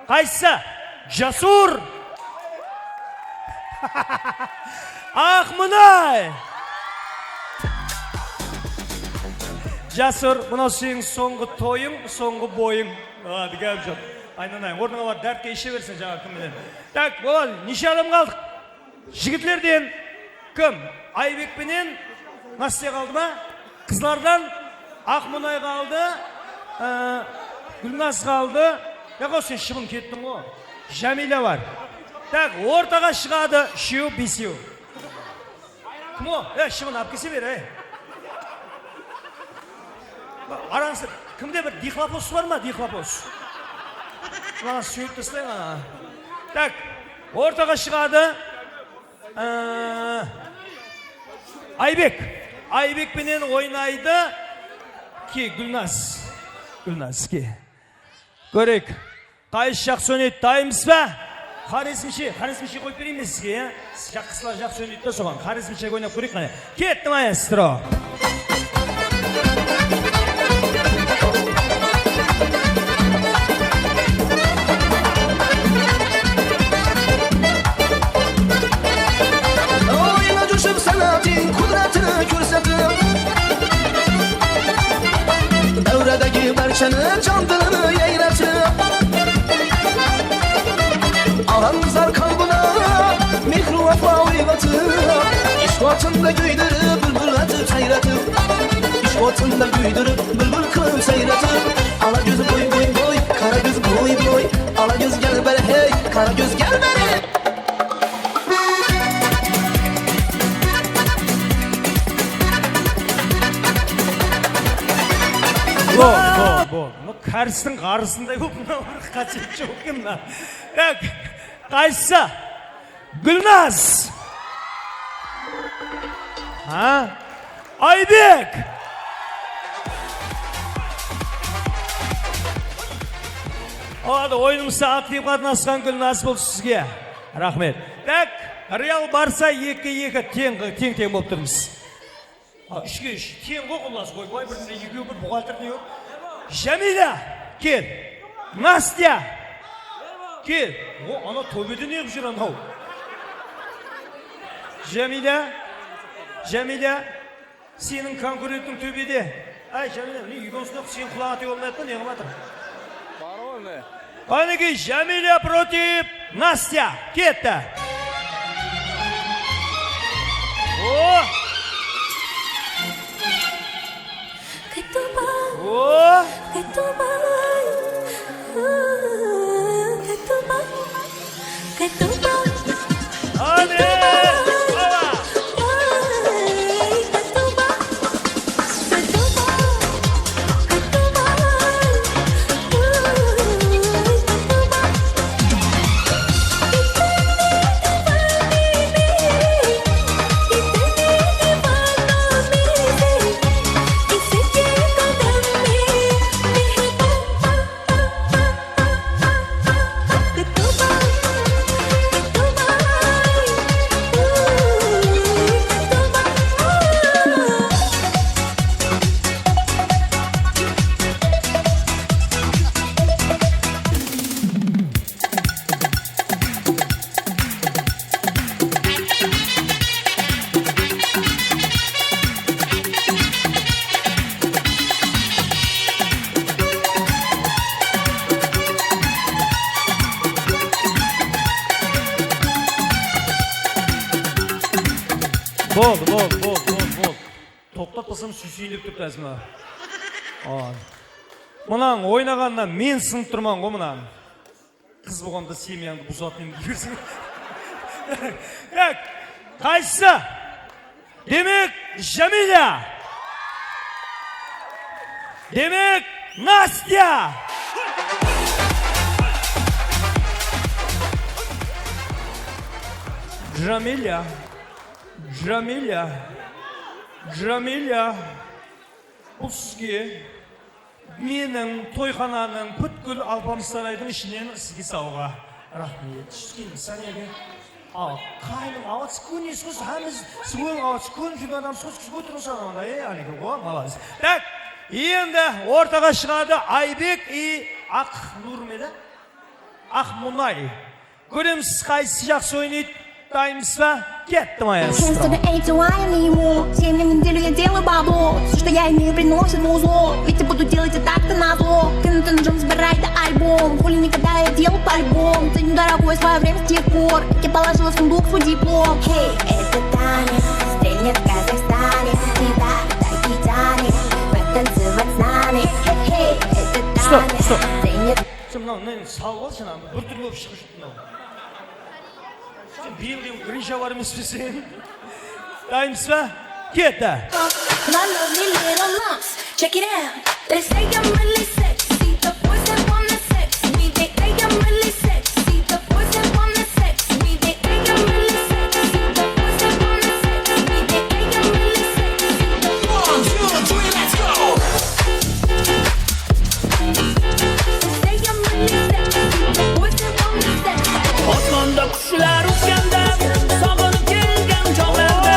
қайсы? Жасур! Ақмұнай! Жасур, мынау сенің соңғы тойың, соңғы бойың. Дегем жоқ. Айнанайын, орныңа бар, дәртке іше берсін жаңа кімменен. Так, бол, неше адам қалдық? Жігітлерден кім? Айбекпенен Настя қалды ма? Қызлардан Ақмұнай қалды, Гүлназ қалды. Яқо сен шыбын кеттің ғой. Жәмила бар. Так, ортаға шығады 3-5. Кім о? Шыбын алып кесе бер, Араңсы, кімде бір дихлопос бар ма? Дихлопос. Маған сөйіп тастайын ана. Так, ортаға шығады Айбек. Айбекпенен ойнайды ке Гүлназ. Гүлназ ке. Көрек. Қайсы жақсы өнет дайымыз ба? Қаресімше қойып берейміз сізге, Жақсылар жақсы өнет та соған. Қаресімше ойнап көрек қане. Кеттім маэстро.
Sanatin kudretini körsetip Devredeki berçenin candılını yeyretip Alanzar kalbına mihru vefa uygatip İşvatında güydürüp bülbül etip seyretip İşvatında güydürüp bülbül kılıp seyretip Ala gözü boy boy boy, kara gözü boy boy Ala göz gel beri hey, kara göz gel beri
Бол. Кәрістің қарысындай болып, бір қачет жоқ кем. Қайсы? Гүлназ. Айбек. Ойынымызда актив қатынасқан Гүлназ бұл сізге. Рахмет. Реал Барса 2-2 тең болып тұрмыз. 3-3 тең ғой құлас қой. Бай бірінде екеу бір бұғалтыр не жоқ. Жәмила, кел. Настя, кел. Ана төбеде не жүр анау? Жәмила, сенің конкурентің төбеде. Жәмила, не үйден сұнақ сен құлаға тек олмайды ма, не қыматыр? Қанеке, Жәмила против Настя. Кетті. Бол. Тоқтатпасам сүйсейлеп тұрды әзіма. Мұнаң ойнағаннан мен сынып тұрман ғой мұнаң. Қыз болғанда семьяңды бұзатын емді қайсы? Демек, Жәмила. Демек, Настя. Жәмила, бұл сізге менің тойхананың бүткіл Алпамыстарайдың ішінен сізге сауға. Рахмет. Шүткенің сәнеге. Қайның ауыз көңес көз, әміз сүйен ауыз көң жүн адам сөз күз көтірін сағанда. Анеке ғой, малайыз. Так, енді ортаға шығады Айбек и Ақнұр меді? Ақмұнай. Көреміз қайсы жақсы ойнайды, дайымыз ба? Кетті
Hands to
маэстро.
the A, to I and ему. 7 неделю я делаю бабло. Все, что я имею, приносит в узло. Ведь я буду делать и так-то назло. Кеннетон Джон собирает альбом. Хули никогда я делал по-альбом. Ценю дорогой свое время с тех пор. Я положила в сундук свой диплом. Хей, это Таня, стрельнет в Казахстане. И так Титаник, потанцевать с нами. Хей, это
Стоп,
Таня,
стоп.
стрельнет.
Сен мынау мені салып алшы ана бір түрлі болып шығып жүрді мынау. Сен биылдың гриша бар емес пе сен? Дайынсыз ба? Кетті.
My lovely little lumps, check it out. They say I'm really sexy. The boys that wanna sex me, they say I'm really sexy. The boys that wanna sex me, they say I'm really sexy. The boys that wanna sex me, they say I'm really sexy. 1, 2, 3, let's go. They say I'm really sexy. The boys that wanna sex me.
Osmonda qushlar uchganda, sog'inib kelgan chog'larda,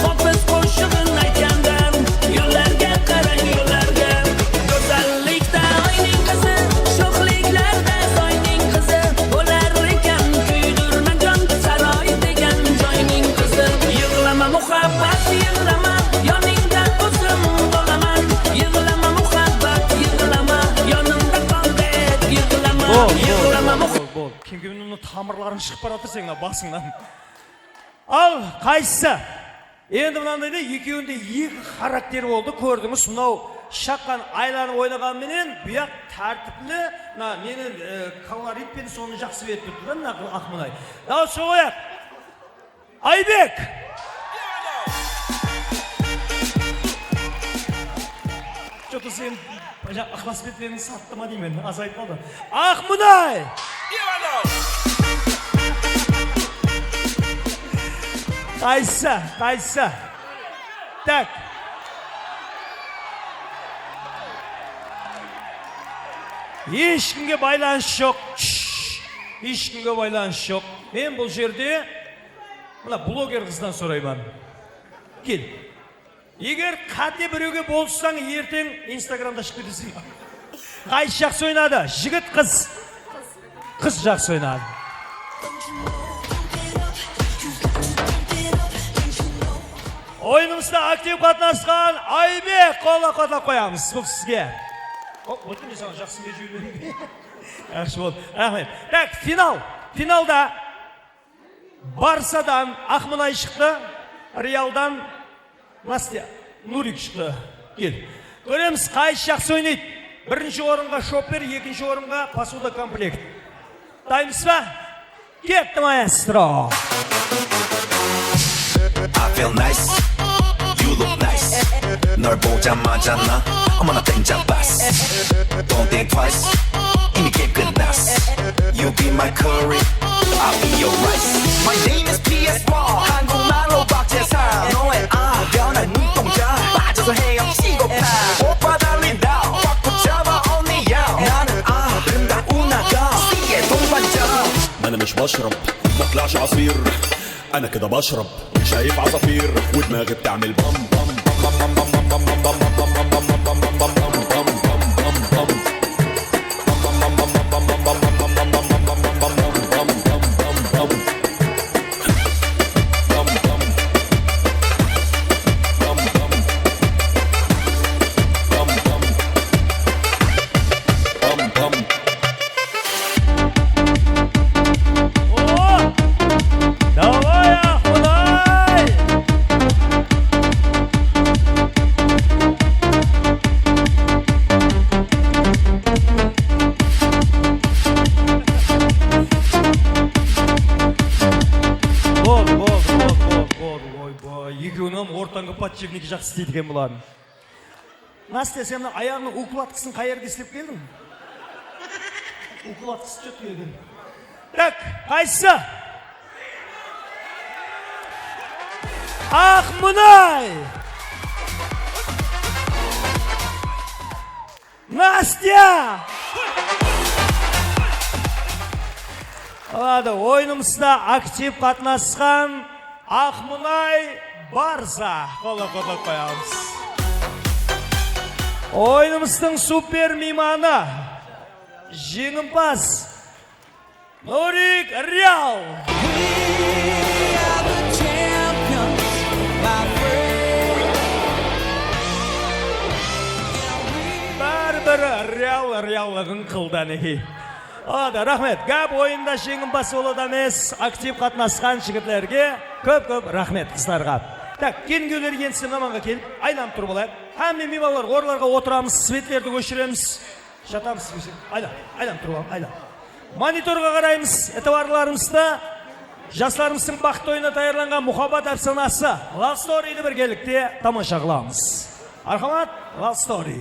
hofiz qo'shig'in aytganda, yo'llarga qarang yo'llarga. Go'zallikda oyning qizi, sho'xliklarda soyning qizi, bo'lar ekan kuydirmagan saroy degan joyning qizi. Yig'lama muhabbat, yig'lama, yoningda o'zim bo'laman. Yig'lama muhabbat, yig'lama, yonimda qol deb yig'lama, yig'lama muhabbat.
Бол. Кенгенің тамырларын шығып баратыр сен басыңнан. Ал, қайсысы? Енді мынандайда екеуінде екі характер болды, көрдіңіз. Мынау шаққан айланы ойнаған менен, бұяқ тәртіплі, менің колоритпен соны жақсы беріп тұр, Ақмынай. Дау соғаяқ. Айбек! Что-то сен ықласбеттерін сатты ма деймін, азайып қалды. Ақмынай! Қайсы. Так. Ешкімге байланыс жоқ. Ешкімге байланыс жоқ. Мен бұл жерде мына блогер қыздан сұраймын. Кел. Егер қате біреуге болсаң, ертең Инстаграмда шығып кетесің. Қайсы жақсы ойнады? Жігіт, қыз. Қыз жақсы ойнады. Ойынымызда актив қатынасқан Айбек, қолға қотлап қоямыз. Бұл сізге. Өтін де саған жақсы бер жүрмейді. Әқшы болды. Рахмет. Так, финал. Финалда Барсадан Ақмынай шықты, Реалдан Настя Нурик шықты. Кел. Көреміз, қайсы жақсы ойнайды. Бірінші орынға шоппер, екінші орынға посуда комплект. Дайынсыз ба? Кетті маэстро.
I feel nice, you look nice. 널 보자마자 나 어머나 땡잡았어. Don't think twice, 이미 게임 끝났어. You be my curry, I'll be your rice. My name is PS1, 한국말로 박재상. 너의 변한 눈동자 빠져서 헤엄치고파. 오빠 달린다, 꽉 붙잡아 only you. 나는 아름다운 아가씨의 동반자.
أنا مش بشرب ما طلعش عصير أنا كده بشرب شايف عصافير ودماغي بتعمل بام بام بام بام بام بام بام بام بام بام بام بام بام بام بام بام
подчивники жақсы істейді екен бұларын. Настя, сен аяғының укладкасын қай жерге істеп келдің? Укладкасы жоқ келген. Так, қайсы? Ақмынай! Настя! Ладно, ойынымызда актив қатынасқан Ақмынай Барса. Қолы қоямыз. Ойынымыздың супер мейманы жеңімпаз Нурик Реал. артықлығын қылданеки. Ада, рахмет. Гап ойында жеңімпаз болады емес, актив қатынасқан жігітлерге көп рахмет қыздарға. Так, келінгеулер енсін маманға келіп, айланып тұрып алайық. Әммен меймалар, орларға отырамыз, светлерді көшіреміз. Жатамыз, айланып тұрып алайық, айланып. Мониторға қараймыз, этоварларымызда жастарымыздың бақытты ойына даярланған мұхаббат әпсанасы Love Story-ді біргелікте тамаша қыламыз. Архамат, Love Story.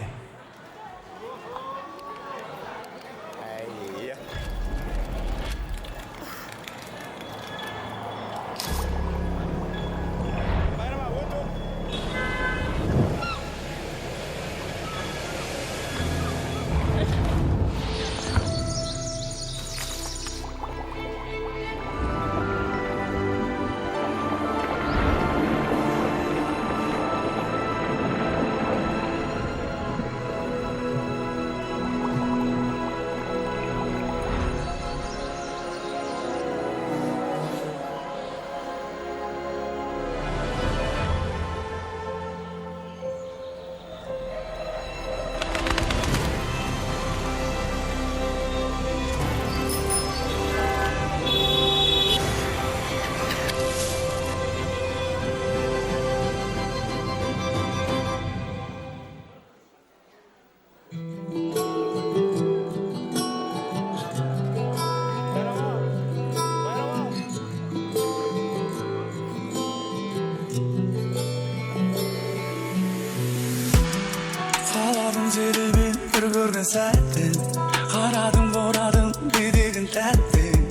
сәттің қарадың борадың бедегін тәттің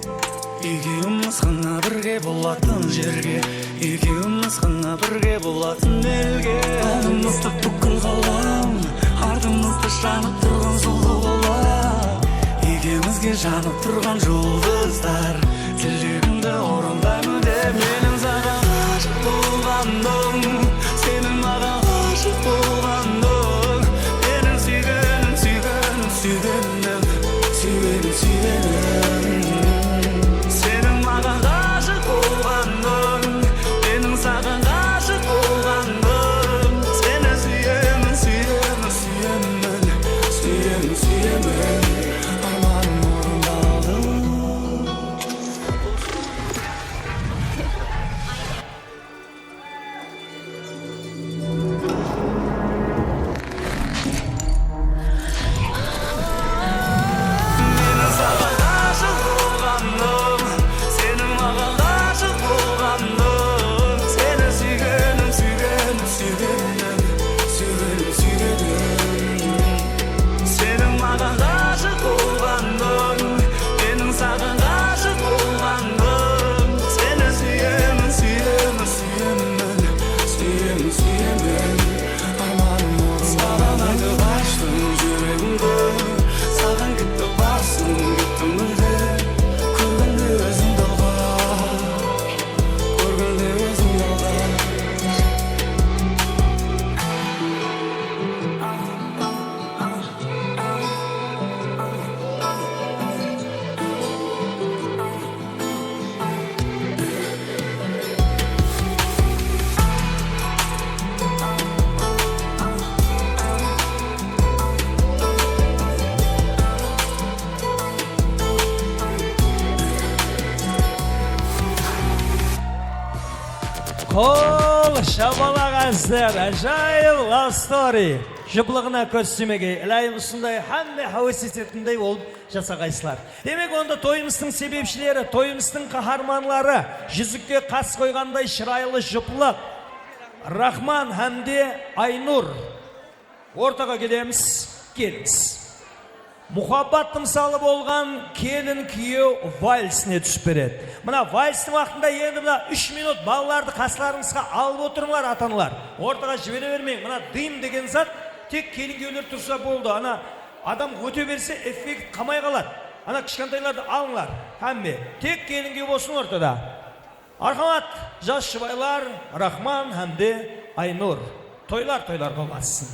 екеуміз ғана бірге болатын жерге екеуміз ғана бірге болатын елге алдымызды бүкіл ғалам артымызды жанып тұрған сұлу қала екеумізге жанып тұрған жұлдыздар тілегімді орындаймын деп менің саған ғашық болғаным сенің маған ғашық болғаның менің сүйгенім сүйгенім сүйгенім сүйгенім сүйгенім сенің маған ғашық болғаның менің саған ғашық болғаным сені сүйемін сүйемін сүйемін сүйемін сүйемін арманым орындалды
Қол шабалағаздар, әжайыл Love Story. Жұплығына көз сүмеге, әлайым ұсындай, әмме хауесететіндей болып жасағайсылар. Демек, онда тойымыздың себепшілері, тойымыздың қаһарманлары, жүзікке қас қойғандай шырайлы жұплық. Рахман әмде Айнұр. Ортаға келеміз, келіңіз. Мұхаббат мысалы болған келін күйеу вальсіне түсіп береді. Мына вальстың уақытында енді мына 3 минут балаларды қасыларыңызға алып отырыңдар ата-аналар. Ортаға жібере бермең. Мына дым деген зат тек келін күйеулер тұрса болды. Ана адам өте берсе эффект қамай қалады. Ана кішкентайларды алыңдар. Әмме тек келін күйеу болсын ортада. Архамат, жас жұбайлар, Рахман әмде Айнұр. Тойлар болмасын.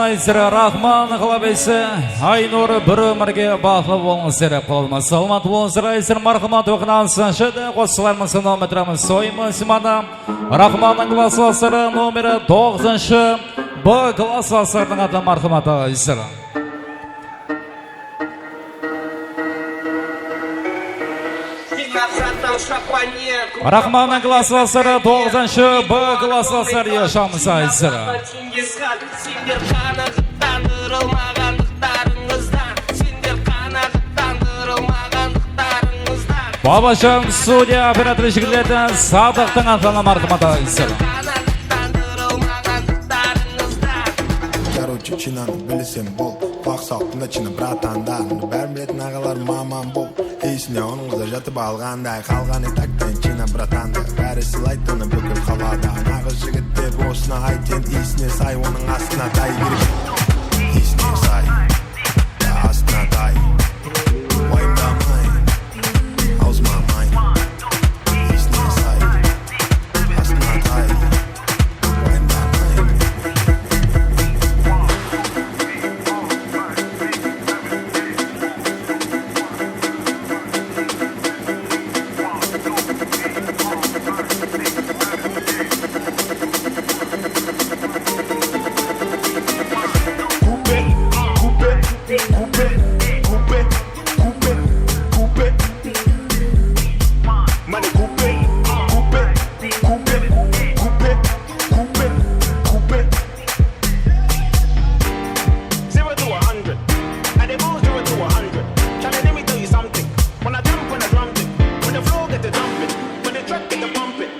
айсыры Рахман Қалабесі Айнұры бір өмірге бақылы болыңыздар қолымыз. Саламат болыңыздар айсыр мархамат оқынансын. Шыды қосылармызы нометрамыз соймыз мана. Рахманның классыласыры номері 9-шы Б классыласырының аты мархаматы айсыры. Рахманның классыласыры 9-шы Б классыласыры ешамыз айсыры. Бабашам судья оператор жігілетін Садықтың атына мархаматы айсыры.
Короче, чинаны білесем бол, бақсауқтында чина братандар, бәрін білетін ағалар мамам бол. Есіне оныңызда жатып алғандай, қалған етақтен чина братандар, бәрі сылайды оны бүкіл қалада. Нағыз жігітте босына айтен, есіне сай, оның астына тай керек. Есіне сай, астына тай, уайымдамай, аузмамай. Есіне сай, астына тай,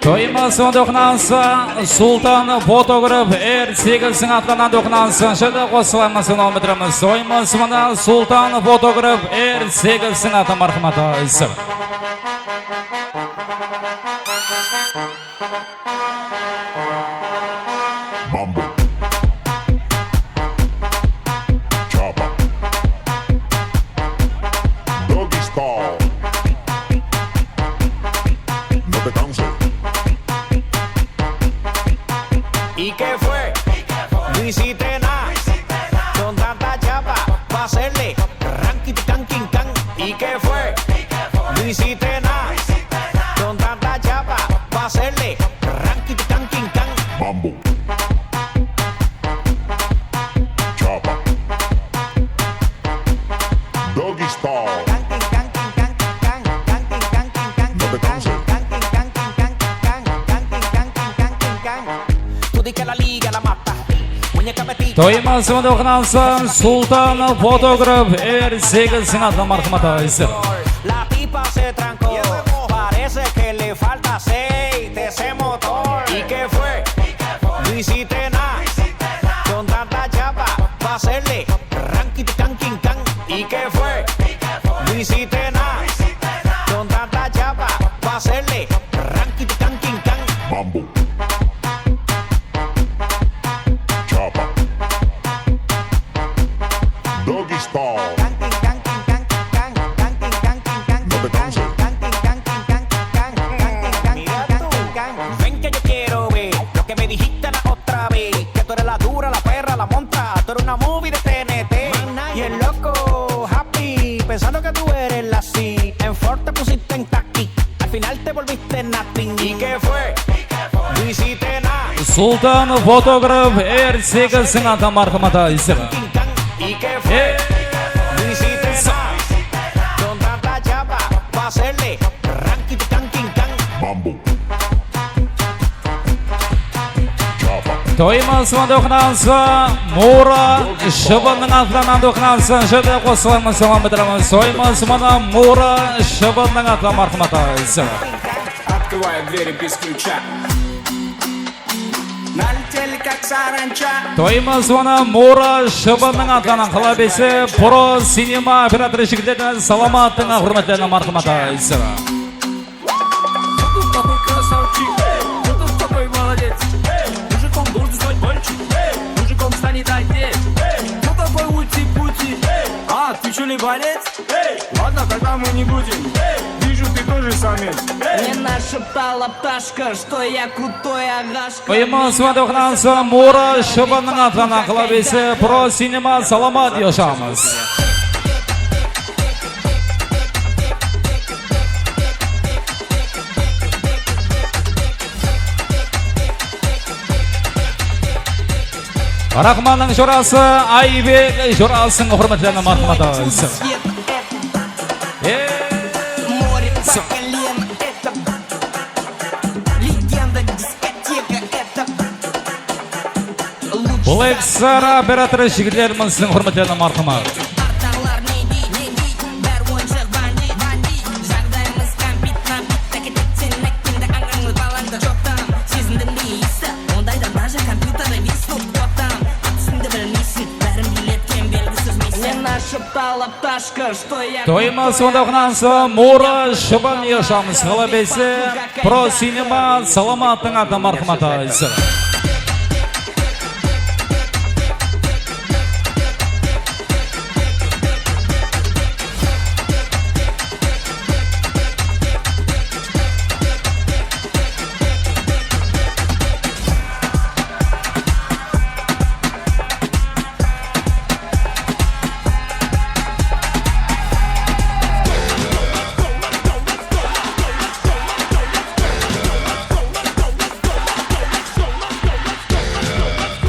Тоймасы доқынансын, Султан фотограф R8-сің атынан доқынансын. Шыды қосылармасы нометрамыз соймыз мына. Султан фотограф R8-сің аты мархаматы айсыр.
Mambo. Chopper. Doggy style. No te canses.
¿Y qué fue? No hiciste nada. Con tanta chapa pa' hacerle ranking can king can. ¿Y qué fue? No hiciste nada. Con tanta chapa pa' hacerle ranking can king can.
Mambo. Chopper. Doggy style. No te canses.
Tú di que la liga la mata. Muñeca metida.
Тоймасы доқынансын, Султан фотограф R8-сің аты мархаматы айсыр.
La pipa se trancó. Parece que le falta aceite ese motor. ¿Y qué fue? No hiciste nada. Con tanta chapa pa' hacerle ranking can king can. ¿Y qué fue? No hiciste nada. Con tanta chapa pa' hacerle ranking can king can.
Mambo. Chopper. Doggy style. No te canses.
Ven que yo quiero ver lo que me dijiste la otra vez. Que tú eres la dura, la perra, la montra. Tú eres una movie de TNT. Y el loco happy, pensando que tú eres la C. En Ford te pusiste en taqui. Al final te volviste nothing. ¿Y qué fue? No hiciste nada.
Султан фотограф R8-сің аты мархаматы айсыр.
¿Y qué fue? No hiciste nada. Con tanta chapa pa' hacerle ranking can king can.
Mambo.
Тоймасы доқынансын, Мура шыбының атынан доқынансын. Шыды қосылармыз салам бітірамыз. Соймыз мына Мура шыбының аты мархаматы айсыр.
Открываю двери без ключа. Налетели как саранча.
Тоймыз мына Мура шыбының атынан Қалабесі Про синема операторы жігілетін саламаттың құрметтерінің мархаматы айсыр.
Какой красавчик, кто тут такой молодец. Мужиком должен стать мальчик, мужиком станет отец. Кто такой ути-пути? А, ты что ли болец? Ладно, тогда мы не будем. Вижу вижу, ты тоже самец.
Мне нашептала пташка, что я крутой агашка.
Тоймыз вады оқынансы Мура Шыбанның атынан қылабесі Про Синема Саламат Йошамыз. Рахманның жорасы Айбек жорасын құрметлерінің мархаматы.
Море по колено, это легенда, дискотека, это
Black Sara операторы жігірлеріміз сіздің құрметлерінің мархаматы.
артарлар не бей, бәр ойыншық банди, жағдайымыз кәмпит, тәкетектен әккенді аңғаңыз балаңды жоқтам, сезіндің дейсі, ондайда бажа компьютеры весіп тоқтам, атысыңды білмейсің, бәрін билеткен белгісіз мейсің. Мне нашептала пташка, что я
Тоймыз вады оқынансы Мура Шыбан Йошамыз қылабесі Про Синема Саламаттың атынан мархаматы.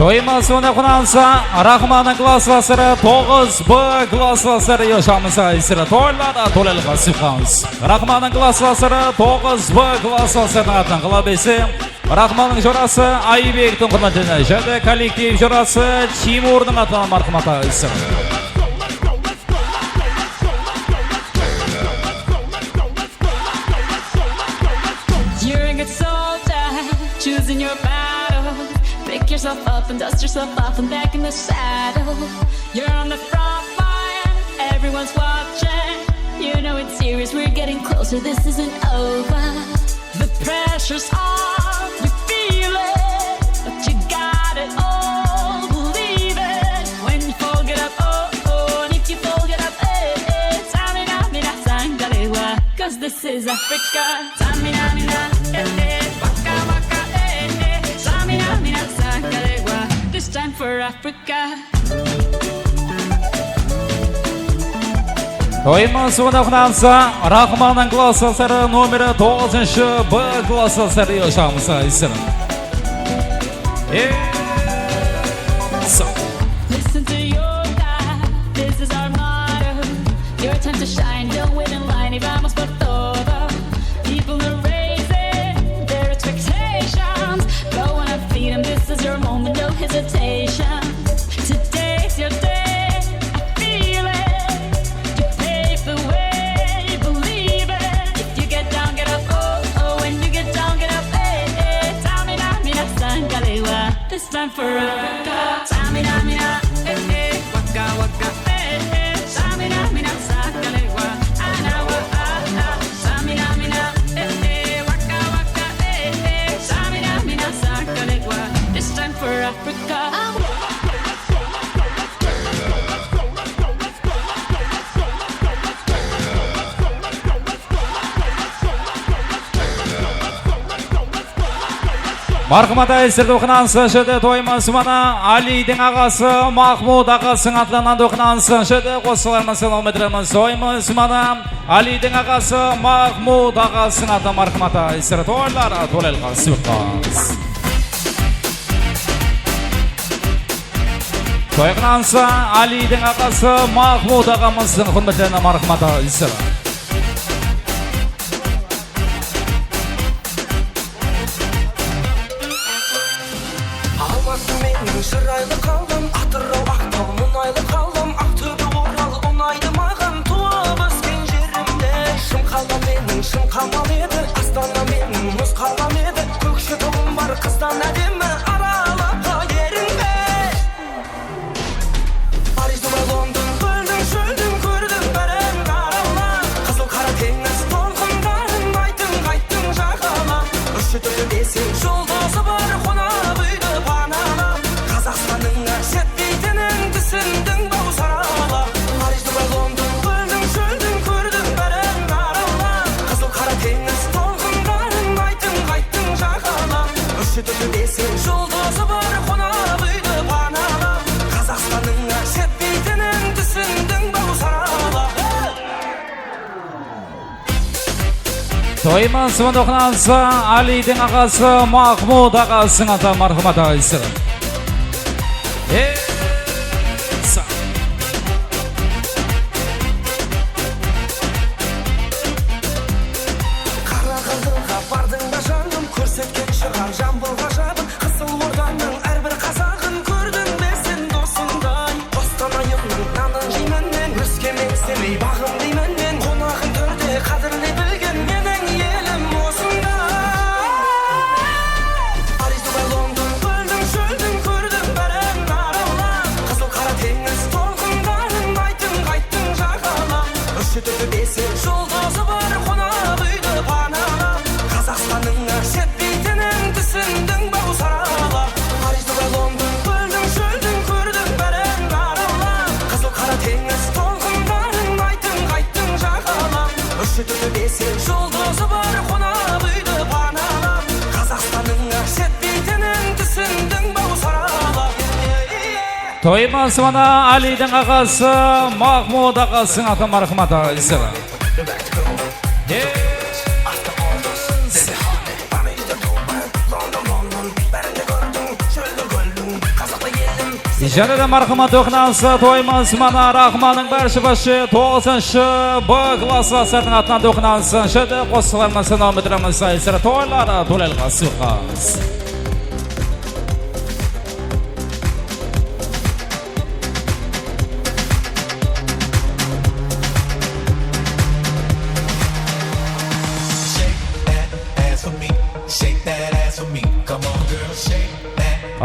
Тоймыз вады оқынансы Рахманның классвасыры 9Б классвасыры Йошамызға ісірі тойлар толеліға сүйқамыз. Рахманның классвасыры 9Б классвасырының атынан қылабесі Рахманның жорасы Айбектің құрметіне және коллектив жорасы Тимурдың атынан мархаматы ісірі.
You're a good soldier, choosing your battle. Pick yourself up and dust yourself off and back in the saddle. You're on the front line, everyone's watching. You know it's serious, we're getting closer, this isn't over. The pressure's on, you feel it, but you got it all, believe it. When you fall, get up, oh, and if you fall, get up, Tamina, mina, sangalewa, 'cause this is Africa. Tamina, mina, waka, waka, Tamina, mina, sangalewa, this time for Africa.
Тоймыз вады оқынансы Рахманның классвасыры номері 9Б классвасыры Йошамызға ісірі.
Listen to your God, this is our motto. Your time to shine, don't wait in line, y vamos por todo. People are raising their expectations. Go on and feed them, this is your moment, no hesitation. Today's your day, I feel it. You pave the way, believe it. If you get down, get up, oh, when you get down, get up, Tamina, mina, sangalewa, this time for Africa. Tamina, mina, waka, waka, Tamina, mina, sangalewa, anawa, Tamina, mina, waka, waka, Tamina, mina, sangalewa, this time for Africa.
Мархаматы ісірді оқынансы жөді Тоймыз вады Алидің ағасы Махмуд ағасың атынан оқынансы жөді қосылармыз километріміз. Тоймыз вады Алидің ағасы Махмуд ағасың атынан мархаматы ісірі тойлар толелға сүйқаз. Тойғынансы Алидің ағасы Махмуд ағамыздың құрметтеріне мархаматы ісірі.
Шырайлы қалдым, Атырау, Ақтау, мұнайлы қалдым, Ақтөбе, Орал, ұнайды маған туып өскен жерімде. Шым қалам менің, шым қамал еді, Астана менің, мұз қалам еді, Көкшетауым бар қыздан әдемі, аралап ерінбе. Париж, Дубай, Лондон, көлдің, шөлдің, көрдім бәрін аралап. Қызыл қара теңіз толқындарын қайттың жағалап. Үш төрт бесін жұлдызы бар қонақ үйді паналап. Қазақстанның жетпейтінін түсіндің бау саралап. Париж, Дубай, Лондон, көлдің, шөлдің, көрдім бәрін аралап. Қызыл
Toyman Sıvan Dokunansı Ali'nin ağası Mahmud ağasının ata marhamat ağası.
Қара қылдыңға бардың ба жаным, көрсеткен шығар жамбыл ғажабын, қысыл орданың әрбір қазағын көрдің бе сен досыңдай. Қостанайымның нанын жеймін мен, өскемен семей бағым деймін мен, қонағын төрде қадірлей білген менің елім осындай. Париж, Дубай, Лондон, көлдің шөлдің көрдім бәрін аралап, қызыл қара теңіз толқындарын айттың қайттың жағалап, үш төрт бесі жұлдызы бар қонақ үйді паналап, Қазақстанның жетпейтінін түсіндің бау саралап. Париж, Дубай, Лондон, көлдің шөлдің көрдім бәрін аралап, қызыл қара теңіз толқындарын айттың қайттың жағалап, үш төрт бесі жұлдызы бар қонақ үйді паналап, Қазақстанның жетпейтінін түсіндің бау саралап.
Toyman Sıvan Ali'nin ağası Mahmud ağasının ata marhamat ağası. Janada marhamat Dokunansı Toyman Sıvan Rahman'ın başı 9-şı B klaslasının atına Dokunansı şöyle qo'shiqlarimizni davom ettiramiz sayısıra to'ylar to'lalg'a suqamiz.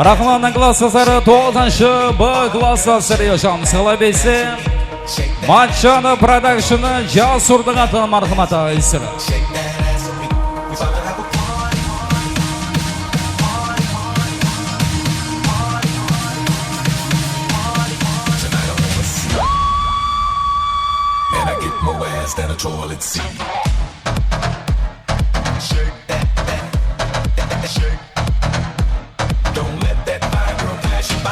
Rahman'ın klaslasları 9-şı B klaslasları yaşamız kılabesi. Matchana Production'ı Jasur'dan atan marhamat ağası.
And I get more ass than a toilet seat. Don't let that fine girl pass you by.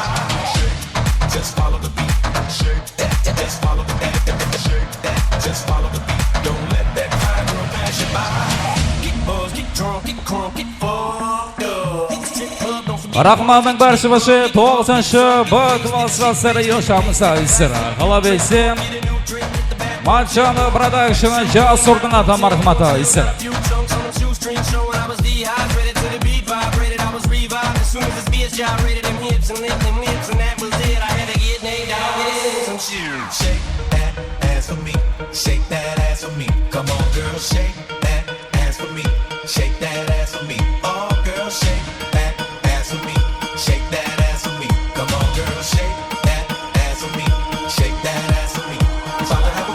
Just follow the beat. Just follow the beat. Just follow the beat. Don't let that fine girl pass you by. Get buzzed, get drunk, get crunk, get fucked up.
Rahman'ın başı 9-şı B klaslasları yaşamız sayısıra kılabesi. Matchana Production'ı Jasur'dan atan marhamat ağası.
Shake that ass for me. Shake that ass for me. Come on, girl, shake that ass for me. Shake that ass for me. Oh, girl, shake that ass for me. Shake that ass for me. Come on, girl, shake that ass for me. Shake that ass for me. If I could have a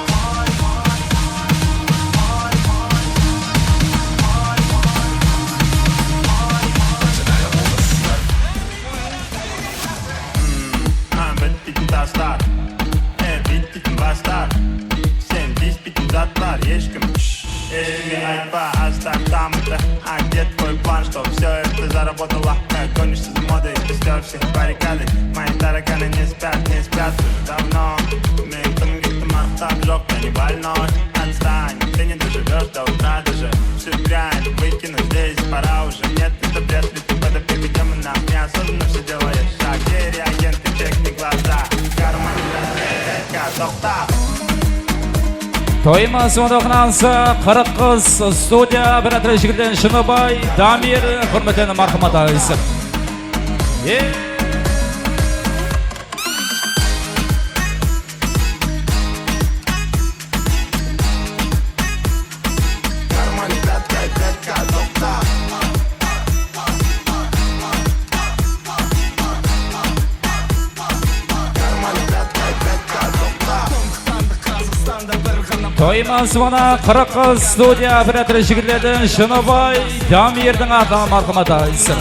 Taşlar, bittin başlar. Sen bittin zatlar, ешкім Эльме айтпа, hashtag дамыды. Где твой план, что все это заработало? Гонишься за модой, стер всех баррикады. Мои тараканы не спят уже давно. Мен кім кеттім ақтап жоқ, я не больной. Отстань, ты не доживешь до утра даже. Всю грязь выкину здесь, пора уже. Нет, это бред, ведь ты под опекой демона. Неосознанно все делаешь шаг, где реагенты, чекни глаза.
Toyman Sıvan Dokunansı 40 kız studiya operatörü Jigirden Şınabay Damir hürmetine marhamat ağası. Toyman Sıvan'a 40 kız studiya operatörü Jigirden Şınabay Damir'den ata marhamat ağası.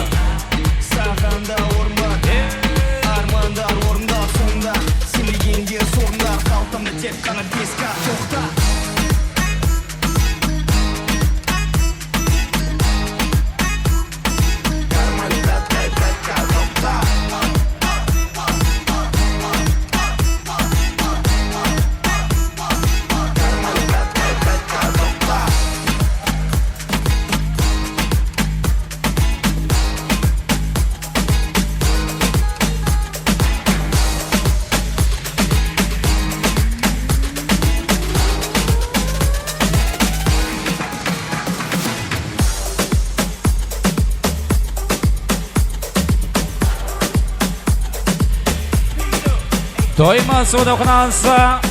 Toymas o'doqnansa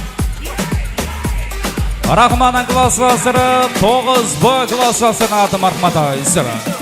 Rahmanın klasslasları 9B klasslasının adı marhmata isra.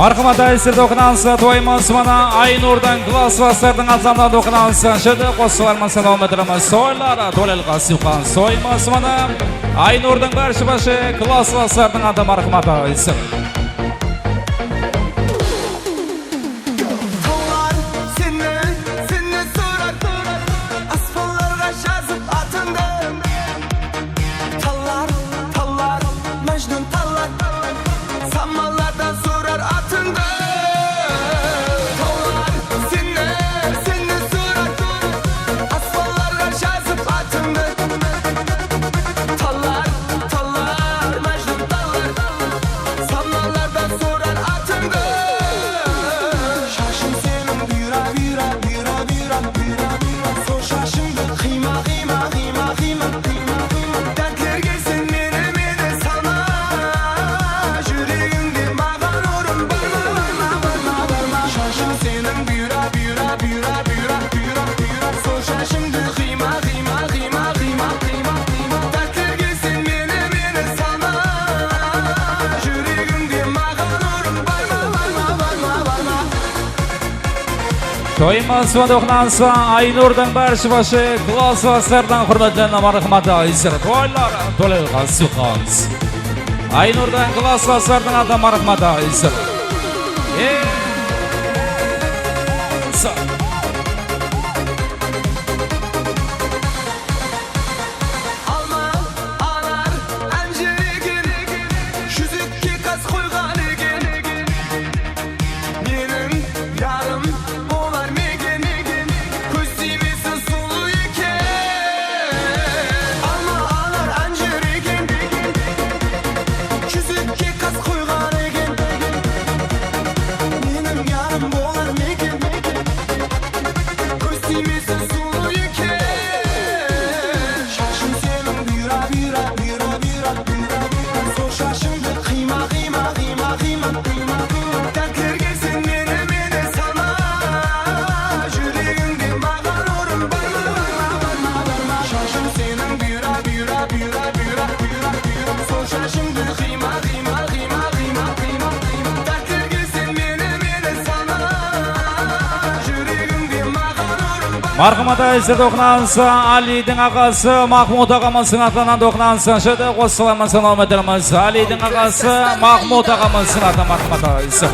Marhamata esirde okunansa Toymas mana Aynur'dan klasslaslardan azamdan okunansa şöyle qo'shiqlarimiz davom ettiramiz. So'ylar to'lal qasifqan Toymas mana Aynur'dan başı klasslaslardan adı marhamata esir. Toymas o'doqnansa Aynur'dan başı klasslaslardan hurmatli marhamata esir. To'ylar to'lal qasifqan Aynur'dan klasslaslardan adı marhamata esir. Marhamata esirde okunansa Ali'nin ağası Mahmud ağamızın adından okunansa şöyle qo'shiqlarimiz davom ettiramiz. Ali'nin ağası Mahmud ağamızın adı marhamata esir.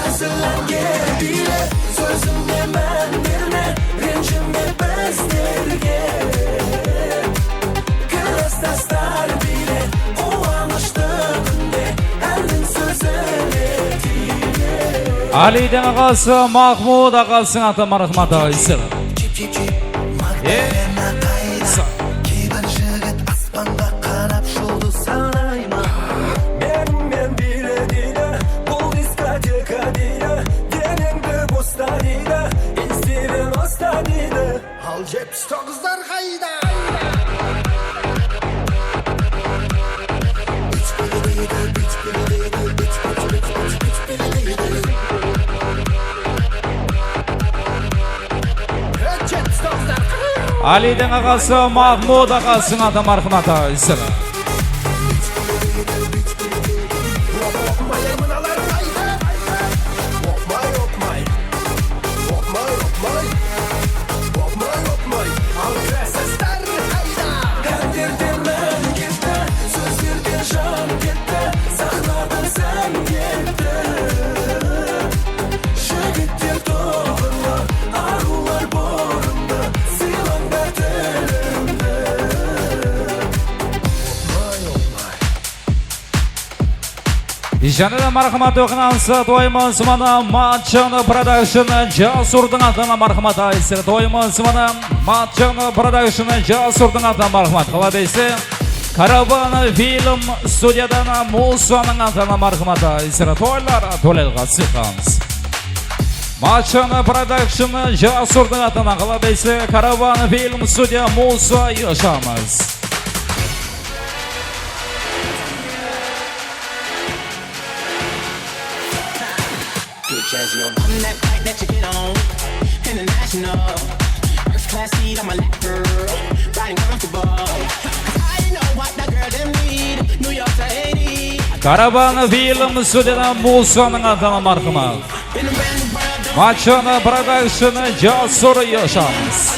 Hazırlan
Ali'den ağası Mahmud ağasının аты marhamat ayısır.
Кейбір жігіт аспанға қарап жұлдыз санай ма менімен биле дейді бұл дискотека дейді денеңді боста дейді инстирен оста дейді
Al 79'lar hayda.
Ali'den ağası Mahmud ağasının аты marhamat ayısır. Жаныда мархамат оқынансы тойымыз мана Матчаны продакшыны Жасурдың атына мархамат айсыр. Тойымыз мана Матчаны продакшыны Жасурдың атына мархамат. Қалабейсі Караваны фильм студиядан Мусаның атына мархамат айсыр. Тойлар төлелға сыққаныз. Матчаны продакшыны Жасурдың атына қалабейсі Караваны фильм студия Муса yaşamız.
I'm that flight that you get on, international. First class seat on my lap, girl, riding comfortable. I know what that girl them need, New York to Haiti.
Караваны фильм студиядан Мусаның атына мархамат. Матчаны продакшыны Жасур yaşamız.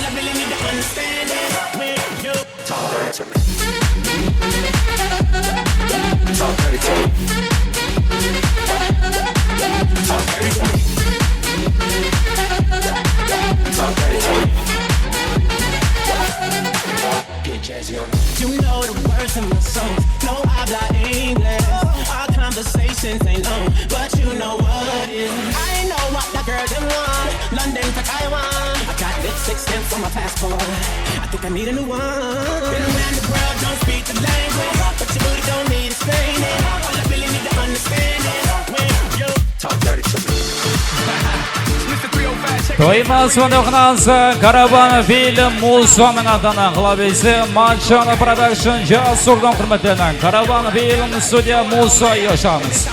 You know the words in my songs, no habla English. Our conversations ain't long, but you know what it is. I know what that girl them want, London to Taiwan. I got lipstick stamps on my passport, I think I need a new one. Been around the world, don't speak the language, but your booty don't need explaining. All I really need to understand is when you talk dirty to me.
Тойымыз оқынансы Караваны фильм Мусаның атына қалабейсі Матчаны продакшын Жасурдың құрметленен Караваны фильм студия Муса yaşamız.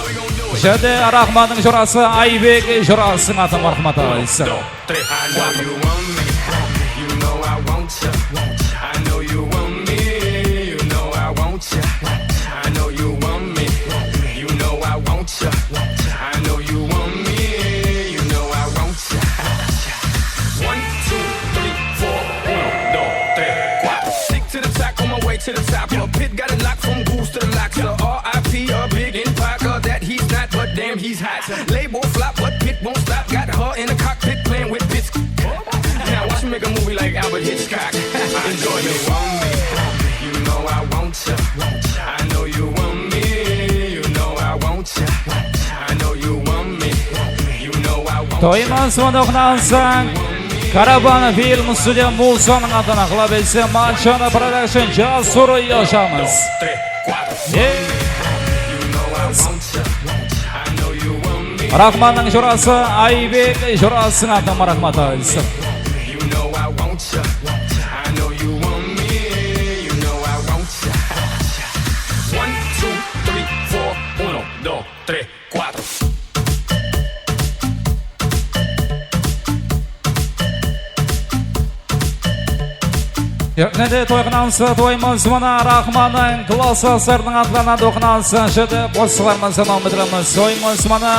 Жәді Рахманның жұрасы Айбек жұрасының аты мархамат айсыр.
To the top, a pit got it locked from goose to the locks. The R.I.P. a big in Parker that he's not, but damn he's hot. Label flop, but Pit won't stop. Got her in the cockpit playing with bits. Now watch me make a movie like Albert Hitchcock. Enjoy me, want me. You know I want ya. I know you want me. You know I want ya. I know you want me. You know I want ya.
Тойымыз оқынансы Караваны фильм студия Мусаның атына қалабейсі Матчаны продакшын Жасур yaşamız. Рахманның жұрасы Айбек жұрасының атына мархамат айсыр. Нәді тойғынансы тойымыз мұна Рахманның класы сырдың атлана доқынансы жеді босылармыз анау мүдіріміз тойымыз мұна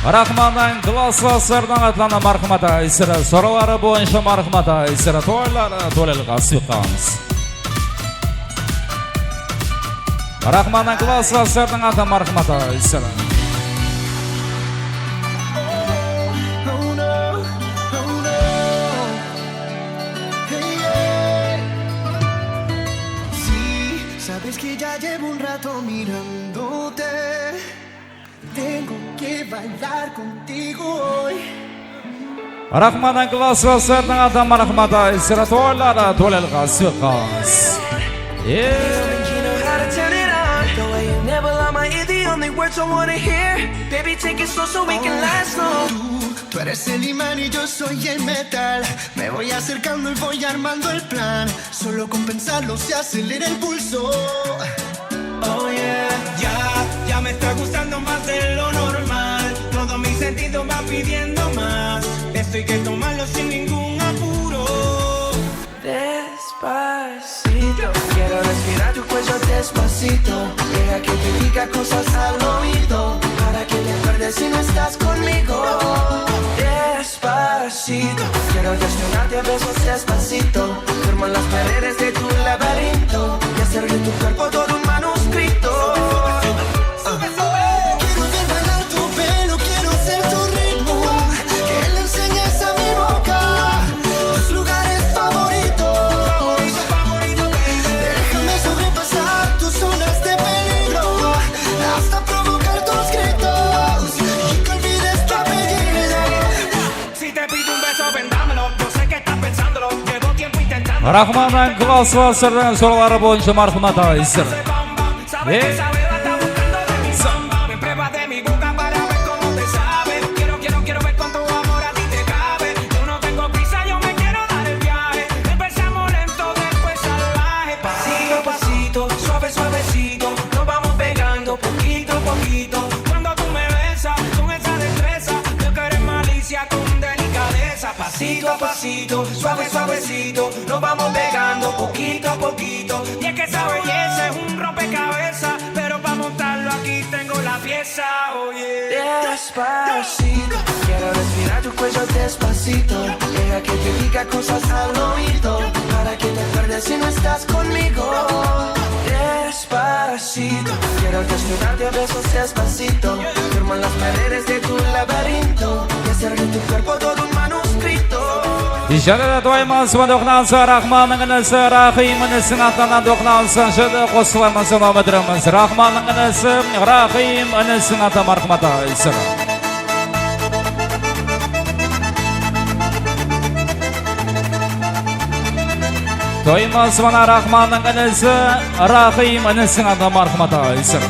Рахманның класы сырдың атлана мархамата айсыры соралары бойынша мархамата айсыры тойлары толелға сүйқамыз. Рахманның класы сырдың аты мархамата айсыры.
Sabes que ya llevo un rato mirándote. Tengo que bailar contigo hoy.
Рахманның классырның адам рахмата исра тойлара толел қасықас.
You know how to turn it on. The way you never lie, my ear, the only words I wanna hear. Baby, take it slow so we can last long.
Tú eres el imán y yo soy el metal. Me voy acercando y voy armando el plan. Solo con pensarlo se acelera el pulso.
Oh yeah, ya me está gustando más de lo normal. Todo mi sentido va pidiendo más. Esto hay que tomarlo sin ningún apuro. Despacito, quiero respirar tu cuello despacito. Deja que te diga cosas al oído, para que te acuerdes si no estás conmigo. Despacito, quiero desnudarte a besos despacito. Firmo en las paredes de tu laberinto y hacer de tu cuerpo todo un manuscrito.
Quiero ver bailar tu pelo, quiero ser tu ritmo. Que le enseñes a mi boca tus lugares favoritos. Déjame sobrepasar tus zonas de peligro, hasta provocar tus gritos y que olvides tu apellido.
Si te pido un beso, vendámelo. Yo sé que estás pensándolo. Llevo tiempo intentando.
Рахманның классырның сұралары бойынша мархмата исра.
Prueba de mi boca para ver cómo te sabe. Quiero ver cuánto amor a ti te cabe. Yo no tengo prisa, yo me quiero dar el viaje. Empezamos lento, después salvaje. Pasito a pasito, suave suavecito, nos vamos pegando poquito a poquito. Cuando tú me besas con esa destreza, yo que eres malicia con delicadeza. Pasito a pasito, suave suavecito, nos vamos pegando poquito a poquito. Y es que esa belleza es un rompecabezas, pero para montarlo aquí tengo la pieza, oye. Despacito, quiero respirar tu cuello despacito. Deja que te diga cosas al oído, para que te acuerdes si no estás conmigo. Despacito, quiero desnudarte a besos despacito. Firmo en las paredes de tu laberinto y hacer de tu cuerpo todo un manuscrito.
Ишарада тоймасы доқнанса Рахманның інісі Рахим інісін атынан доқнанса жады қосылармасы мамыдырымыз. Рахманның інісі Рахим інісін ата мархмата исра. Тоймасы Рахманның інісі Рахим інісін ата мархмата исра.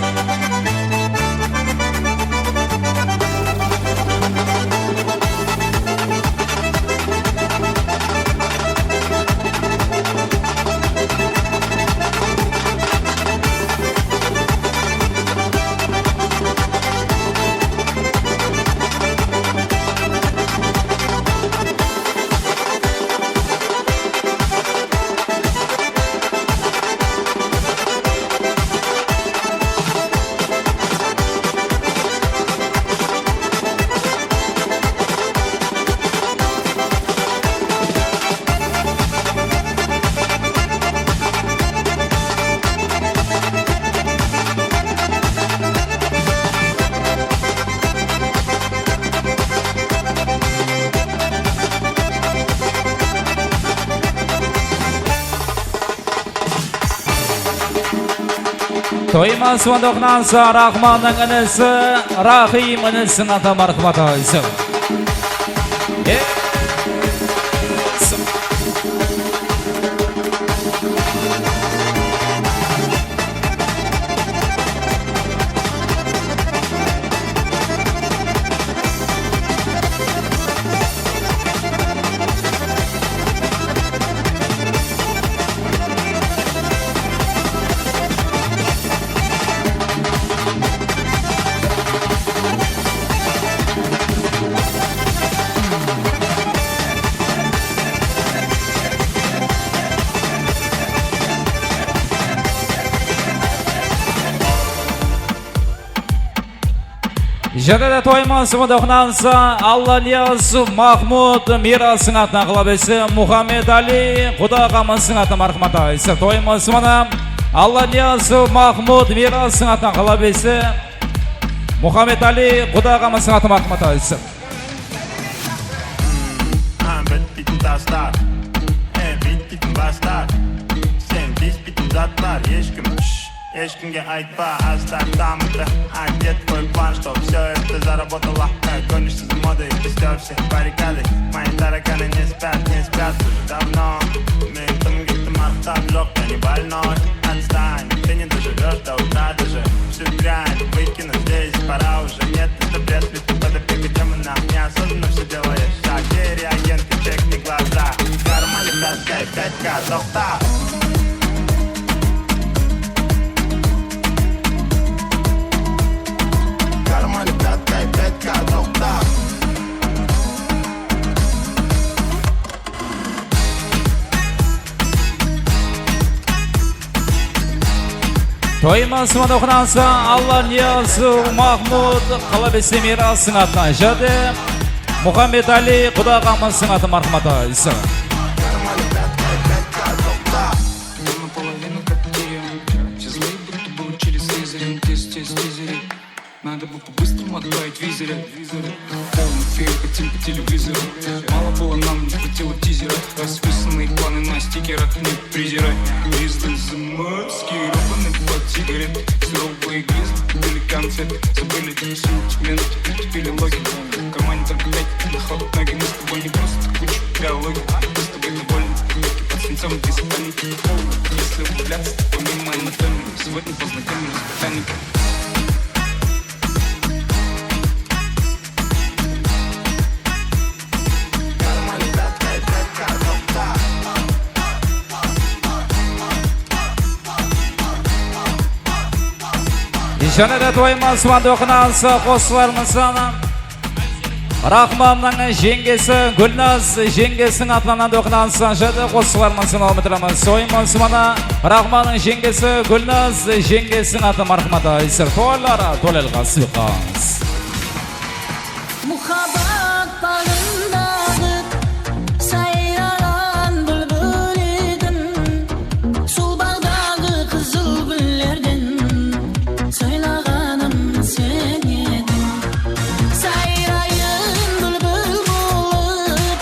Тоймасы доқнанса Рахманның інісі Рахим інісін ата мархмата исра. Жадада тоймасы доқнанса Аллалияз Махмуд Мирасың атына қылабесі Мухаммед Али Құдағамысың атына мархмата исра. Тоймасы Аллалияз Махмуд Мирасың атына қылабесі Мухаммед Али Құдағамысың атына мархмата исра.
Bittin taslar, bittin baslar. Sen biz bittin zatlar, eşkim Ешкімге айтпа, астар дамыды Одет твой план, что все это заработало Гонишься за модой, пустёшь всех баррикады Мои тараканы не спят уже давно Ментом где-то мартап, жёг, я не больной Отстань, ты не доживёшь до утра даже Всю дрянь выкину здесь, пора уже Нет, это бред, ведь ты под опекой демона Неосознанно все делаешь шаг Реагент, чекни глаза В кармане таскай 5К, доктор Кармане таскай 5К, доктор
Toyma sımada okunansa Allah Niyazı Mahmud Qalabesi mirasın atına jadi Muhammed Ali Quda Qamasın atı marhamata isi
Надо бы по-быстрому отправить визоры Полный фейк, хотим по телевизору Мало было нам, не хватило тизера Расписанные планы на стикерах, не презирай Звезды заморские, рубаны под сигарет Суровые глизы, купили концерт Забыли сентимент, притупили логику В кармане только 5, на ход ноги Мы с тобой не просто куча биологии Мы с тобой довольны, под свинцом без паники Если углубляться, помимо анатомии Сегодня познакомились с ботаникой
Жанада Toyma sımada okunansa Qoslarımızdan Rahman'ın jengesi Gülnaz jengesinin atlanan okunansa Jadi Qoslarımızdan olmadıramız Toyma sımada Rahman'ın jengesi Gülnaz jengesinin atı marhamata isir Toylara tolelga sıvıqaz
Muhabbat bağındadır sayralan bülbül idim Sul bağdağı kızıl güllerden Söylağanım sen edin Sayrayın bülbül bulup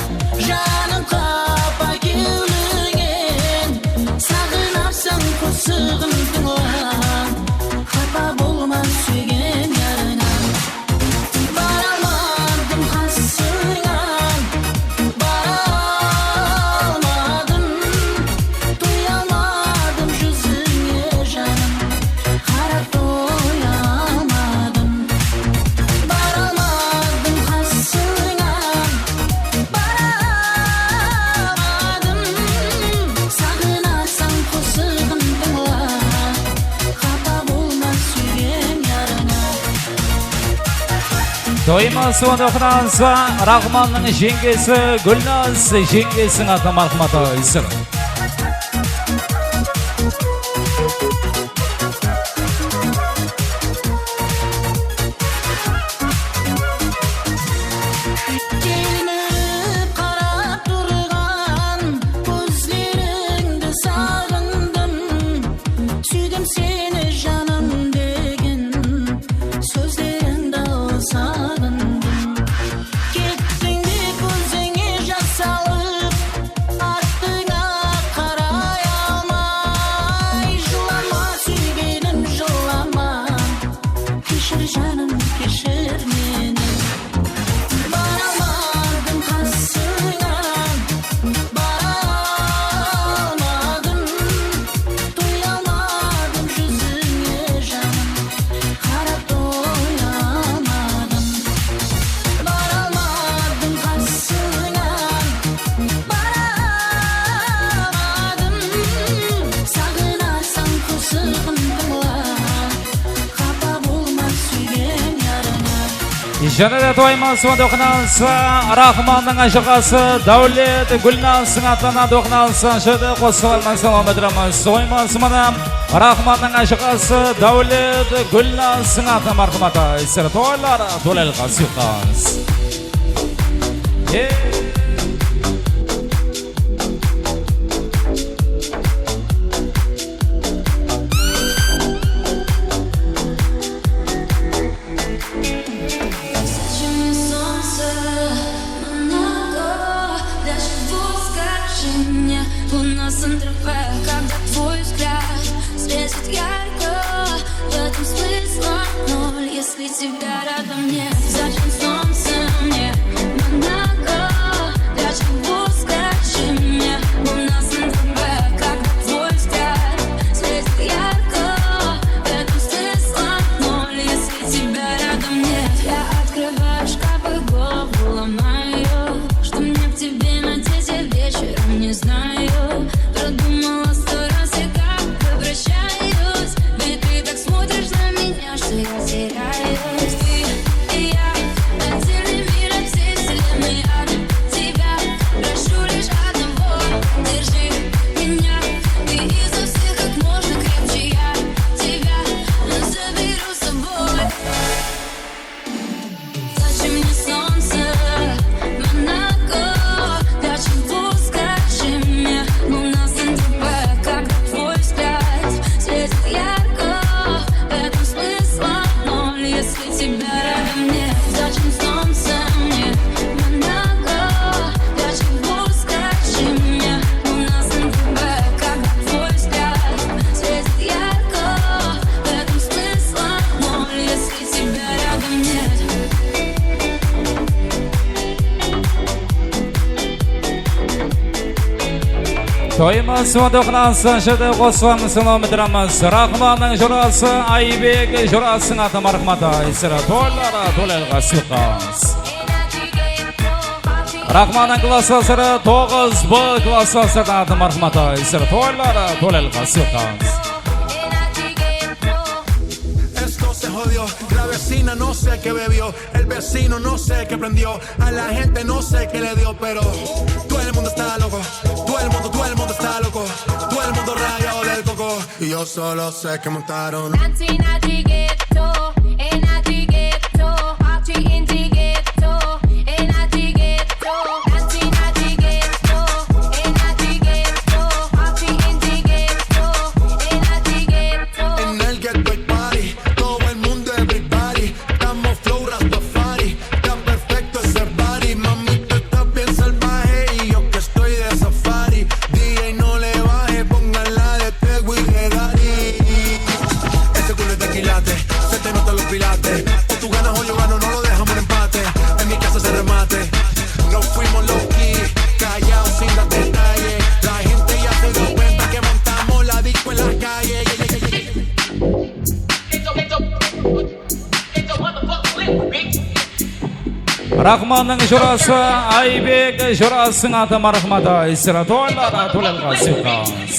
Canım kapa gülügen Sağınapsan kusığın tınglan Kapa bulmaz sügen yarına Baramadım hasırgan Baramadım Duyamadım yüzüne canım Karap doyamadım Baramadım hasırgan Baramadım Sağınarsan kusığın tıngla Kapa bulmaz sügen yarına
Toyma sımada okunansa Rahman'ın jengesi Gülnaz jengesinin atı marhamata isir
Gelmeyip qarap durgan Gözlerinde sağındım Süydüm seni canım degen Sözlerinde sağındım Kettin de gözüne jас salıp Артыңа қарай алмай Жылама сүйгенім жылама Кешір жаным кешір мені Baramadım hasırgan Baramadım Duyamadım yüzüne canım Karap doyamadım Baramadım hasırgan Baramadım Sağınarsan kusığın tıngla Kapa bulmaz sügen yarına
Жанада Toyma sımada okunansa Rahman'ın aşıqası Davlet Gülnaz'ın atlanan okunansa Jadi Qoslarımızdan olmadıramız Toyma sımada Rahman'ın aşıqası Davlet Gülnaz'ın atı marhamata isir Toylara tolelga sıvıqaz
Зачем солнце много? Даже вот скажи мне, луна центровая, когда твой взгляд светит ярко. этом смысла ноль, если тебя рядом нет. Зачем солнце мне Монако? Для чего, скажи мне? У нас НТВ, как твой взгляд, светит ярко. В этом смысла ноль, если тебя рядом нет. Я открываю шкафы, голову ломаю. Что мне к тебе надеть, я вечером не знаю. Продумала 100 раз, я как возвращаюсь. Ведь ты так смотришь на меня, что я теряюсь. Ты и я, отдельный мир от всей вселенной. От тебя прошу лишь одного, держи меня. Ты изо всех как можно крепче, я тебя заберу с собой. Зачем мне солнце Монако? Для чего, скажи мне? У нас НТВ, как твой взгляд, светит ярко. В этом смысла ноль, если тебя рядом нет. Зачем солнце мне Монако? Для чего, скажи мне? У нас НТВ, как твой взгляд, светит ярко. В этом смысла ноль, если тебя рядом нет.
To'yimiz va to'qnasi shida qo'sqon salom beramiz. Rahmonning jurasi Aybek jurasining ati marhamati isra to'llara to'lalga siqamiz. Rahmonning klassasida 9B klassasida ati marhamati isra to'llara to'lalga siqamiz.
Esto se jodió, la vecina no sé qué bebió, el vecino no sé qué prendió, a la gente no sé qué le dio, pero todo el mundo está loco, todo el mundo está loco, todo el mundo rayado del coco, y yo solo sé que montaron. En el ghetto hay party, todo el mundo everybody, estamos flow Rastafari, está perfecto ese body, mami tú estás bien salvaje y yo que estoy de safari, DJ no le baje, pónganla de Tego y de Daddy. Ese culo es de quilate, se te notan los pilates, o tú ganas o yo gano, no lo dejamos en empate, en mi casa se remate, no fuimos low key, callados sin dar detalles, la gente ya se dio cuenta que montamos la disco en la calle.
Rahmonning jurasi Aybek jurasining ati marhamati isra to'llara to'lalga siqamiz.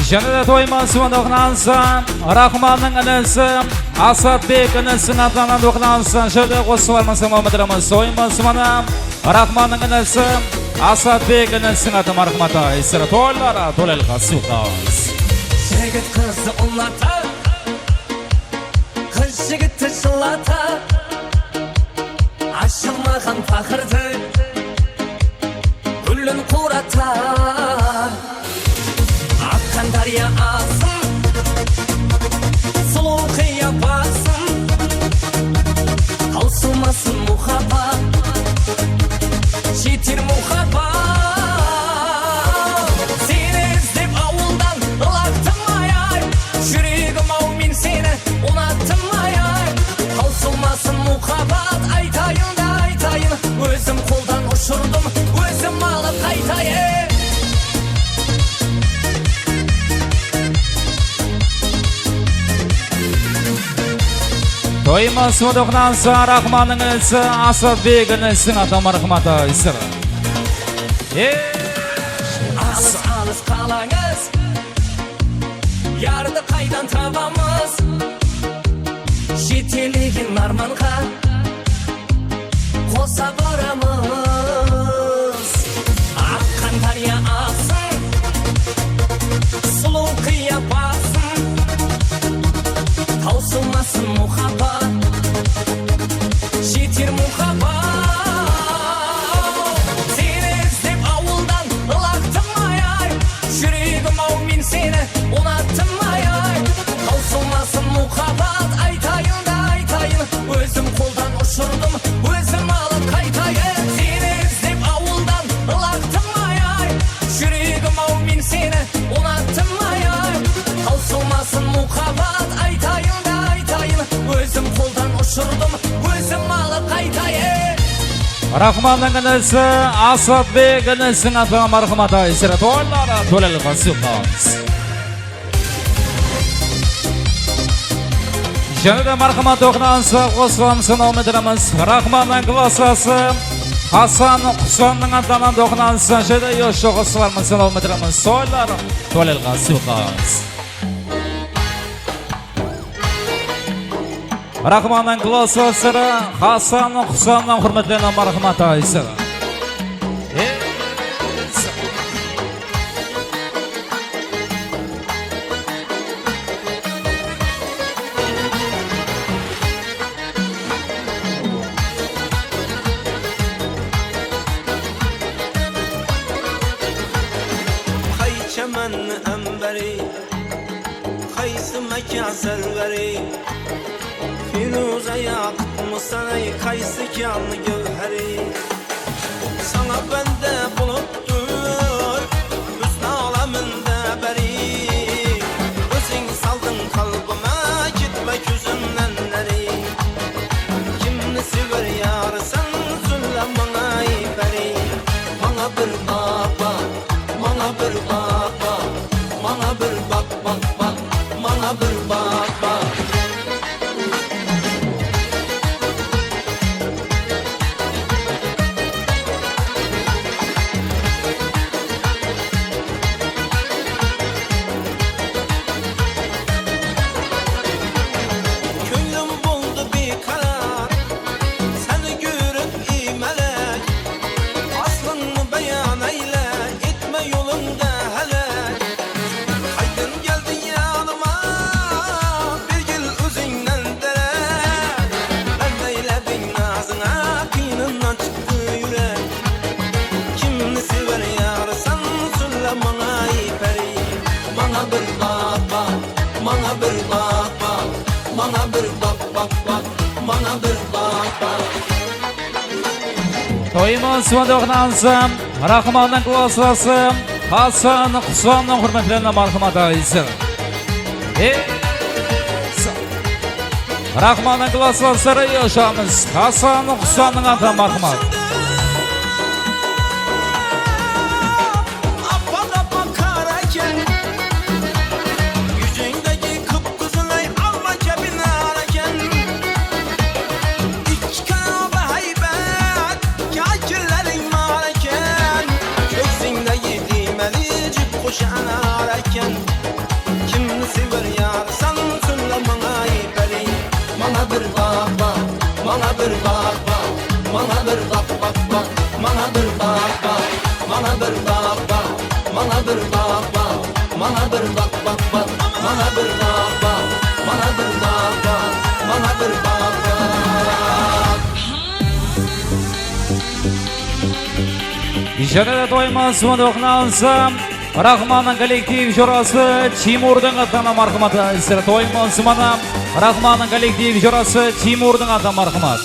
Janada toymas do'qnansa, Rahmonning inisi, Asadbek inisining atanan do'qnansa, şöyle qo'shilmasa Muhammadramiz toymas mana Rahmonning inisi, Asadbek inisining ati marhamata, isra to'ylara to'lal qassuqas.
Жігіт қызы ұната, қыз жігітті жылата, ашылмаған пақырды гүлін қурата. Аққан дария асын, сұлу қияпасын, таусылмасын мұхаббат, жетер мұхаббат. Сені іздеп ауылдан лақтым ай-ай, жүрегім ау мен сені ұнаттым ай-ай. Таусылмасын мұхаббат, айтайын да айтайын, өзім қолдан ұшырдым, өзім алып қайтайын.
Toymas do'qnansa, Rahmonning inisi, Asadbek inisining ati marhamata, isra.
Alыс қалаңыз, ярды қайдан табамыз, жетелеген арманға қоса барамыз. Аққан дария асын, сұлу қияпасын, таусылмасын мұхаббат, жетер мұхаббат. Сені іздеп ауылдан лақтым ай-ай, жүрегім ау мен сені ұнаттым ай-ай. Таусылмасын мұхаббат, айтайын да айтайын, өзім қолдан ұшырдым, өзім алып қайтайын. Сені іздеп ауылдан лақтым ай-ай, жүрегім ау мен сені ұнаттым ай-ай. Таусылмасын мұхаббат, айтайын да айтайын, өзім қолдан ұшырдым, өзім алып қайтайын.
Rahmonning inisi, Asadbek inisining ati marhamata, isra to'ylara to'lal qassuqas. Janada marhamat do'qnansa, qo'shilmasa Muhammadramiz, Rahmonning klassasi, Hasan Husanning atanan do'qnansa, şöyle yosh qo'shilmasa Muhammadramiz, to'ylara to'lal qassuqas. Rahmonning klassasi, Hasan Husanning hurmatli marhamata, isra.
Hay çemenni emberi, kaysı mekâsel veri, Firuze yakıtmı sanay kaysı kânlı gövheri. Sana bende buluttur, hüsn aleminde beri. Özün saldın kalbime, gitme gözümden neri. Kimni sever yar sen, söyle bana beri. Bana bir bak bak, bana bir bak bak, bana bir bak bak bak, bana bir bak bak. Könlüm buldu bir karar, seni görüp imelek. Aslını beyan eyle, etme yolunda helek. Haydın geldin yanıma, bir gel özünden dere. Ben eyledim nazına, kıyınından çıktı yürek. Kimni sever yar sen, söyle bana peri. Bana bir bak bak, bana bir bak bak, bana bir bak bak bak, bana bir bak bak.
Toymas do'qnansa, Rahmonning klassasi, Hasan Husanning hurmatli marhamata, isra. Rahmonning klassasi yoshamiz, Hasan Husanning ati marhamat.
Appada bakarken, yüzündeki kıpkızılay alma cebine ararken. İki kanada haybet, kakillerin mararken. Göksünde yediğim eli cip koşan ararken. Mana bir bak bak, mana bir bak bak, mana bir bak bak bak, mana bir bak bak, mana bir bak bak, mana bir bak bak.
Ijara to'yimiz o'qnansa Rahmonning kollektiv ijrosi Timurning atana marhamati izra to'yimiz mana Rahmonning kollektiv ijrosi Timurning atana marhamat.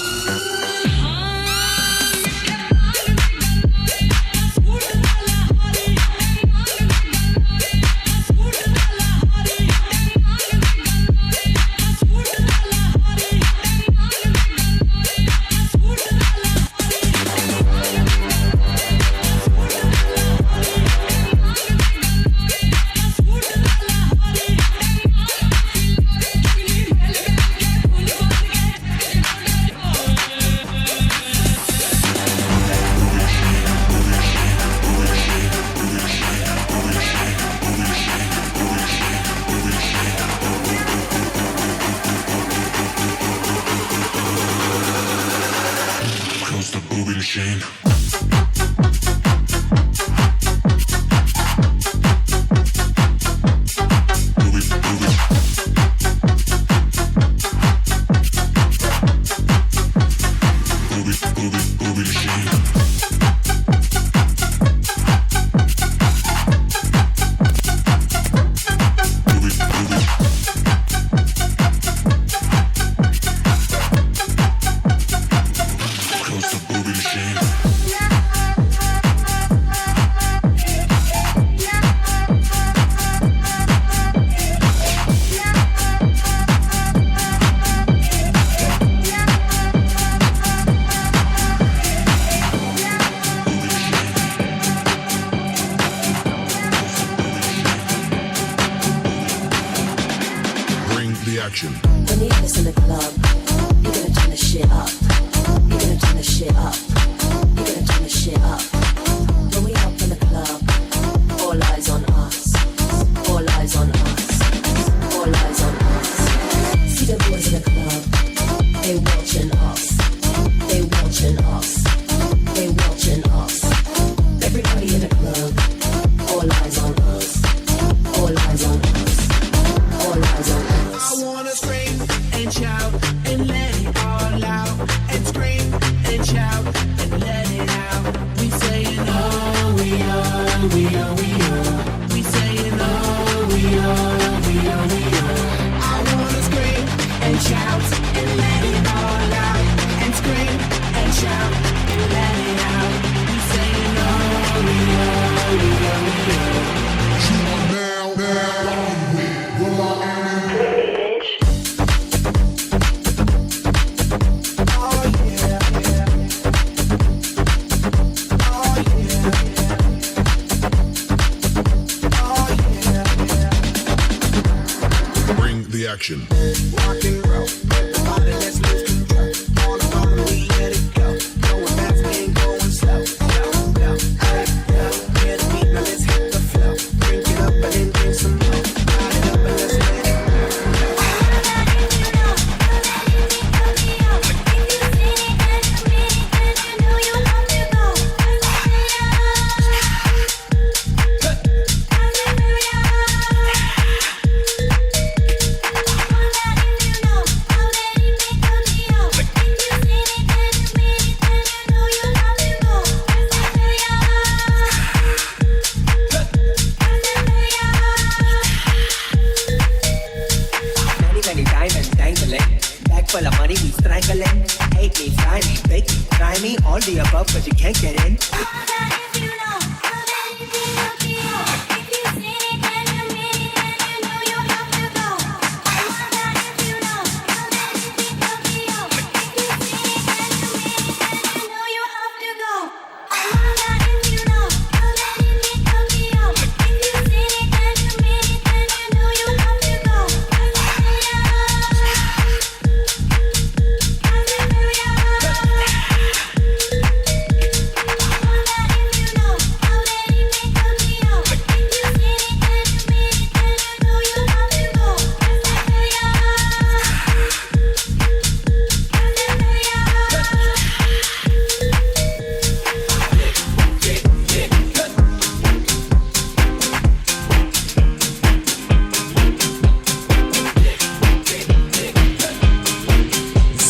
Close the booby machine. Close the booby machine. Bring the action.
When you listen to the club, you're gonna turn the shit up. You're gonna turn the shit up. You're gonna turn the shit up. When we up in the club, all eyes on us. All eyes on us. All eyes on us. See the boys in the club, they watching us. They watching us. They watching us. Everybody in the club, all eyes on us. All eyes on us. All eyes on us.
I wanna scream and shout and let it all out. And scream and shout and let it out. We saying oh, we are, we are, we are. We saying oh, we are, we are, we are. I wanna scream and shout and let it all out. And scream and shout and let it out. We saying oh, we are, we are, we are.
You are now rocking with Will I Am. Bring the action.
Rock and roll, everybody let's lose control. All the bottom we let it go. Going fast, we ain't going slow. Yo, yo, hey, yo, hear the beat, now let's hit the flow. Drink it up and then drink some more. Light it up and let's let it
Many, many diamonds dangling. Back full of money, we strangling. Hate me, fry me, bake me, try me. All the above, but you can't get in.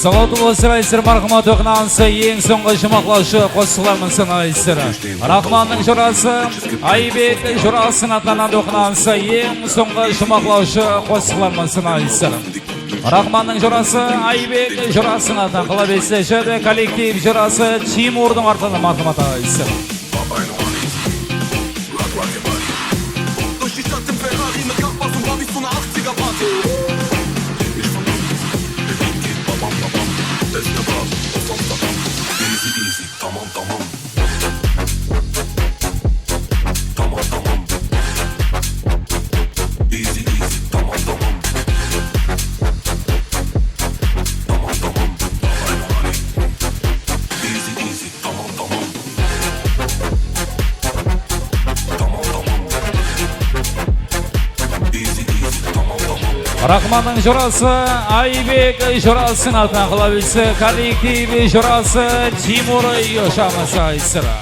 Салауат болсын айсыр мархамат оқынанысы ең соңғы жұмақлаушы қосылармынсын айсыр. Рахманның жұрасы, Айбек жұрасының атынан оқынанысы ең соңғы жұмақлаушы қосылармынсын айсыр. Рахманның жұрасы, Айбек жұрасының атынан қылабесі жөді коллектив жұрасы Тимурдың артынан мархамат айсыр. Рахманның жұрасы, Айбек жұрасының атынан қылабесі коллектив жұрасы Тимур Йошамыз айсыра.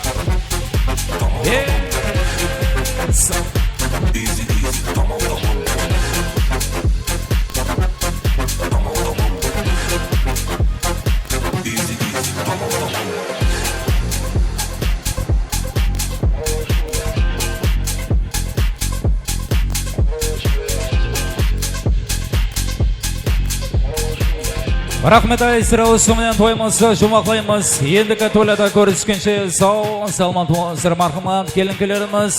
Рахмет айсыра осымен тойымызды жұмақлаймыз. Ендігі тойлада көріскенше сау, салман туғызыр мархамат келінкелеріміз.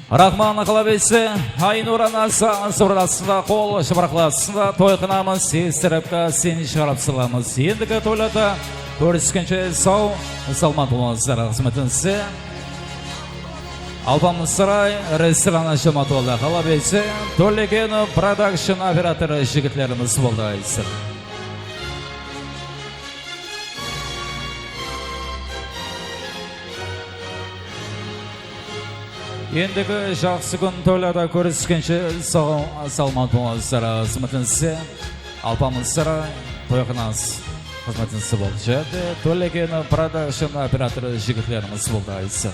Рахман қалабесі, Айнур анасы, сұрасында қол шыбырақласында тойқынамыз, сестіріпқа сен шығарапсыламыз. Ендігі тойлада көріскенше сау, салман туғызыр қызметінсі. Алпамыз сарай, рестораны жұматуылда қалабесі, Толегені продакшн операторы жігітлеріміз болды айсыр. Ендігі жақсы күн тойлада көріскенше сау салман туғызыр қызметінсі. Алпамыз сарай, тойқынас қызметінсі болды. Жәді Толегені продакшн операторы жігітлеріміз болды айсыр.